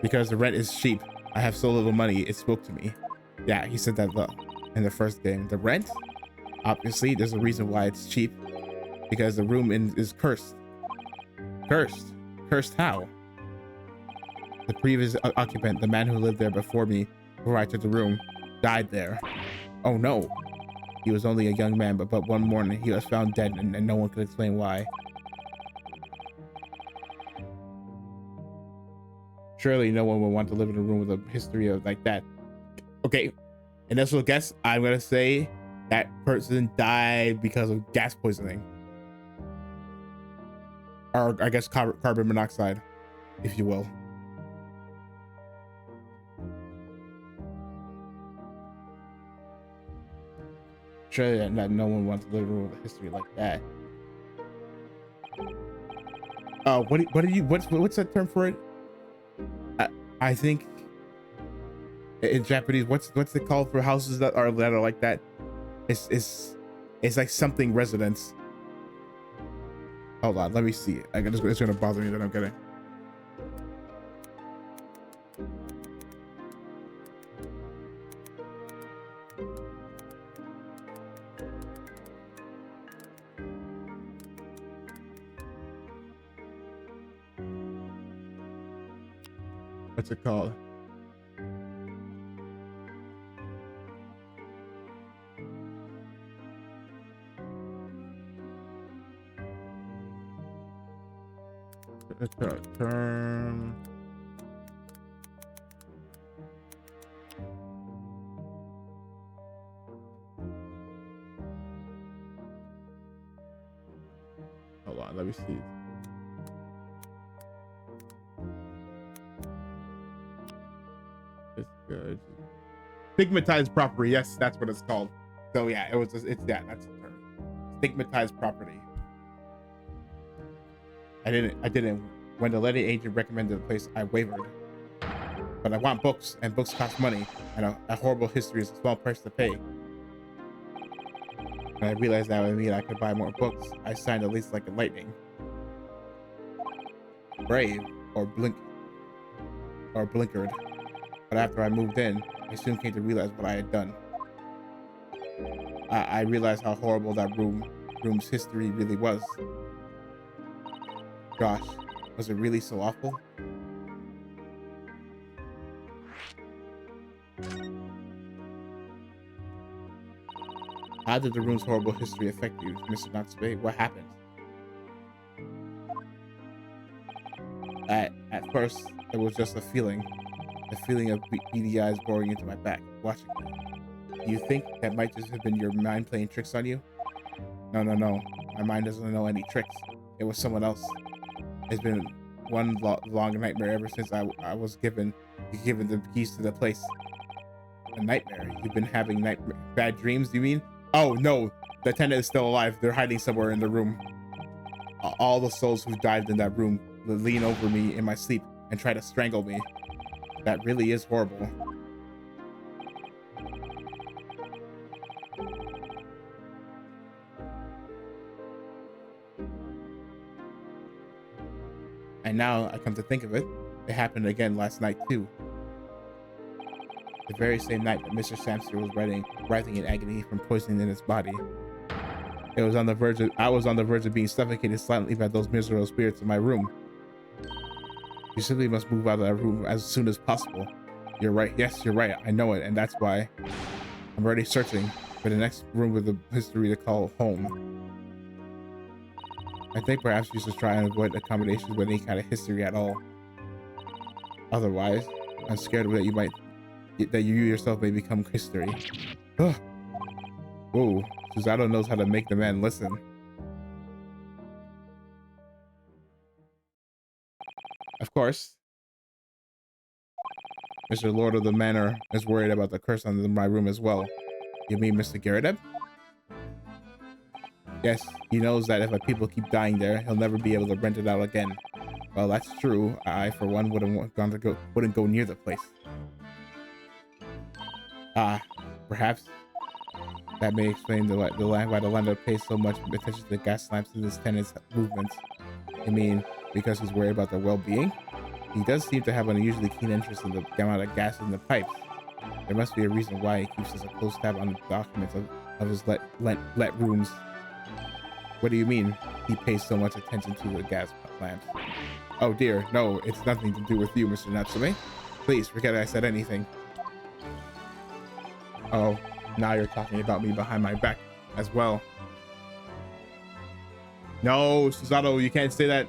Because the rent is cheap. I have so little money, it spoke to me. Yeah, he said that in the first game. The rent? Obviously, there's a reason why it's cheap. Because the room is cursed. Cursed? Cursed how? The previous occupant, the man who lived there before me, before I took the room, died there. Oh no. He was only a young man, but one morning he was found dead and no one could explain why. Surely no one would want to live in a room with a history of like that. Okay, initial guess, I'm gonna say that person died because of gas poisoning. Or I guess carbon monoxide, if you will. Surely that no one wants to live in a room with a history like that. What's that term for it? I think in Japanese, what's it called for houses that are like that? It's like something residence. Hold on, let me see. It's gonna bother me that I'm getting. What's it called? Term. Hold on, let me see. It's good. Stigmatized property. Yes, that's what it's called. So yeah, that's the term. Stigmatized property. I didn't. When the letting agent recommended the place, I wavered. But I want books, and books cost money, and a horrible history is a small price to pay. When I realized that would mean I could buy more books, I signed a lease like a lightning. Brave, or blinkered. But after I moved in, I soon came to realize what I had done. I realized how horrible that room's history really was. Gosh, was it really so awful? How did the room's horrible history affect you, Mr. Natsume? What happened? At first, it was just a feeling of beady eyes boring into my back, watching me. Do you think that might just have been your mind playing tricks on you? No, no, no. My mind doesn't know any tricks. It was someone else. It's been one long nightmare ever since I was given the keys to the place. A nightmare? You've been having bad dreams, you mean? Oh, no. The tenant is still alive. They're hiding somewhere in the room. All the souls who dived in that room lean over me in my sleep and try to strangle me. That really is horrible. And now I come to think of it, it happened again last night too. The very same night that Mr. Samster was writhing in agony from poisoning in his body. I was on the verge of being suffocated silently by those miserable spirits in my room. You simply must move out of that room as soon as possible. You're right. Yes, you're right. I know it, and that's why I'm already searching for the next room with a history to call home. I think perhaps you should try and avoid accommodations with any kind of history at all. Otherwise, I'm scared that you yourself may become history. Ugh. Whoa, SUSATO knows how to make the man listen. Of course, Mr. Lord of the Manor is worried about the curse on my room as well. You mean Mr. Garrett? Yes, he knows that if people keep dying there, he'll never be able to rent it out again. Well, that's true. I, for one, wouldn't go near the place. Perhaps that may explain why the landlord pays so much attention to the gas lamps in his tenants' movements. I mean, because he's worried about their well-being? He does seem to have an unusually keen interest in the amount of gas in the pipes. There must be a reason why he keeps such a close tab on the documents of his let rooms. What do you mean he pays so much attention to the gas lamps? Oh dear, no, it's nothing to do with you, Mr. Natsume. Please, forget I said anything. Oh, now you're talking about me behind my back as well. No, SUSATO, you can't say that.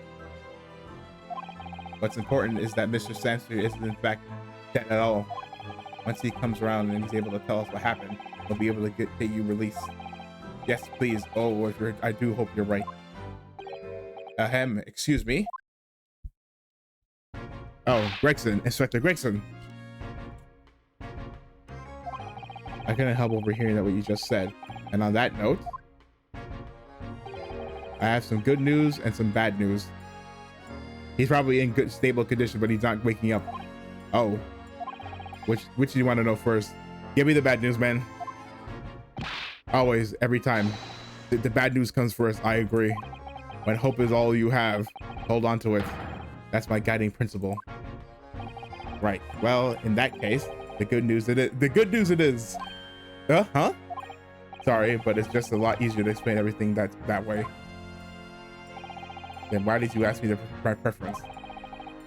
What's important is that Mr. Samster isn't in fact dead at all. Once he comes around and he's able to tell us what happened, we'll be able to get you released. Yes, please. Oh, I do hope you're right. Excuse me. Oh, Gregson, Inspector Gregson. I couldn't help overhearing what you just said. And on that note, I have some good news and some bad news. He's probably in good, stable condition, but he's not waking up. Oh, which do you want to know first? Give me the bad news, man. Always, every time. The bad news comes first. I agree. When hope is all you have, hold on to it. That's my guiding principle. Right. Well, in that case, the good news it is. Huh? Sorry, but it's just a lot easier to explain everything that way. Then why did you ask me my preference?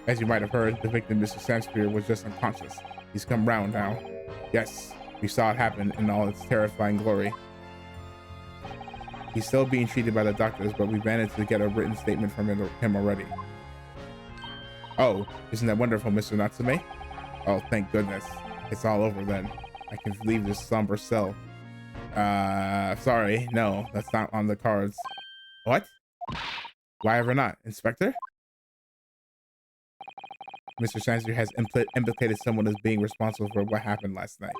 As you might have heard, the victim, Mr. Samster, was just unconscious. He's come round now. Yes, we saw it happen in all its terrifying glory. He's still being treated by the doctors, but we managed to get a written statement from him already. Oh, isn't that wonderful, Mr. Natsume? Oh, thank goodness. It's all over then. I can leave this somber cell. Sorry, no, that's not on the cards. What? Why ever not, Inspector? Mr. Samster has implicated someone as being responsible for what happened last night.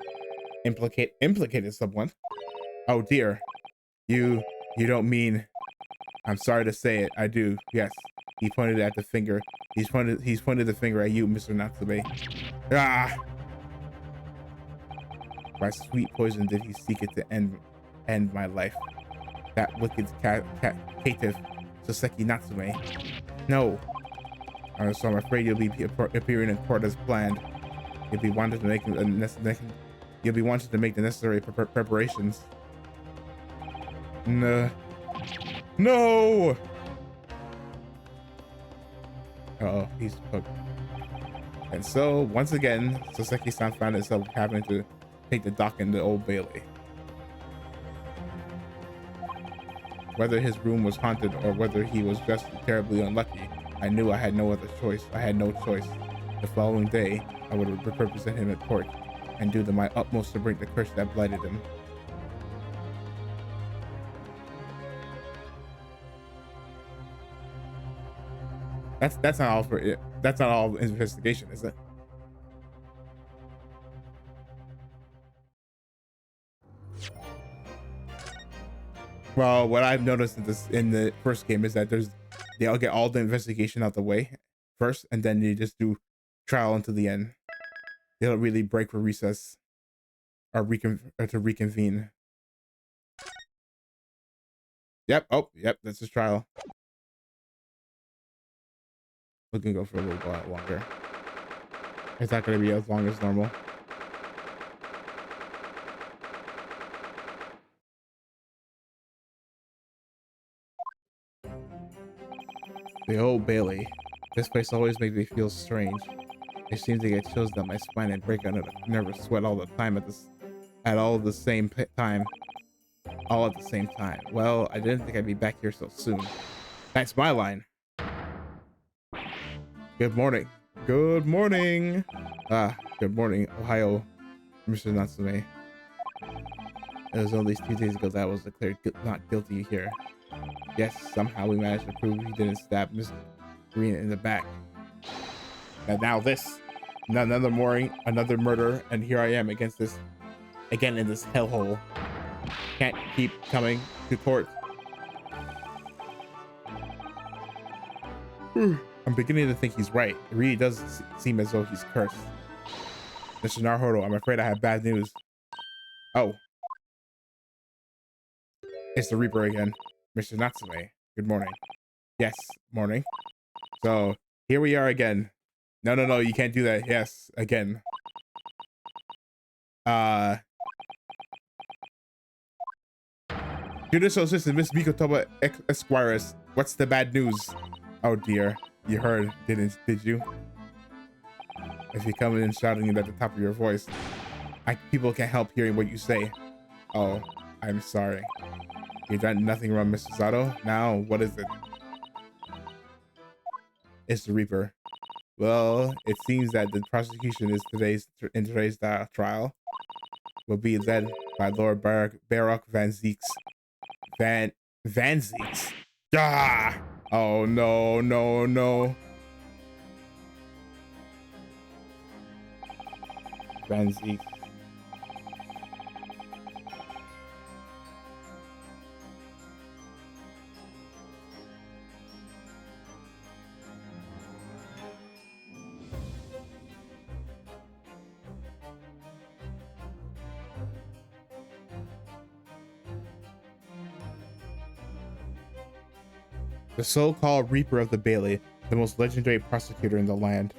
Implicated someone? Oh dear. You don't mean... I'm sorry to say it, I do, yes. He pointed at the finger. He's pointed the finger at you, Mr. Natsume. Ah! By sweet poison did he seek it to end my life. That wicked caitiff, Soseki Natsume. No. So I'm afraid you'll be appearing in court as planned. You'll be wanted to make the necessary preparations. No. No. Uh-oh, he's hooked. And so once again, Soseki-san found himself having to take the dock in the Old Bailey. Whether his room was haunted or whether he was just terribly unlucky, I knew I had no other choice. I had no choice. The following day, I would represent him at court and do my utmost to break the curse that blighted him. That's not all for it. That's not all investigation, is it? Well, what I've noticed in the first game is that they'll get all the investigation out the way first, and then they just do trial until the end. They don't really break for recess or to reconvene. Yep. Oh, yep. That's his trial. We can go for a little while longer. It's not going to be as long as normal. The Old Bailey. This place always makes me feel strange. It seems to get chills down my spine and break under the nervous sweat all the time all at the same time. All at the same time. Well, I didn't think I'd be back here so soon. That's my line. Good morning. Good morning. Good morning, Ohio, Mr. Natsume. It was only 2 days ago that I was declared not guilty here. Yes, somehow we managed to prove he didn't stab Miss Green in the back. And now this, another murder, and here I am again in this hellhole. Can't keep coming to court. I'm beginning to think he's right. It really does seem as though he's cursed. Mr. Naruhodo, I'm afraid I have bad news. Oh. It's the Reaper again. Mr. Natsume, good morning. Yes, morning. So, here we are again. No, you can't do that. Yes, again. Judicial Assistant, Miss Mikotoba Esquires. What's the bad news? Oh dear. You heard, did you? If you come in shouting it at the top of your voice, people can't help hearing what you say. Oh, I'm sorry. You've done nothing wrong, Mr. SUSATO. Now, what is it? It's the Reaper. Well, it seems that the prosecution in today's trial will be led by Lord Baroque Van Zieks. Van Zieks? Ah! Oh, no. Van Zieks. The so-called Reaper of the Bailey, the most legendary prosecutor in the land.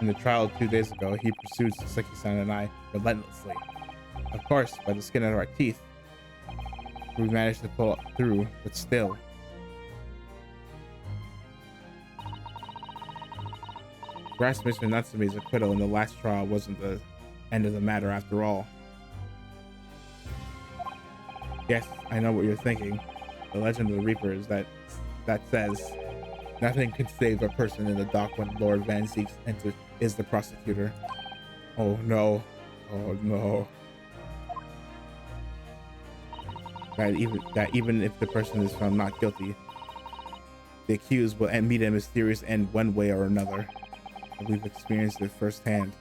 In the trial 2 days ago, he pursued Saseki-san and I relentlessly. Of course, by the skin of our teeth, we managed to pull through, but still. Perhaps Mr. Natsume's acquittal in the last trial wasn't the end of the matter after all. Yes, I know what you're thinking. The legend of the Reaper is that says nothing can save a person in the dock when Lord Van Zieks is the prosecutor. Oh no. Oh no. That even if the person is found not guilty, the accused will meet a mysterious end one way or another. We've experienced it firsthand.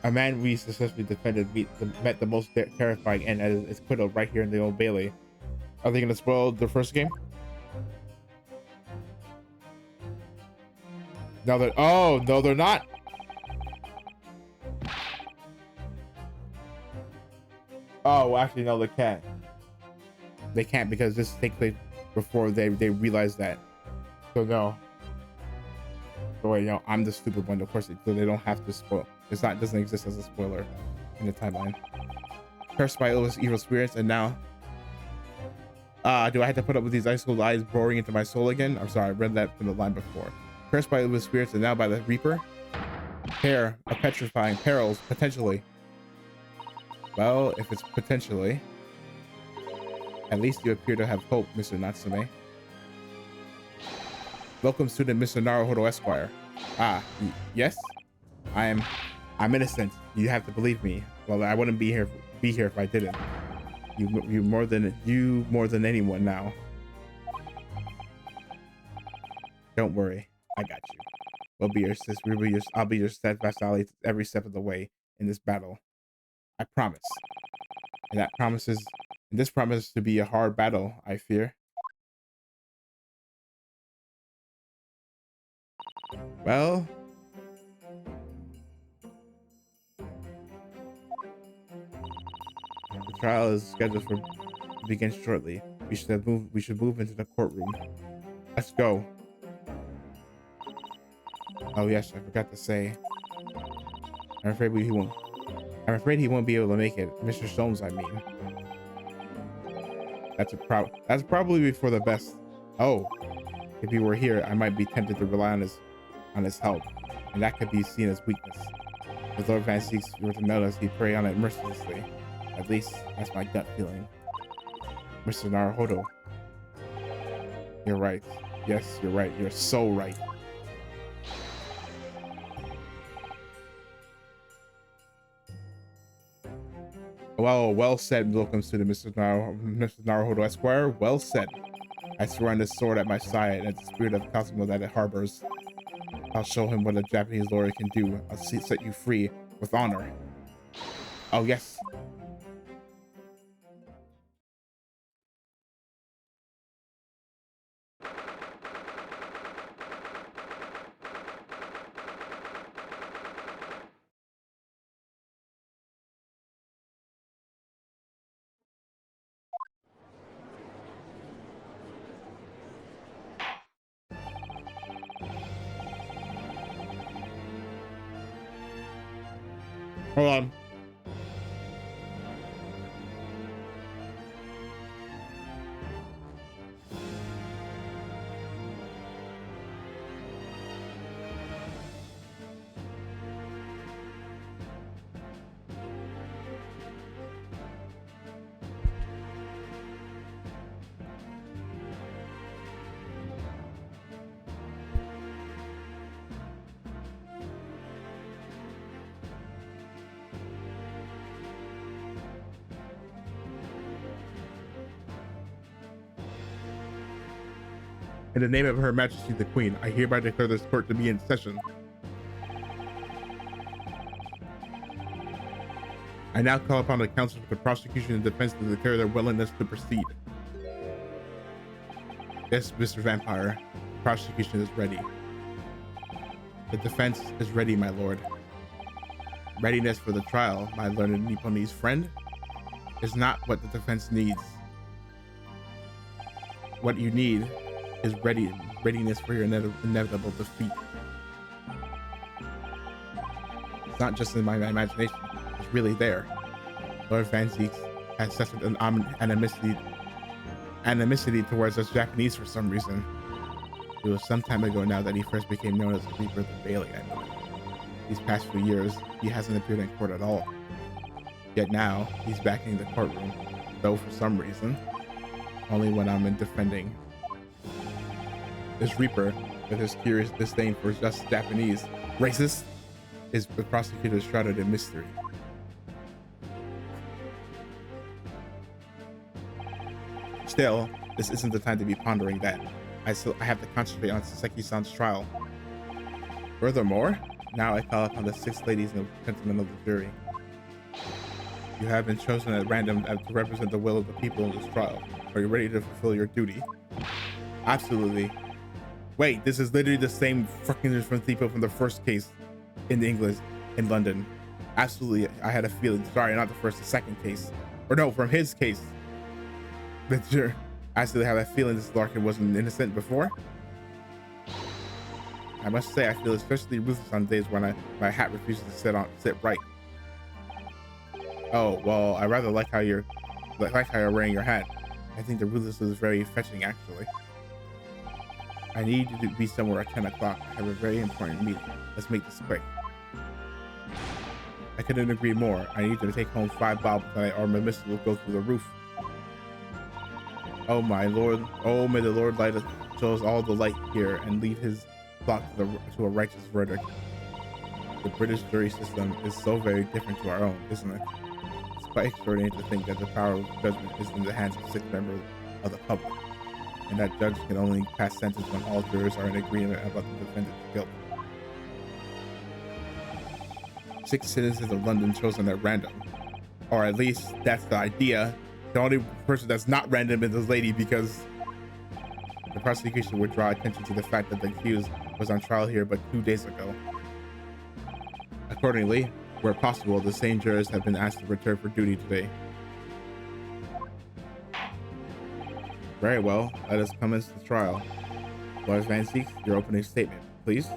A man we successfully defended met the most terrifying end as his acquittal right here in the Old Bailey. Are they going to spoil the first game? No, they're, oh, no, they're not. Oh, well, actually, no, they can't. They can't because this takes place before they realize that. So no. So wait, I'm the stupid one. Of course, so they don't have to spoil. It doesn't exist as a spoiler in the timeline. Cursed by evil spirits, and now. Do I have to put up with these ice cold eyes boring into my soul again? I'm sorry, I read that from the line before. Cursed by evil spirits, and now by the Reaper. Pair of petrifying perils, potentially. Well, if it's potentially, at least you appear to have hope, Mr. Natsume. Welcome, student Mr. Naruhodo Esquire. Yes? I'm innocent. You have to believe me. Well, I wouldn't be here if I didn't. You more than anyone now. Don't worry, I got you. I'll be your steadfast ally every step of the way in this battle. I promise. And this promises to be a hard battle, I fear. Well, the trial is scheduled to begin shortly. We should move into the courtroom. Let's go. Oh yes, I forgot to say. I'm afraid he won't be able to make it. Mr. Sholmes, I mean. That's probably for the best. Oh, if he were here, I might be tempted to rely on his help, and that could be seen as weakness. If Lord Van Seeks were to notice, he'd prey on it mercilessly. At least that's my gut feeling. Mr. Naruhodo. You're right. Yes, you're right. You're so right. Well said. Welcome to the Mr. Naruhodo Esquire. Well said. I swear on this sword at my side and the spirit of Cosmo that it harbors. I'll show him what a Japanese lawyer can do. I'll set you free with honor. Oh, yes. Hold on. In the name of Her Majesty the Queen, I hereby declare this court to be in session. I now call upon the counsel for the prosecution and defense to declare their willingness to proceed. Yes, Mr. Vampire, the prosecution is ready. The defense is ready, my lord. Readiness for the trial, my learned Nipponese friend, is not what the defense needs. What you need is readiness for your inevitable defeat. It's not just in my imagination, it's really there. Lord Van Zieks has such an animosity towards us Japanese for some reason. It was some time ago now that he first became known as the Reaper of the Bailey, I believe. These past few years, he hasn't appeared in court at all. Yet now, he's back in the courtroom, though for some reason, only when I'm in defending. This Reaper, with his curious disdain for just Japanese racist, is the prosecutor shrouded in mystery. Still, this isn't the time to be pondering that. I have to concentrate on Saseki-san's trial. Furthermore, now I call upon the 6 ladies and gentlemen of the jury. You have been chosen at random to represent the will of the people in this trial. Are you ready to fulfill your duty? Absolutely. Wait, this is literally the same fucking different people from the first case in England, in London. Absolutely, I had a feeling. Sorry, not the first, the second case. Or no, from his case. But I actually have a feeling this Larkin wasn't innocent before. I must say, I feel especially ruthless on days when my hat refuses to sit right. Oh, well, I rather like how you're wearing your hat. I think the ruthless is very fetching, actually. I need you to be somewhere at 10 o'clock. I have a very important meeting. Let's make this quick. I couldn't agree more. I need you to take home 5 bob tonight or my missile will go through the roof. Oh my lord. Oh, may the Lord light us, show us all the light here and lead his flock to a righteous verdict. The British jury system is so very different to our own, isn't it? It's quite extraordinary to think that the power of judgment is in the hands of 6 members of the public, and that judge can only pass sentence when all jurors are in agreement about the defendant's guilt. 6 citizens of London chosen at random, or at least that's the idea. The only person that's not random is this lady, because the prosecution would draw attention to the fact that the accused was on trial here but 2 days ago. Accordingly, where possible, the same jurors have been asked to return for duty today. Very well, let us commence the trial. Lawrence Van Seek, your opening statement, please.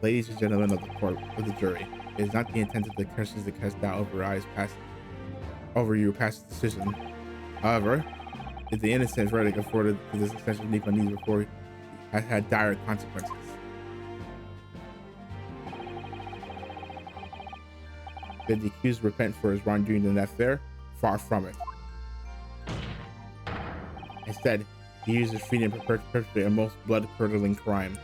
Ladies and gentlemen of the court, of the jury, it is not the intent of the questions that cast doubt over your past decision. However, if the innocent verdict afforded to this extension Nippon needs before has had dire consequences. Did the accused repent for his wrongdoing in that affair? Far from it. Instead, he used his freedom to perpetrate a most blood-curdling crime.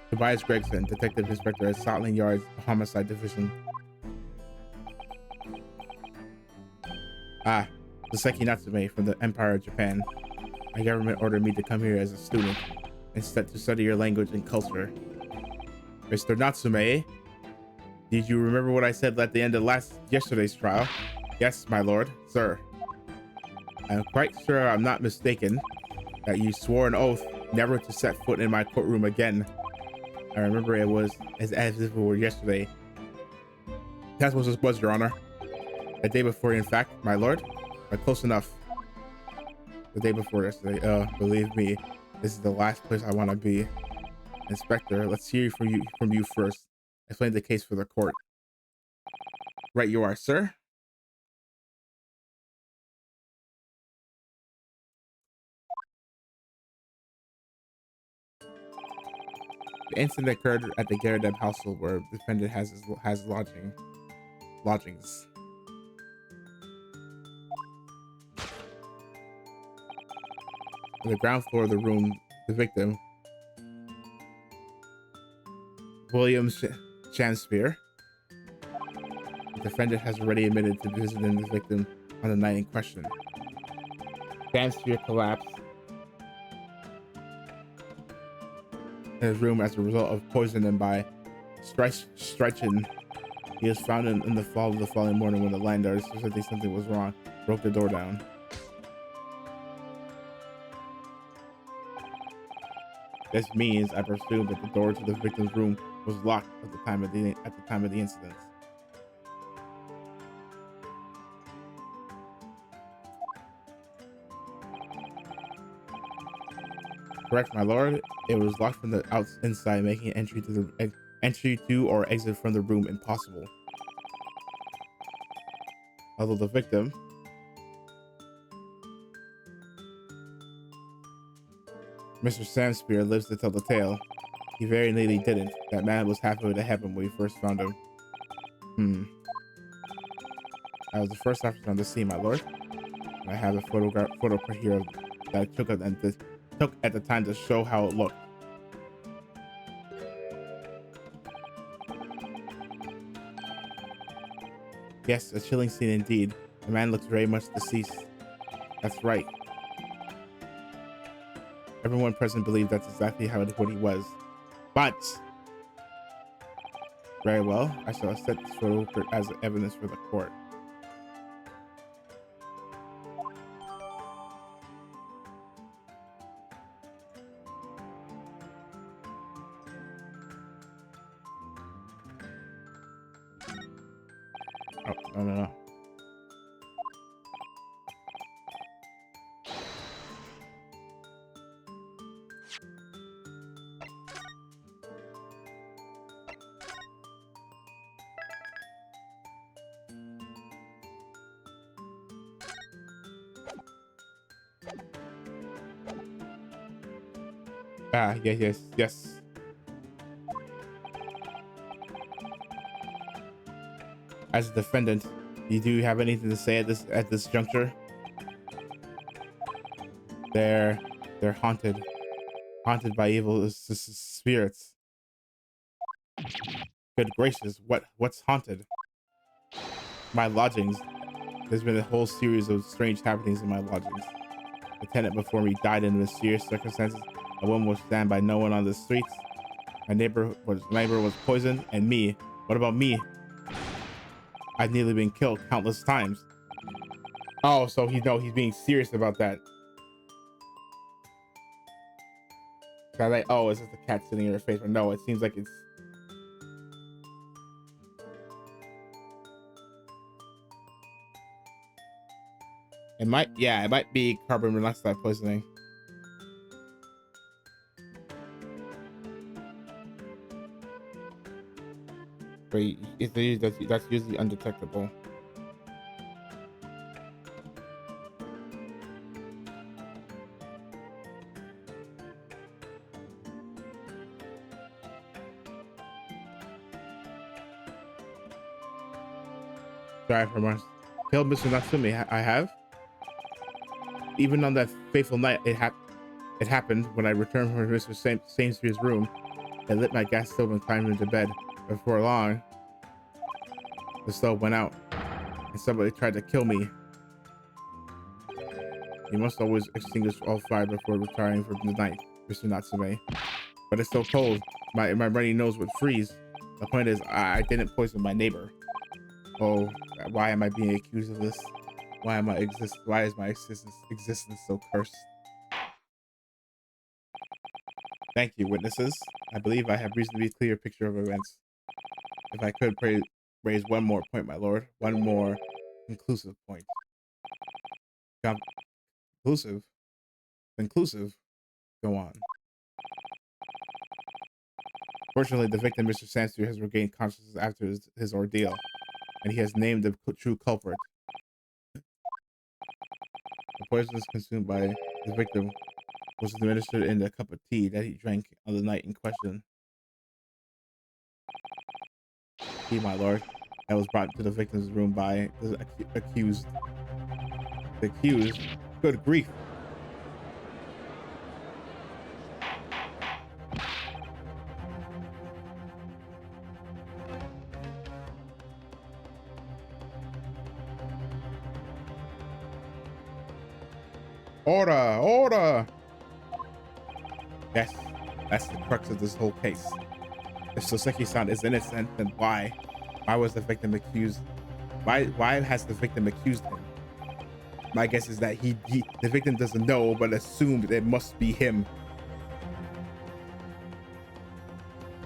Tobias Gregson, Detective Inspector at Scotland Yard's Homicide Division. Ah, Saseki Natsume from the Empire of Japan. My government ordered me to come here as a student, instead to study your language and culture. Mr. Natsume, did you remember what I said at the end of yesterday's trial? Yes, my lord, sir. I'm quite sure I'm not mistaken that you swore an oath never to set foot in my courtroom again. I remember it was as if it were yesterday. That was, Your Honor. The day before, in fact, my lord. But close enough. The day before yesterday. Believe me, this is the last place I want to be. Inspector, let's hear from you first. Explain the case for the court. Right you are, sir. The incident occurred at the Garadeb household where the defendant has lodgings. On the ground floor of the room, the victim, William Shakespeare, the defendant has already admitted to visiting the victim on the night in question. Shakespeare collapsed in his room as a result of poisoning by stretching. He was found in the fall of the following morning when the landlord, suspecting something was wrong, broke the door down. This means I presume that the door to the victim's room was locked at the time of the incident. Correct, my lord. It was locked from the inside, making entry to or exit from the room impossible. Although the victim, Mr. Samspear, lives to tell the tale, he very nearly didn't. That man was halfway to heaven when we first found him. I was the first officer on the scene, my lord. And I have a photo here that I took at the time to show how it looked. Yes, a chilling scene indeed. The man looks very much deceased. That's right. Everyone present believed that's exactly what he was. But very well, I shall set this photo as evidence for the court. Oh, no. Ah, yes. As a defendant, you do have anything to say at this juncture? They're haunted by evil spirits. Good gracious, what's haunted? My lodgings. There's been a whole series of strange happenings in my lodgings. The tenant before me died in mysterious circumstances. A woman was found by no one on the streets. My neighbor was poisoned, and me. What about me? I've nearly been killed countless times. Oh, so he's being serious about that. So I was like, oh, is this the cat sitting in her face? But no, it seems like it's. It might be carbon monoxide poisoning. But that's usually undetectable. Sorry for once. Killed Mr. Natsumi. I have. Even on that fateful night, it happened when I returned from Mr. Sainsbury's room. I lit my gas stove and climbed into bed. Before long, the stove went out, and somebody tried to kill me. You must always extinguish all fire before retiring for the night, Mr. Natsume. But it's so cold, my runny nose would freeze. The point is, I didn't poison my neighbor. Oh, why am I being accused of this? Why is my existence so cursed? Thank you, witnesses. I believe I have reasonably clear picture of events. If I could raise one more point, my lord, one more conclusive point. Conclusive. Go on. Fortunately, the victim, Mr. Sansu, has regained consciousness after his ordeal, and he has named the true culprit. The poison consumed by the victim was administered in a cup of tea that he drank on the night in question. key, my lord, that was brought to the victim's room by the accused. The accused? Good grief. Order! Order! Yes, that's the crux of this whole case. If Soseki-san is innocent, then why? Why was the victim accused? Why has the victim accused him? My guess is that the victim doesn't know, but assumed it must be him.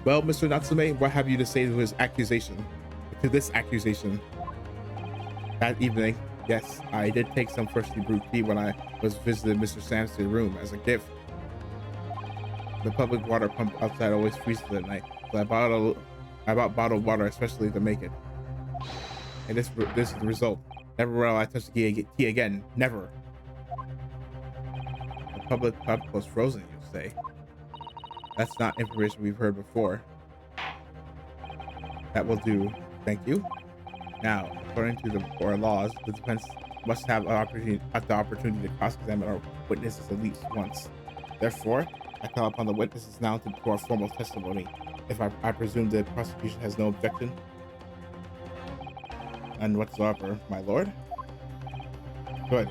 Well, Mr. Natsume, what have you to say to his accusation? To this accusation? That evening, yes, I did take some freshly brewed tea when I was visiting Mr. Sam's room as a gift. The public water pump outside always freezes at night, so I bought bottled water especially to make it. And this is the result. Never will I touch the tea again. Never. The public pump was frozen, you say? That's not information we've heard before. That will do. Thank you. Now, according to the core laws, the defense must have the opportunity to cross-examine our witnesses at least once. Therefore, I call upon the witnesses now to our formal testimony. If I presume the prosecution has no objection. And whatsoever, my lord? Good.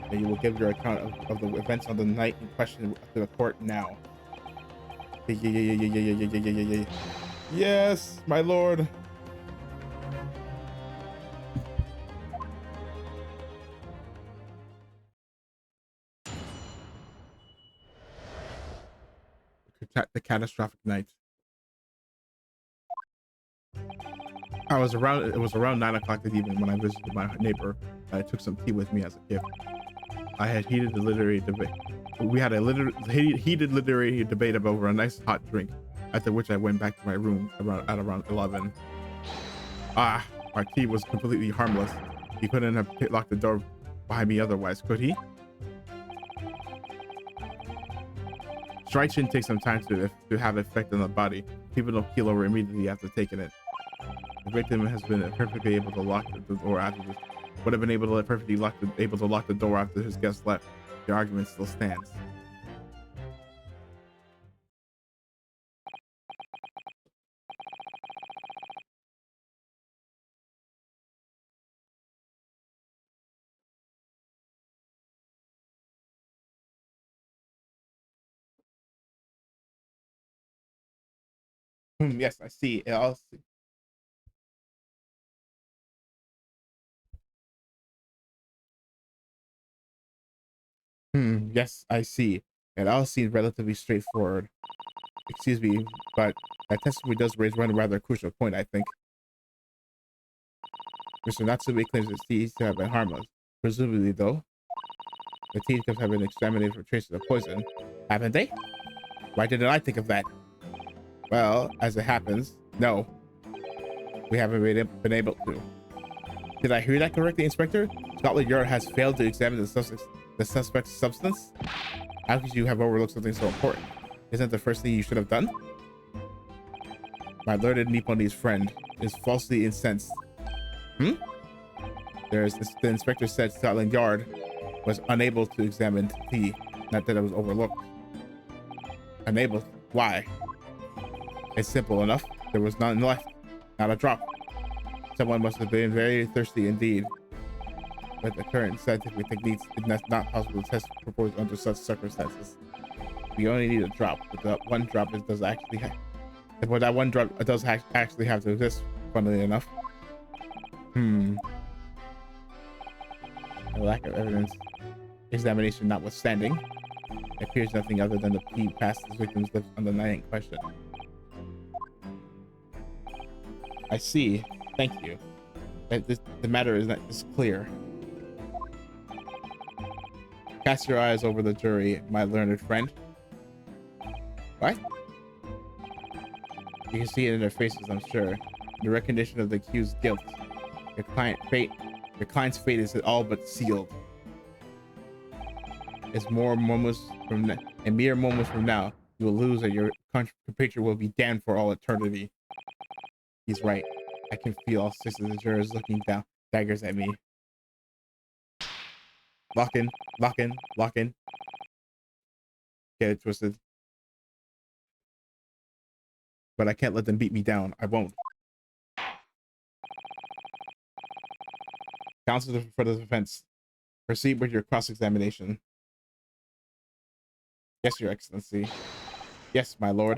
Then you will give your account of the events on the night in question to the court now. Yes, my lord. The catastrophic night. It was around 9 o'clock that evening when I visited my neighbor. I took some tea with me as a gift. I had heated the literary debate. We had a heated literary debate over a nice hot drink. After which I went back to my room at around 11. Ah, my tea was completely harmless. He couldn't have locked the door behind me otherwise, could he? Strike shouldn't take some time to have effect on the body. People don't keel over immediately after taking it. The victim has been perfectly able to lock the door after this. Would have been able to lock the door after his guest left. The argument still stands. Yes, I see. I'll see. Yes, I see. It all seems relatively straightforward. Excuse me, but that testimony does raise one rather crucial point, I think. Mr. Natsume claims his teeth to have been harmless. Presumably, though, the teeth have been examined for traces of poison. Haven't they? Why didn't I think of that? Well, as it happens, no. We haven't been able to. Did I hear that correctly, Inspector? Scotland Yard has failed to examine the suspect's substance? How could you have overlooked something so important? Isn't that the first thing you should have done? My learned Nipponi's friend is falsely incensed. The inspector said Scotland Yard was unable to examine tea, not that it was overlooked. Unable? Why? It's simple enough. There was none left. Not a drop. Someone must have been very thirsty indeed. With the current scientific techniques, it's not possible to test proposed under such circumstances. We only need a drop, but that one drop does actually have to exist, funnily enough. A lack of evidence. Examination notwithstanding, it appears nothing other than the pee passed the victim's lips on the night in question. I see. Thank you. The matter is not as clear. Cast your eyes over the jury, my learned friend. What? You can see it in their faces, I'm sure. The recognition of the accused's guilt. Your client's fate is all but sealed. It's mere moments from now, you will lose and your compatriot will be damned for all eternity. He's right. I can feel all 6 of the jurors looking down daggers at me. Lock in, lock in, lock in. Get it twisted. But I can't let them beat me down. I won't. Counsel for the defense. Proceed with your cross-examination. Yes, Your Excellency. Yes, my lord.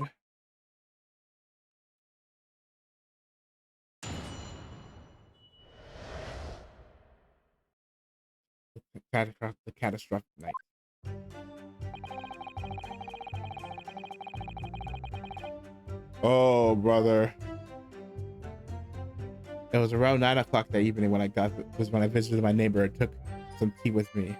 The catastrophic night. Oh, brother. It was around 9 o'clock that evening when I visited my neighbor and took some tea with me.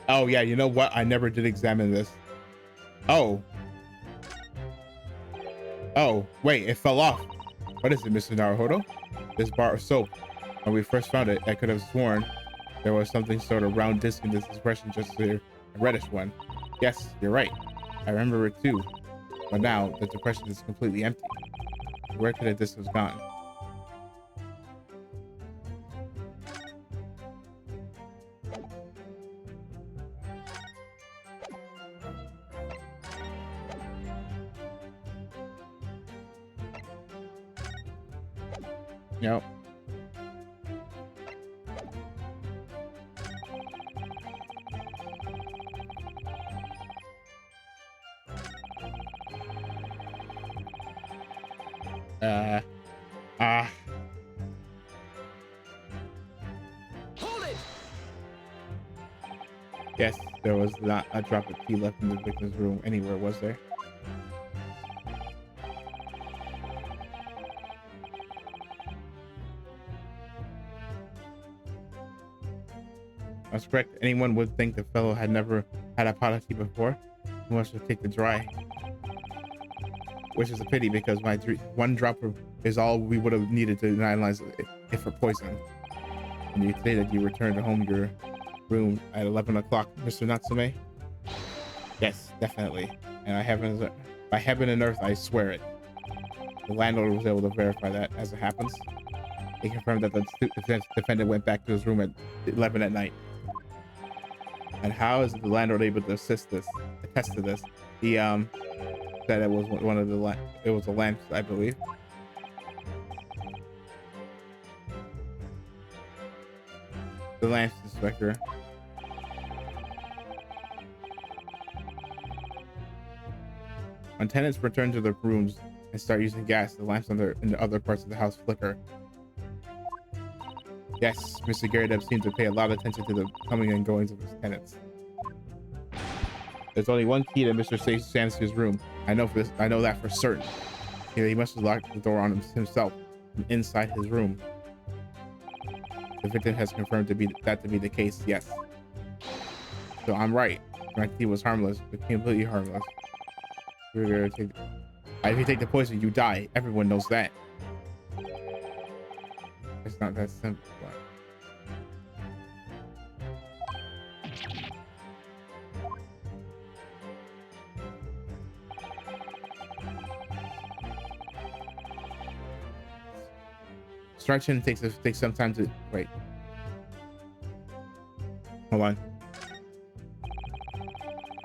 Oh yeah, you know what? I never did examine this. Oh, wait, it fell off. What is it, Mr. Naruhodo? This bar of soap. When we first found it, I could have sworn there was something sort of round disc in this expression, just a reddish one. Yes, you're right. I remember it too. But now, the depression is completely empty. Where could a disc have gone? Yep. Hold it! Yes, there was not a drop of tea left in the victim's room anywhere, was there? That's correct. Anyone would think the fellow had never had a pot of tea before. He must have taken the dry. Which is a pity because one drop is all we would have needed to analyze it for poison. And you say that you returned home your room at 11 o'clock, Mr. Natsume? Yes, definitely. And by heaven and earth, I swear it. The landlord was able to verify that as it happens. He confirmed that the defendant went back to his room at 11 at night. And how is the landlord able to attest to this? He said it was one of the it was a lamp, I believe. The lamp inspector. When tenants return to their rooms and start using gas, the lamps in the other parts of the house flicker. Yes, Mr. Garrett seemed to pay a lot of attention to the coming and goings of his tenants. There's only one key to Mr. Samsky's room. I know that for certain. He must have locked the door on himself from inside his room. The victim has confirmed that to be the case, yes. So I'm right. My key was harmless, but completely harmless. If you take the poison, you die. Everyone knows that. It's not that simple, but... Extraction takes some time to wait. Hold on.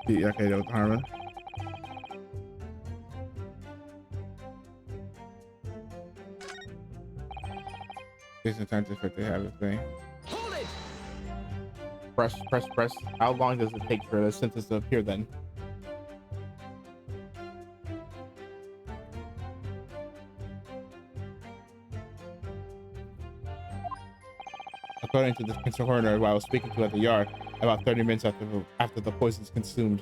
Okay, that was harmless. Takes some time for it to have a thing. Hold it! Press. How long does it take for the sentence to appear then? According to the coroner who I was speaking to at the yard, about 30 minutes after the poison is consumed.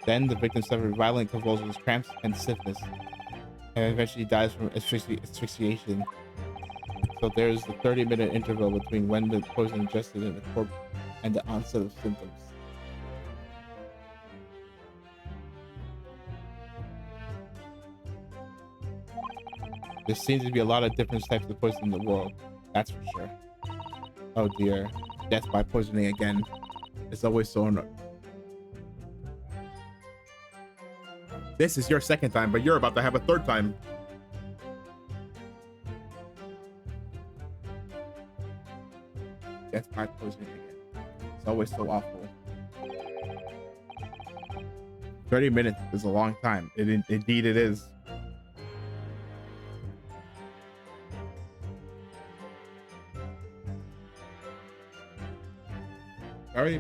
Then the victim suffered violent convulsions, cramps, and stiffness, and eventually dies from asphyxiation. So there's the 30-minute interval between when the poison ingested in the corpse and the onset of symptoms. There seems to be a lot of different types of poison in the world. That's for sure. Oh dear. Death by poisoning again. It's always so... This is your second time, but you're about to have a third time. Death by poisoning again. It's always so awful. 30 minutes is a long time. Indeed it is.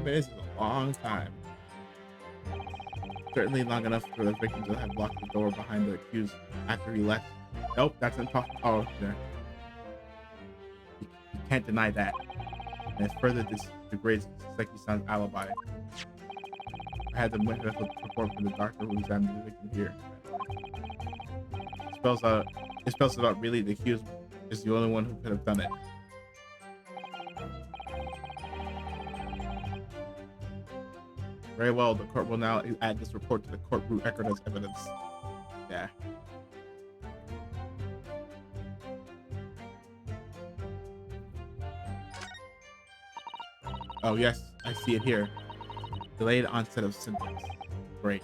Minutes is a long time. Certainly long enough for the victim to have locked the door behind the accused after he left. Nope, that's impossible. Oh, yeah. You can't deny that. And it further degrades Seki-san's alibi. I had the medical report from the doctor who examined the victim here. It spells it out really. The accused is the only one who could have done it. Very well, the court will now add this report to the court record as evidence. Yeah. Oh yes, I see it here. Delayed onset of symptoms. Great.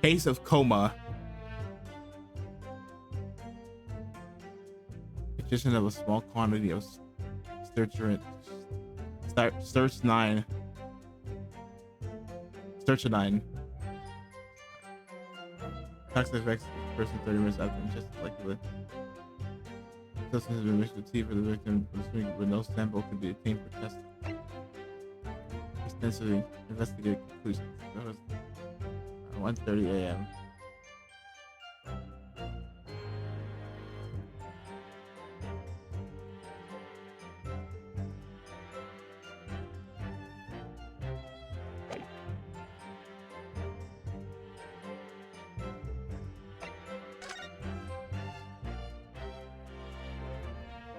Case of coma. Condition of a small quantity of strychnine. Toxic effects of the person 30 minutes after ingestion likely. Substance has been mixed with tea for the victim, but no sample could be obtained for testing. Extensively investigated conclusions. That was 1:30 a.m.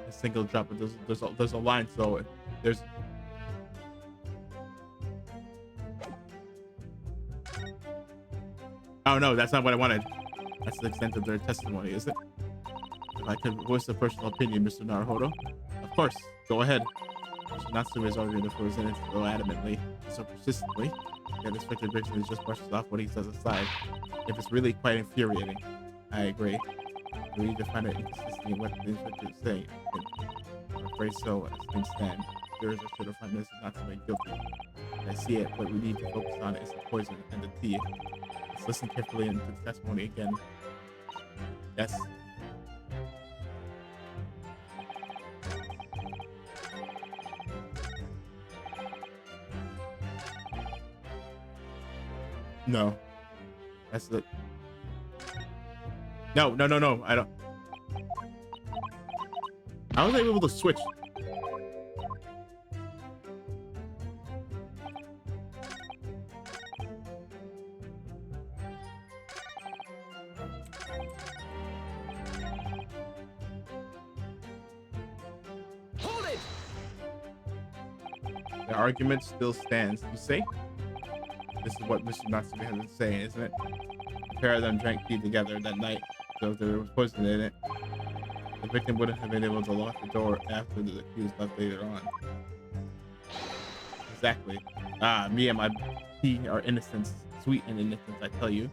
A single drop, but there's a line, so there's. Oh no, that's not what I wanted. That's the extent of their testimony, is it? If I could voice a personal opinion, Mr. Naruhodo. Of course, go ahead. Mr. Natsume is arguing for his innocence so adamantly, so persistently, that this victim Brixton just brushes off what he says aside. If it's really quite infuriating, I agree. We need to find an inconsistency in what the inspector is saying. I'm afraid so, as things stand. Jurors are sure to find Mr. Natsume guilty. I see it, what we need to focus on is the poison and the tea. Let's listen carefully into the testimony again. Yes. No. That's the... No. I don't... I was able to switch. Hold it! The argument still stands, you see? This is what Mr. Natsume has been saying, isn't it? The pair of them drank tea together that night, so if there was poison in it, the victim wouldn't have been able to lock the door after the accused left later on. Exactly. Ah, me and my tea are innocents. Sweet and innocence, I tell you.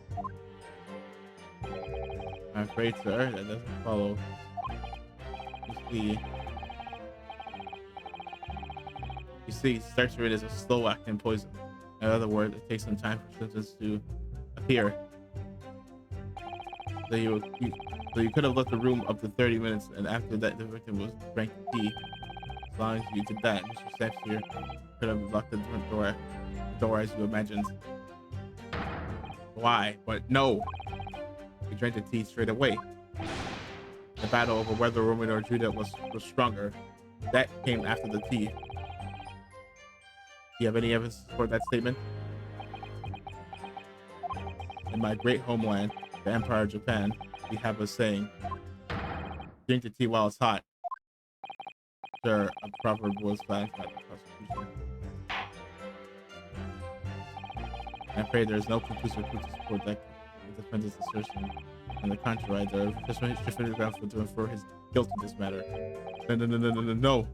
I'm afraid, sir, that doesn't follow. You see, strychnine is a slow-acting poison. In other words, it takes some time for symptoms to appear. So you could have left the room up to 30 minutes, and after that, the victim was drank tea. As long as you did that, Mr. Steps here could have locked the door as you imagined. Why? But no! He drank the tea straight away. The battle over whether Roman or Judah was stronger. That came after the tea. Do you have any evidence to support that statement? In my great homeland, the Empire of Japan, we have a saying, Drink the tea while it's hot. Sure, a proverb was flagged by the prosecution. I'm afraid there is no conclusive proof to support that the defendant's assertion. On the contrary, there are sufficient grounds to infer his guilt in this matter. No.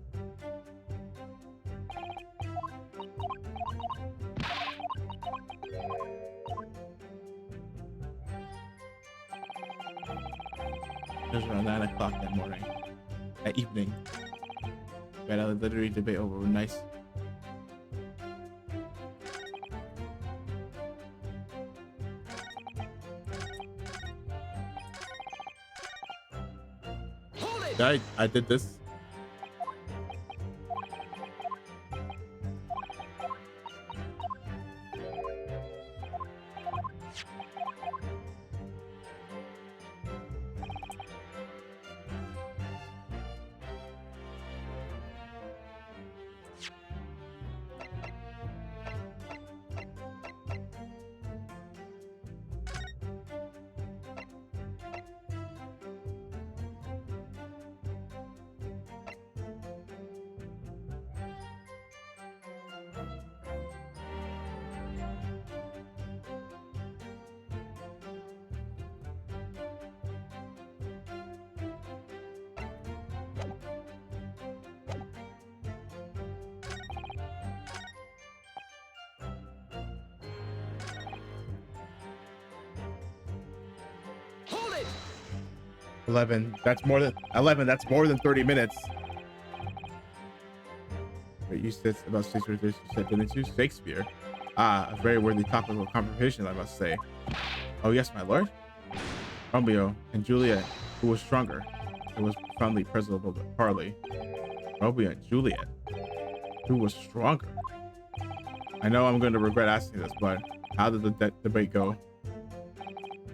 It was around 9 o'clock that evening. We had a literary debate over nice. I did this. Hold it! 11. That's more than 11. That's more than 30 minutes. Wait, you said about Shakespeare? You said, didn't you? Shakespeare. Ah, a very worthy topic of conversation, I must say. Oh yes, my lord. Romeo and Juliet, who was stronger? It was profoundly presentable parley. Romeo and Juliet, who was stronger? I know I'm going to regret asking this, but how did the debate go?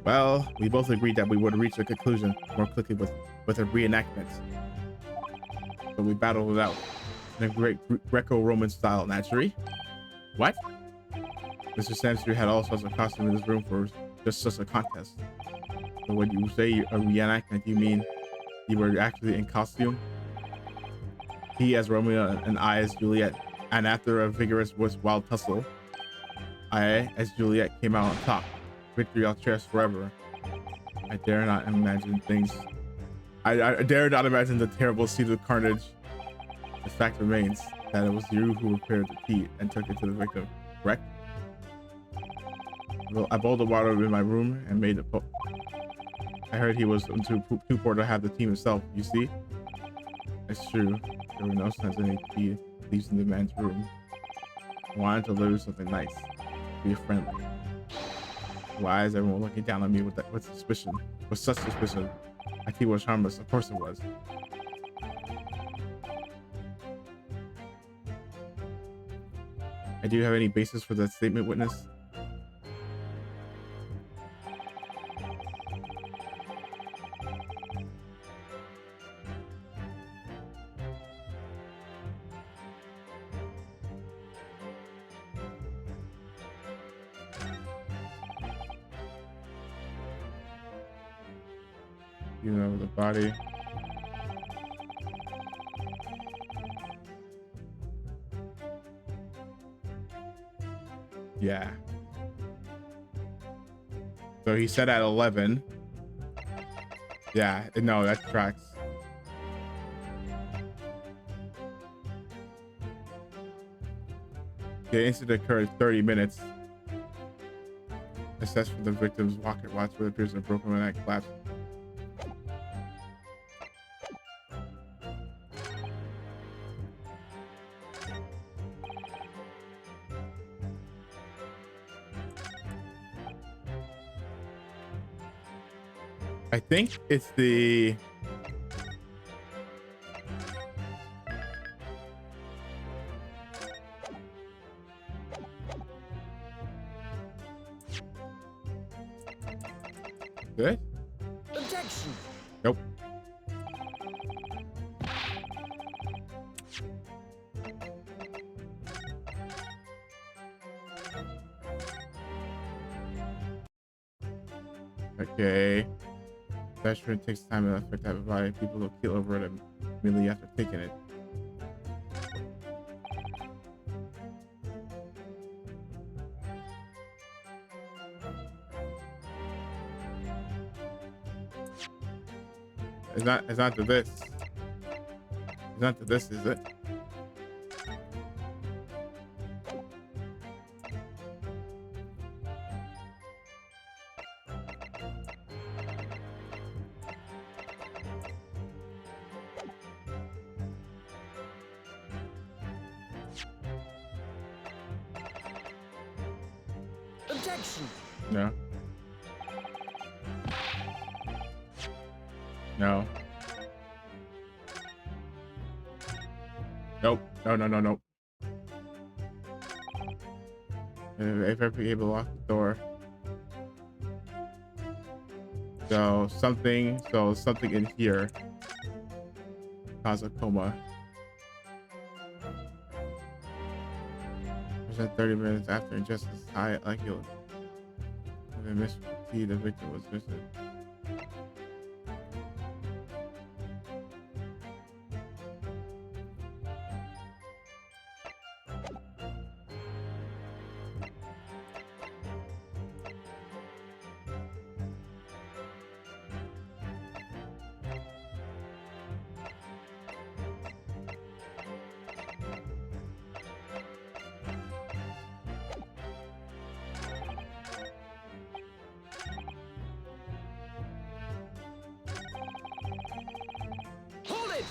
Well, we both agreed that we would reach a conclusion more quickly with a reenactment. So we battled it out in a great Greco-Roman style, naturally. What? Mr. Sansbury had all sorts of costumes in his room for just such a contest. So when you say a reenactment, you mean you were actually in costume? He as Romeo and I as Juliet, and after a vigorous wild tussle, I as Juliet came out on top. Victory I'll cherish forever. I dare not imagine things. I dare not imagine the terrible scene of carnage. The fact remains that it was you who repaired the tea and took it to the victim, correct? Well, I boiled the water in my room and made it. I heard he was too poor to have the team himself, you see? It's true. There were no signs of any tea leaves in the man's room. I wanted to deliver something nice. Be friendly. Why is everyone looking down on me with suspicion? With such suspicion? My tea was harmless. Of course it was. Do you have any basis for that statement, witness? You know, the body. Yeah. So he said at 11. Yeah, no, that tracks. The incident occurred 30 minutes. Assessed from the victim's watch where it appears a broken neck collapse. I think it's the good. Objection. Nope. Okay. That shouldn't take time and effect to have a body. People will keel over it immediately after taking it. It's not to this. It's not to this, is it? Objection. No. No. Nope. No, no, no, no. If ever able to lock the door. So something in here cause a coma. Percent 30 minutes after injustice high like you'll miss tea, the victim was missing. Hold it!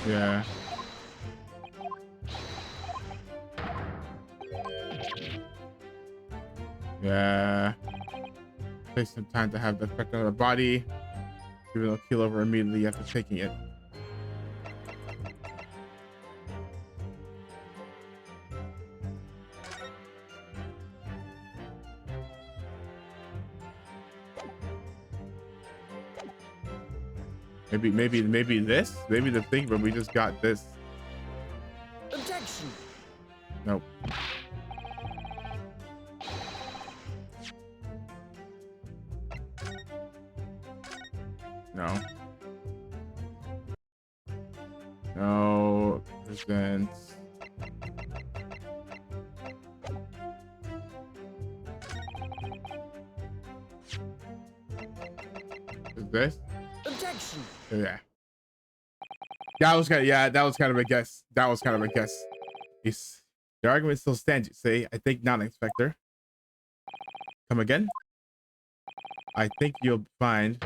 Yeah. Yeah. Takes some time to have the effect on the body. Even though keel over immediately after taking it. Maybe this? Maybe the thing, but we just got this. Objection. Nope. No. No. Presents. Is this? Objection. Yeah. That was kind of, yeah, that was kind of a guess. That was kind of a guess. Yes. The argument still stands, you say. I think not, Inspector. Come again? I think you'll find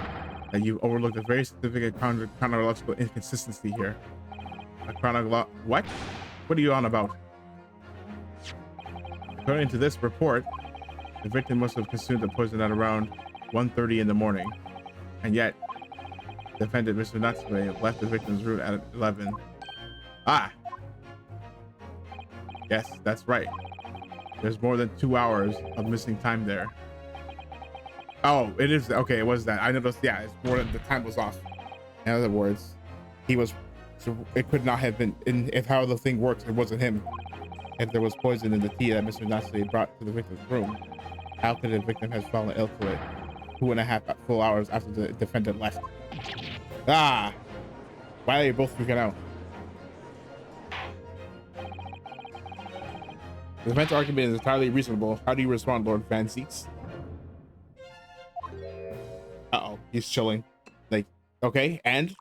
that you overlooked a very significant chronological inconsistency here. What? What are you on about? According to this report, the victim must have consumed the poison at around 1:30 in the morning. And yet, defendant Mr. Natsume left the victim's room at 11. Ah! Yes, that's right. There's more than 2 hours of missing time there. Oh, it is. Okay, it was that. I noticed, yeah, it's more than the time was off. In other words, he was, so it could not have been, if how the thing works, it wasn't him. If there was poison in the tea that Mr. Natsume brought to the victim's room, how could the victim have fallen ill to it 2.5 full hours after the defendant left? Ah! Why are you both freaking out? The defense argument is entirely reasonable. How do you respond, Lord Van Zeeks? Uh-oh, he's chilling. Like, okay, and?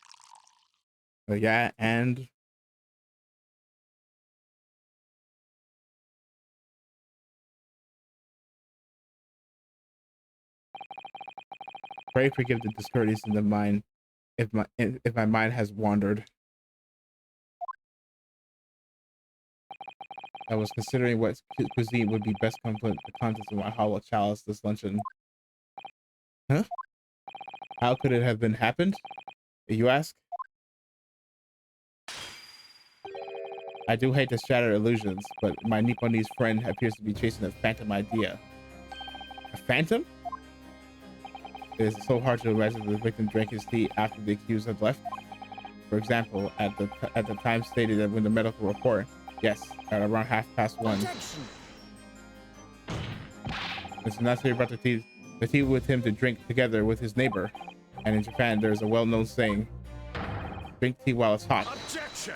Yeah, and? Pray forgive the discourteous in the mind if my mind has wandered. I was considering what cuisine would be best complement the contents of my hollow chalice this luncheon. Huh? How could it have been happened? You ask? I do hate to shatter illusions, but my Nipponese friend appears to be chasing a phantom idea. A phantom? It is so hard to imagine the victim drank his tea after the accused had left. For example, at the time stated that when the medical report, yes, at around 1:30. Objection. It's necessary about the tea with him to drink together with his neighbor. And in Japan, there is a well-known saying, drink tea while it's hot. Objection.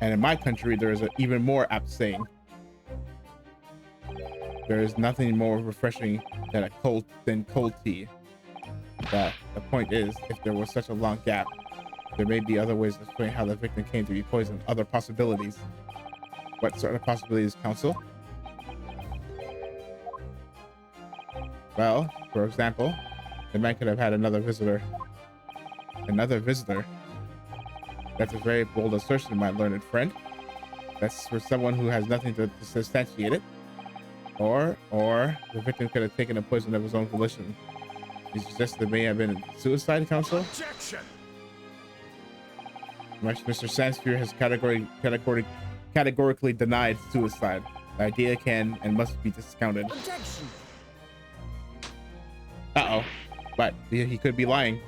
And in my country, there is an even more apt saying. There is nothing more refreshing than cold tea. The point is, if there was such a long gap, there may be other ways to explain how the victim came to be poisoned. Other possibilities. What sort of possibilities, counsel? Well, for example, the man could have had another visitor. Another visitor? That's a very bold assertion, my learned friend. That's for someone who has nothing to substantiate it. Or the victim could have taken a poison of his own volition. You suggest there may have been suicide, counsel? Objection. Mr. Sanspear has categorically denied suicide. The idea can and must be discounted. Objection. Uh-oh. But he could be lying.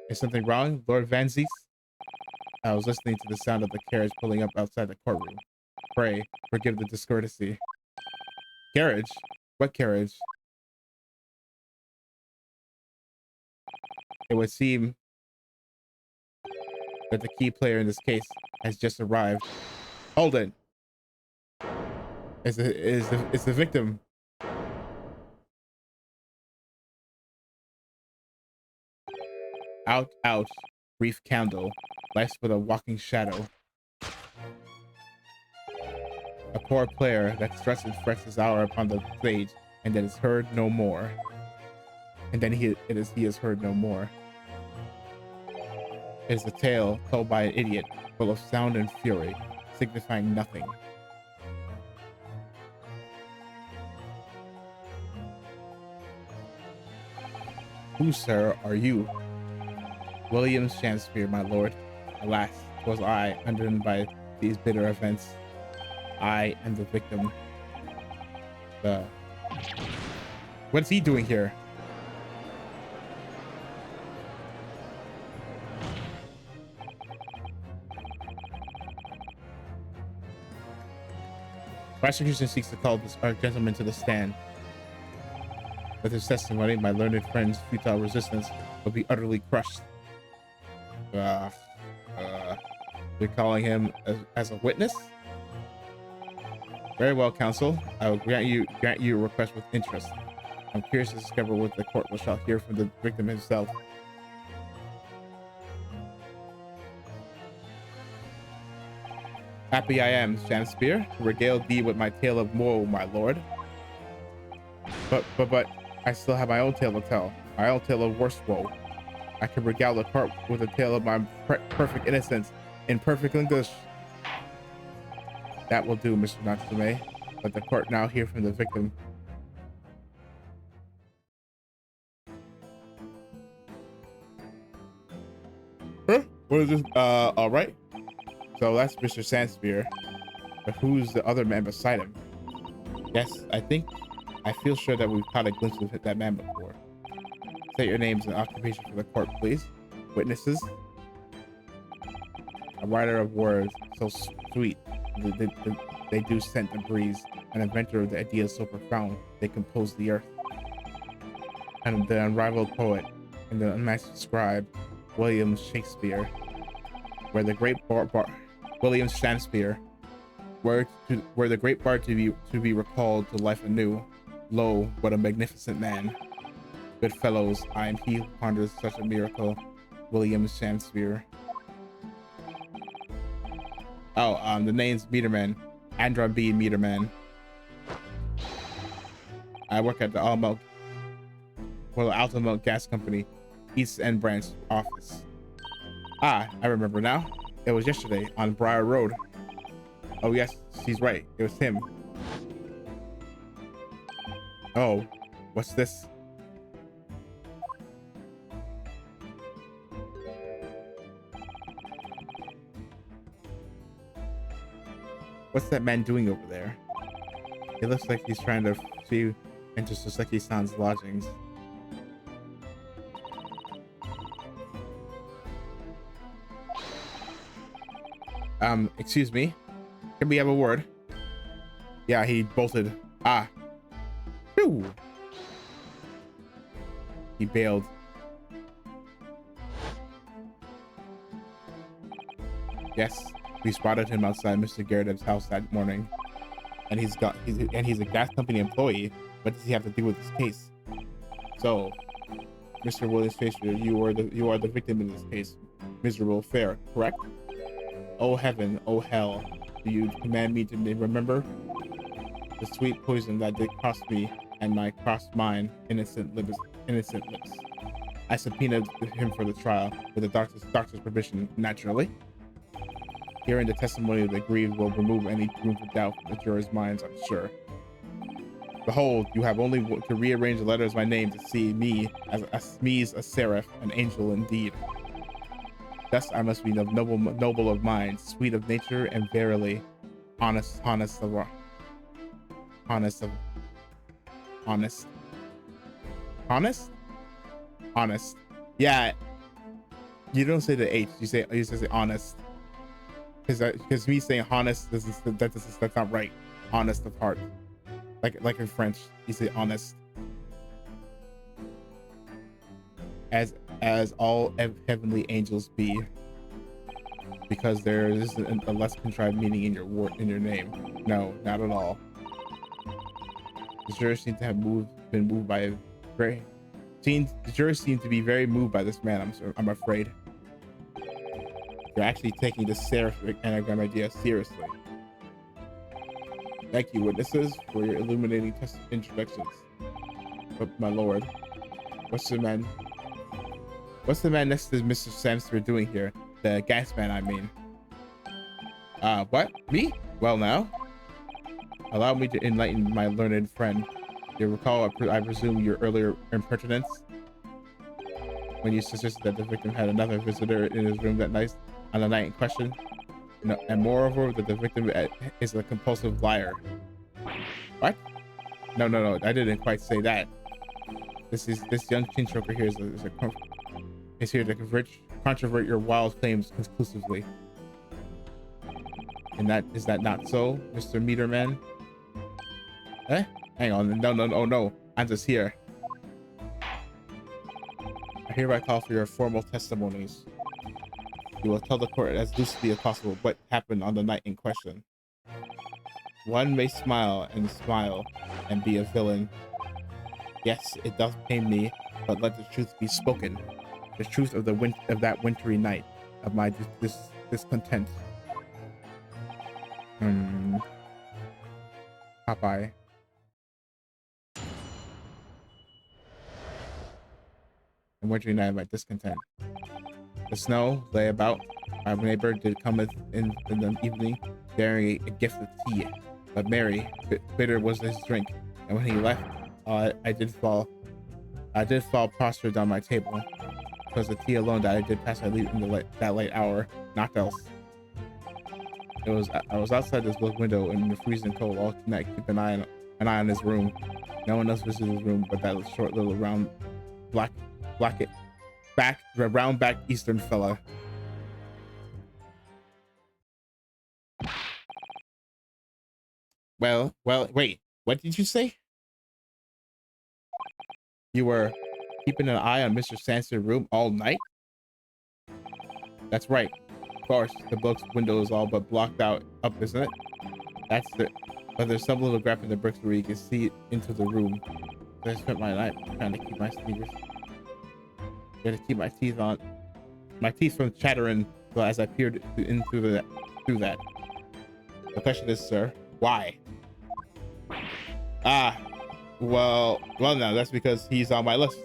Is something wrong, Lord Van Zees? I was listening to the sound of the carriage pulling up outside the courtroom. Pray, forgive the discourtesy. Carriage? What carriage? It would seem that the key player in this case has just arrived. Hold it. It's the victim. Out, out, brief candle, life's but a walking shadow. A poor player that struts and frets his hour upon the stage, and then is heard no more. And then he is heard no more. It is a tale told by an idiot, full of sound and fury, signifying nothing. Who, sir, are you? William Shakespeare, my lord. Alas, 'twas I, undone by these bitter events. I am the victim. What's he doing here? Prosecution seeks to call this gentleman to the stand. With his testimony, my learned friend's futile resistance will be utterly crushed. You're calling him as a witness? Very well, counsel. I will grant you a request with interest. I'm curious to discover what the court shall hear from the victim himself. Happy I am, Shakespeare, to regale thee with my tale of woe, my lord. But I still have my own tale to tell. My own tale of worse woe. I can regale the court with a tale of my perfect innocence in perfect English. That will do, Mr. Natsume. Let the court now hear from the victim. Huh? What is this? All right. So that's Mr. Sanspear. But who's the other man beside him? Yes, I feel sure that we've caught a glimpse of that man before. State your names and occupation for the court, please. Witnesses. A writer of words so sweet, they do scent the breeze. An inventor of the ideas so profound, they compose the earth. And the unrivaled poet and the unmatched scribe, William Shakespeare. Where the great William Shakespeare, where the great bard to be recalled to life anew. Lo, what a magnificent man! Good fellows, I am he who ponders such a miracle, William Shakespeare. Oh, the name's Meterman, Andron B. Meterman. I work at the Altamont Gas Company, East End Branch office. Ah, I remember now. It was yesterday on Briar Road. Oh yes, she's right. It was him. Oh, what's this? What's that man doing over there? It looks like he's trying to see into Suseki-san's lodgings. Excuse me. Can we have a word? Yeah, he bolted. Ah. Phew. He bailed. Yes, we spotted him outside Mr. Garrett's house that morning. And he's a gas company employee. What does he have to do with this case? So, Mr. Williams Fisher, you are the victim in this case. Miserable fare, correct? Oh heaven, oh hell. Do you command me to remember? The sweet poison that did cross me and my crossed mine, innocent lips. I subpoenaed him for the trial with the doctor's permission, naturally. Hearing the testimony of the aggrieved will remove any room for doubt from the jurors' minds, I'm sure. Behold, you have only to rearrange the letters of my name to see me as a seraph, an angel indeed. Thus I must be noble of mind, sweet of nature, and verily honest. Yeah, you don't say the H. You say honest. Because me saying honest, that's not right. Honest of heart, like in French, you say honest. As all heavenly angels be, because there is a less contrived meaning in your name. No, not at all. The jurors seem to have been moved by the jurors seem to be very moved by this man. I'm afraid. You're actually taking this seraphic anagram idea seriously. Thank you, witnesses, for your illuminating introductions. But my lord, what's the man next to Mr. Samster doing here? The gas man, I mean. What? Me? Well now, allow me to enlighten my learned friend. You recall, I presume, your earlier impertinence when you suggested that the victim had another visitor in his room that night on the night in question. No, and moreover, that the victim is a compulsive liar. What? No, I didn't quite say that. This young chinchoker here is here to controvert your wild claims conclusively. And is that not so, Mr. Meterman? Eh? Hang on, no, I'm just here. I hereby call for your formal testimonies. You will tell the court as lucidly as possible what happened on the night in question. One may smile and be a villain. Yes, it doth pain me, but let the truth be spoken. The truth of that wintry night, of my discontent. Popeye. The wintry night of my discontent. The snow lay about. My neighbor did cometh in the evening, bearing a gift of tea. But merry, bitter was his drink, and when he left, I did fall prostrate on my table. It was the tea alone that I did pass my leave in that late hour, not else. I was outside this window in the freezing cold all night, keep an eye on his room. No one else visited his room but that short little round back Eastern fella. Well, wait, what did you say? You were keeping an eye on Mr. Sanson's room all night? That's right. Of course, the book's window is all but blocked up, isn't it? But there's some little gap in the bricks where you can see into the room. So I spent my night trying to keep my sneakers. Got to keep my teeth from chattering as I peered through that. The question is, sir, why? Well now, that's because he's on my list.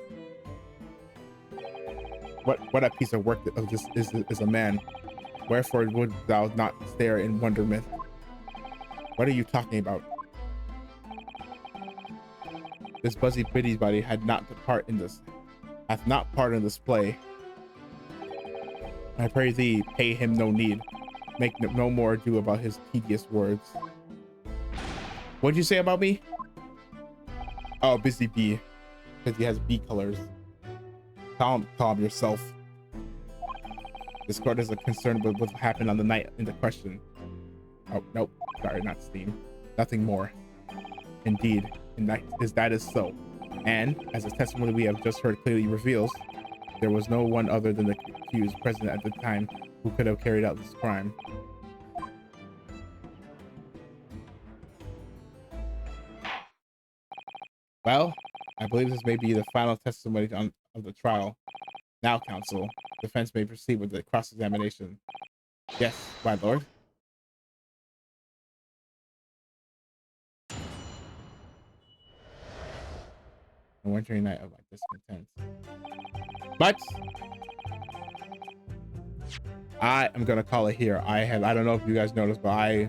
What a piece of work of this is a man. Wherefore would thou not stare in wonderment? What are you talking about? This buzzy busybody hath not part in this play. I pray thee, pay him no need. Make no more ado about his tedious words. What'd you say about me? Oh, busy bee. Because he has bee colors. Calm yourself. This court is concerned with what happened on the night in the question. Oh, nope. Sorry, not Steam. Nothing more. Indeed, that is so. And, as the testimony we have just heard clearly reveals, there was no one other than the accused present at the time who could have carried out this crime. Well, I believe this may be the final testimony of the trial. Now, counsel, defense may proceed with the cross-examination. Yes, my lord. A wintry night of my discontent. But I am gonna call it here. I don't know if you guys noticed, but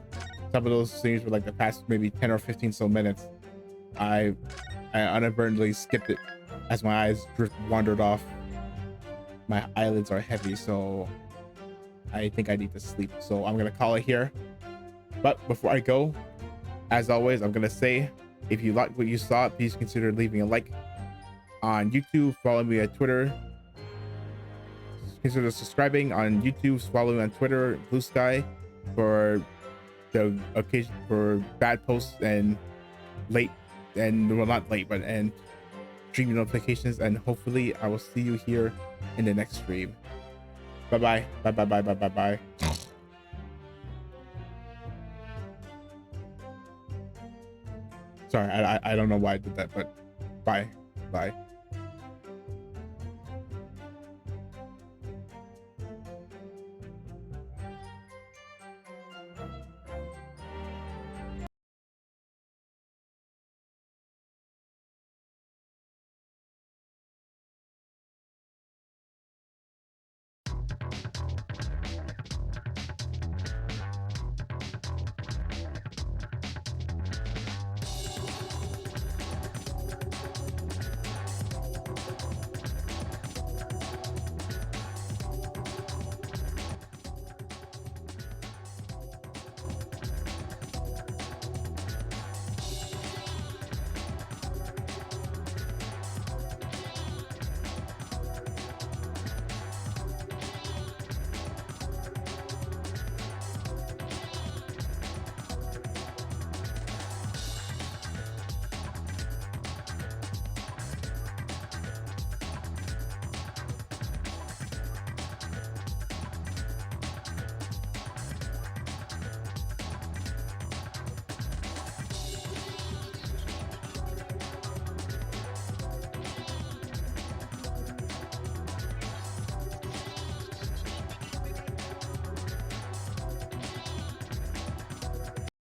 some of those scenes were like the past maybe 10 or 15 so minutes. I inadvertently skipped it as my eyes wandered off. My eyelids are heavy, so I think I need to sleep. So I'm gonna call it here. But before I go, as always, I'm gonna say, if you liked what you saw, please consider leaving a like on YouTube. Follow me on Twitter. Consider subscribing on YouTube. Follow me on Twitter, Blue Sky, for the occasion for bad posts and late and well, not late, but and stream notifications. And hopefully, I will see you here in the next stream. Bye bye. Bye bye bye bye bye bye. Sorry, I don't know why I did that, but bye. Bye.